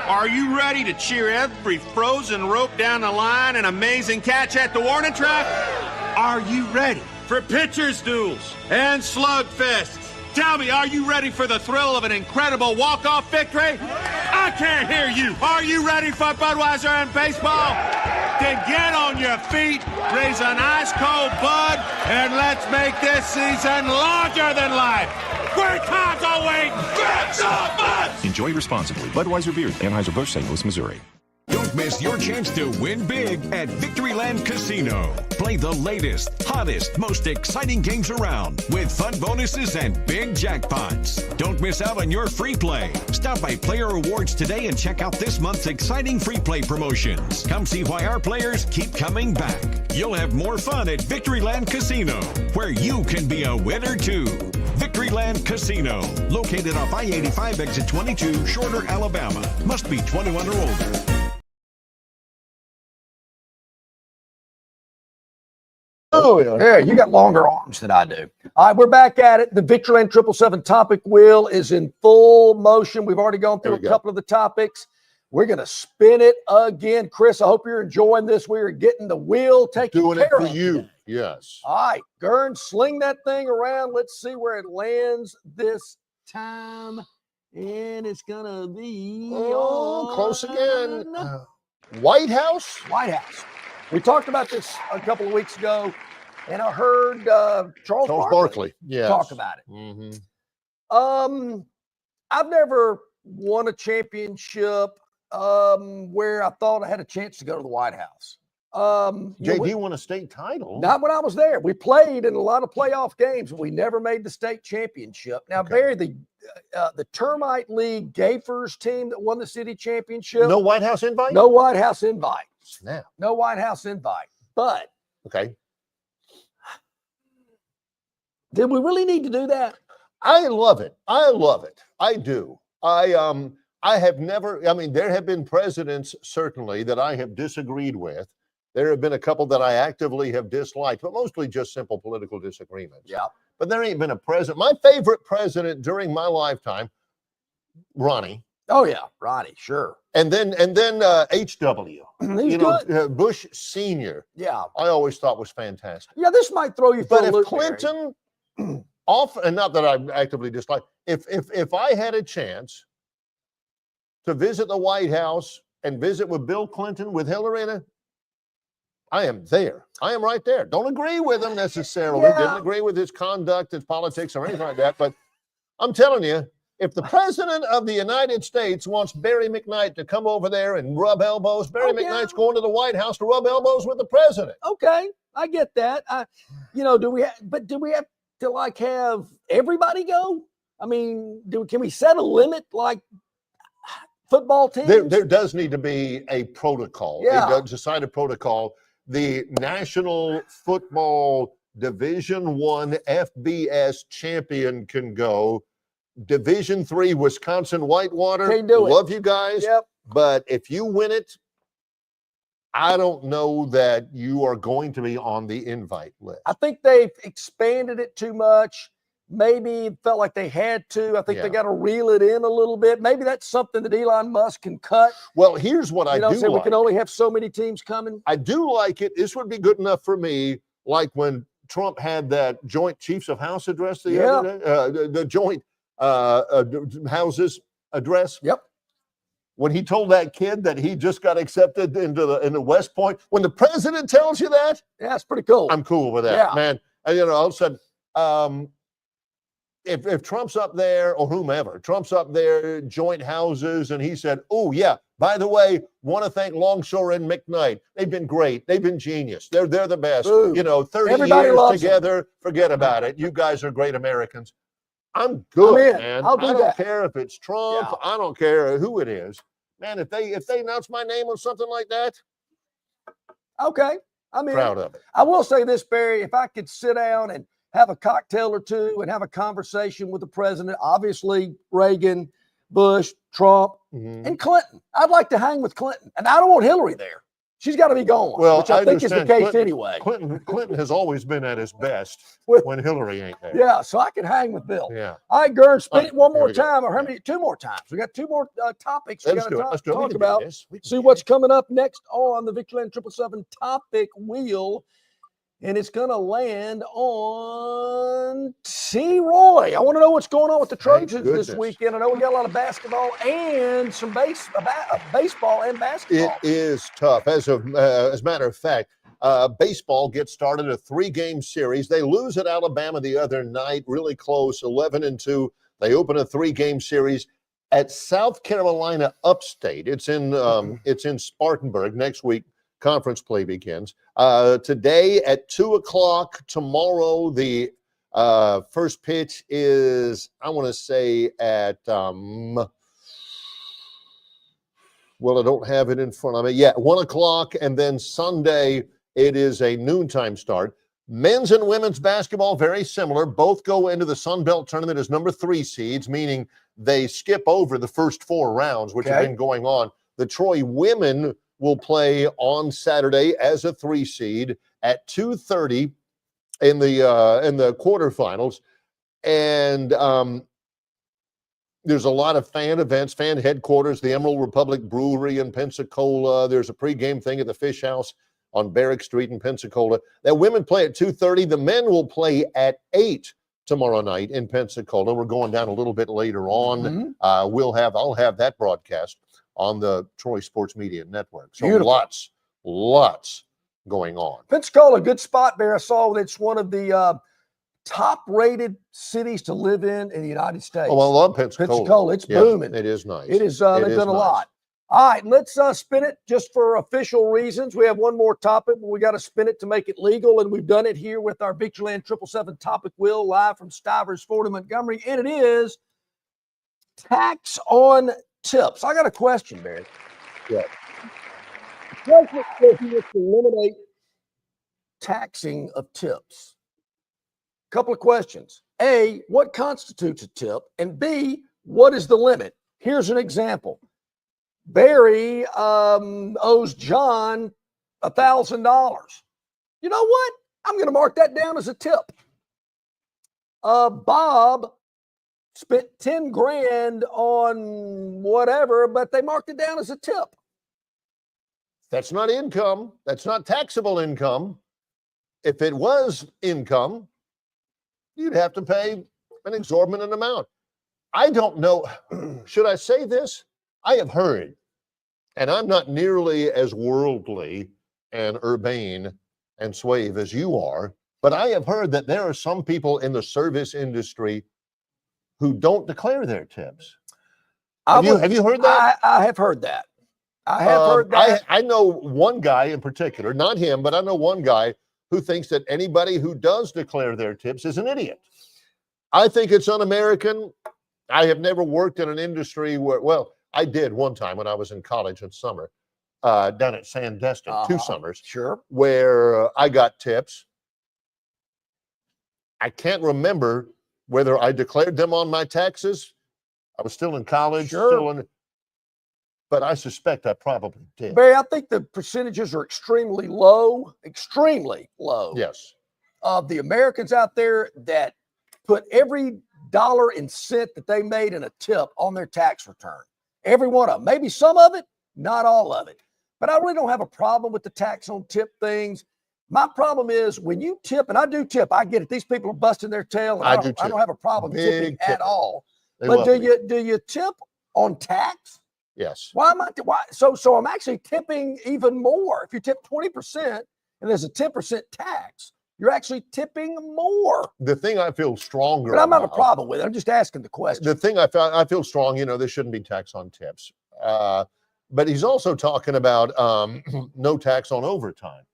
Are you ready to cheer every frozen rope down the line and amazing catch at the warning track? Are you ready for pitchers' duels and slugfests? Tell me, are you ready for the thrill of an incredible walk-off victory? I can't hear you. Are you ready for Budweiser and baseball? Then get on your feet, raise an ice-cold Bud, and let's make this season larger than life. Great times are waiting. Grab some Buds! Enjoy responsibly. Budweiser Beer, Anheuser-Busch, St. Louis, Missouri. Don't miss your chance to win big at Victoryland Casino. Play the latest, hottest, most exciting games around with fun bonuses and big jackpots. Don't miss out on your free play. Stop by Player Rewards today and check out this month's exciting free play promotions. Come see why our players keep coming back. You'll have more fun at Victoryland Casino, where you can be a winner too. Victoryland Casino, located off I-85 exit 22, Shorter, Alabama. Must be 21 or older. Oh, yeah, you got longer arms than I do. All right, we're back at it. The Victoryland 777 topic wheel is in full motion. We've already gone through a couple of the topics. We're going to spin it again. Chris, I hope you're enjoying this. We are getting the wheel taken Doing care it for of you. today. Yes. All right, Gern, sling that thing around. Let's see where it lands this time. And it's going to be close again. White House? White House. We talked about this a couple of weeks ago, and I heard Charles Barkley talk about it. Mm-hmm. I've never won a championship where I thought I had a chance to go to the White House. JD won a state title. Not when I was there. We played in a lot of playoff games, but we never made the state championship. Now, Barry, the Termite League Gafers team that won the city championship. No White House invite? No White House invite. Snap. No White House invite. But did we really need to do that? I love it. I love it. I do. I have never, there have been presidents certainly that I have disagreed with. There have been a couple that I actively have disliked, but mostly just simple political disagreements. Yeah. But there ain't been a president. My favorite president during my lifetime, Ronnie. Oh yeah, Ronnie, sure. And then H.W. Bush Senior. Yeah. I always thought was fantastic. Yeah, this might throw you for a loop. But if Clinton, and not that I actively dislike, if I had a chance to visit the White House and visit with Bill Clinton with Hillary in it, I am there. I am right there. Don't agree with him necessarily. Didn't agree with his conduct, his politics, or anything like that. But I'm telling you, if the president of the United States wants Barry McKnight to come over there and rub elbows, Barry McKnight's going to the White House to rub elbows with the president. Okay, I get that. Do we have to like have everybody go? I mean, can we set a limit like football teams? There does need to be a protocol. Yeah. It does decide a protocol. The National Football Division I FBS champion can go. Division III Wisconsin Whitewater. Can't do it. Love you guys. Yep. But if you win it, I don't know that you are going to be on the invite list. I think they've expanded it too much. Maybe it felt like they had to. I think they got to reel it in a little bit. Maybe that's something that Elon Musk can cut. Well, here's what I do say like. We can only have so many teams coming. I do like it. This would be good enough for me, like when Trump had that joint Chiefs of House address the other day, the joint houses address. Yep. when he told that kid that he just got accepted into West Point, when the president tells you that, yeah, it's pretty cool. I'm cool with that, Yeah. man. And, all of a sudden, if Trump's up there or whomever, Trump's up there, joint houses, and he said, oh, yeah, by the way, want to thank Longshore and McKnight. They've been great. They've been genius. They're the best. Ooh. 30 Everybody years loves together, forget about it. You guys are great Americans. I'm good, I'm in. man. I'll do I don't that. care if it's Trump. Yeah. I don't care who it is. Man, if they announce my name on something like that, Okay. I'm in. proud of it. I will say this, Barry, if I could sit down and have a cocktail or two and have a conversation with the president, obviously Reagan, Bush, Trump, Mhm. and Clinton. I'd like to hang with Clinton. And I don't want Hillary there. She's got to be gone, Well, which I think is the understand case Clinton- anyway. Clinton has always been at his best With- when Hillary ain't there. Yeah, so I could hang with Bill. Yeah. All right, Gern, spin All right, it one here more we go. time, or how Yeah. many? Two more times. We got two more topics we Let's got do it. Let's to do it. We talk can do about. this. We can See do what's this. coming up next on the Victoryland 777 topic wheel. And it's going to land on T. Roy. I want to know what's going on with the Thank Trojans this goodness. weekend. I know we got a lot of basketball and some baseball and basketball. It is tough. As a matter of fact, baseball gets started a 3-game series. They lose at Alabama the other night, really close, 11-2. They open a 3-game series at South Carolina Upstate. It's in Spartanburg. Next week, conference play begins. Today at 2:00. Tomorrow, the first pitch is, I want to say, at well, I don't have it in front of me. Yeah, 1:00, and then Sunday it is a noontime start. Men's and women's basketball, very similar. Both go into the Sun Belt tournament as number 3 seeds, meaning they skip over the first 4 rounds, which have been going on. The Troy women will play on Saturday as a 3 seed at 2:30 in the quarterfinals, and there's a lot of fan events, fan headquarters, the Emerald Republic Brewery in Pensacola. There's a pregame thing at the Fish House on Barrack Street in Pensacola. The women play at 2:30. The men will play at 8 tomorrow night in Pensacola. We're going down a little bit later on. I'll have that broadcast on the Troy Sports Media Network. So Beautiful. lots going on. Pensacola, good spot there. I saw that it's one of the top-rated cities to live in the United States. Oh, I love Pensacola. Pensacola, it's Yeah, booming. It is nice. It is. It They've is done a nice. lot. All right, let's spin it just for official reasons. We have one more topic, but we got to spin it to make it legal, and we've done it here with our Victoryland 777 topic wheel live from Stivers Ford in Montgomery, and it is tax on tips. I got a question, Barry. Yeah. The president says he wants to eliminate taxing of tips. Couple of questions. A, what constitutes a tip? And B, what is the limit? Here's an example. Barry owes John $1,000. You know what? I'm going to mark that down as a tip. Bob spent 10 grand on whatever, but they marked it down as a tip. That's not income. That's not taxable income. If it was income, you'd have to pay an exorbitant amount. I don't know. Should I say this? I have heard, and I'm not nearly as worldly and urbane and suave as you are, but I have heard that there are some people in the service industry who don't declare their tips. Have you heard that? I have heard that. I have heard that. I know one guy in particular, not him, but I know one guy who thinks that anybody who does declare their tips is an idiot. I think it's un-American. I have never worked in an industry where, well, I did one time when I was in college in summer, down at Sandestin, 2 summers. Sure. Where I got tips. I can't remember whether I declared them on my taxes. I was still in college, but I suspect I probably did. Barry, I think the percentages are extremely low. Yes. Of the Americans out there that put every dollar and cent that they made in a tip on their tax return. Every one of them. Maybe some of it, not all of it. But I really don't have a problem with the tax on tip things. My problem is when you tip, and I do tip, I get it. These people are busting their tail. And I don't have a problem tipping at all. But do you tip on tax? Yes. Why am I? Why? So I'm actually tipping even more. If you tip 20% and there's a 10% tax, you're actually tipping more. The thing I feel stronger But I'm not a about- problem with it. I'm just asking the question. The thing I feel strong, there shouldn't be tax on tips. But he's also talking about no tax on overtime,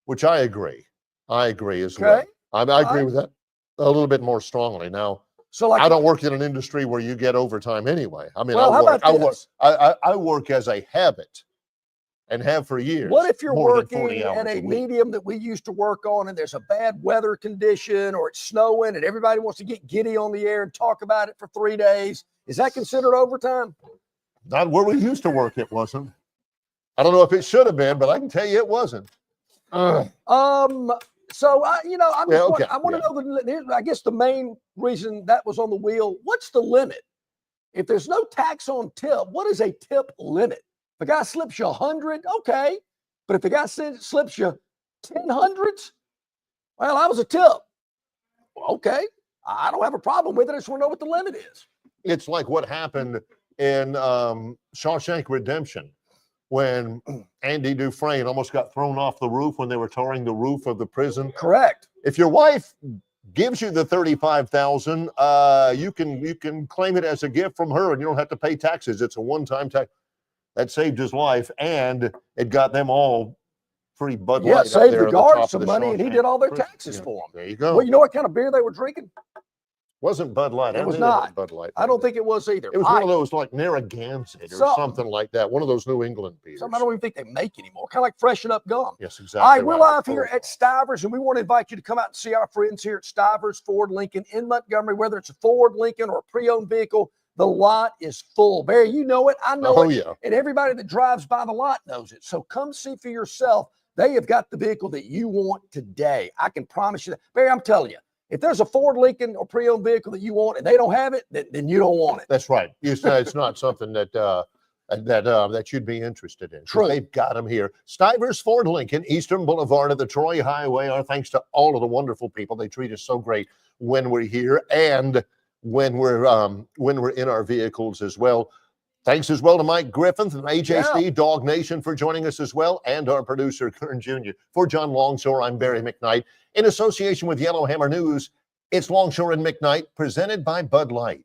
which I agree. I agree as well. I agree with that a little bit more strongly. Now, so like I don't work in an industry where you get overtime anyway. I mean, well, I work as a habit and have for years. What if you're more than working 40 hours at a week. medium that we used to work on and there's a bad weather condition or it's snowing and everybody wants to get giddy on the air and talk about it for 3 days? Is that considered overtime? Not where we used to work, it wasn't. I don't know if it should have been, but I can tell you it wasn't. So I want to Yeah. know I guess the main reason that was on the wheel. What's the limit? If there's no tax on tip, what is a tip limit? If a guy slips you 100, okay. But if the guy slips you 10 hundreds, well, I was a tip. Well, okay. I don't have a problem with it. I just want to know what the limit is. It's like what happened in Shawshank Redemption when Andy Dufresne almost got thrown off the roof when they were touring the roof of the prison. Correct. If your wife gives you the $35,000, you can claim it as a gift from her, and you don't have to pay taxes. It's a one-time tax. That saved his life, and it got them all free Bud Light. Yeah, up saved there the at top guards of some money, and he Shawshank did all their prison. taxes Yeah, for them. There you go. Well, you know what kind of beer they were drinking? Wasn't Bud Light. It was I knew not. Bud Light. I don't think it was either. It was one of those like Narragansett or something like that. One of those New England beers. Something I don't even think they make anymore. Kind of like Freshen Up gum. Yes, exactly. All right, we're right. live here at Stivers, and we want to invite you to come out and see our friends here at Stivers Ford Lincoln in Montgomery. Whether it's a Ford, Lincoln, or a pre-owned vehicle, the lot is full. Barry, you know it. I know it. Yeah. And everybody that drives by the lot knows it. So come see for yourself. They have got the vehicle that you want today. I can promise you that. Barry, I'm telling you, if there's a Ford, Lincoln, or pre-owned vehicle that you want and they don't have it, then you don't want it. That's right. It's not something that you'd be interested in. True. They've got them here. Stivers Ford Lincoln, Eastern Boulevard of the Troy Highway. Our thanks to all of the wonderful people. They treat us so great when we're here and when we're in our vehicles as well. Thanks as well to Mike Griffith and AJC, Dawg Nation for joining us as well, and our producer, Kern Jr. For John Longshore, I'm Barry McKnight. In association with Yellowhammer News, it's Longshore and McKnight, presented by Bud Light.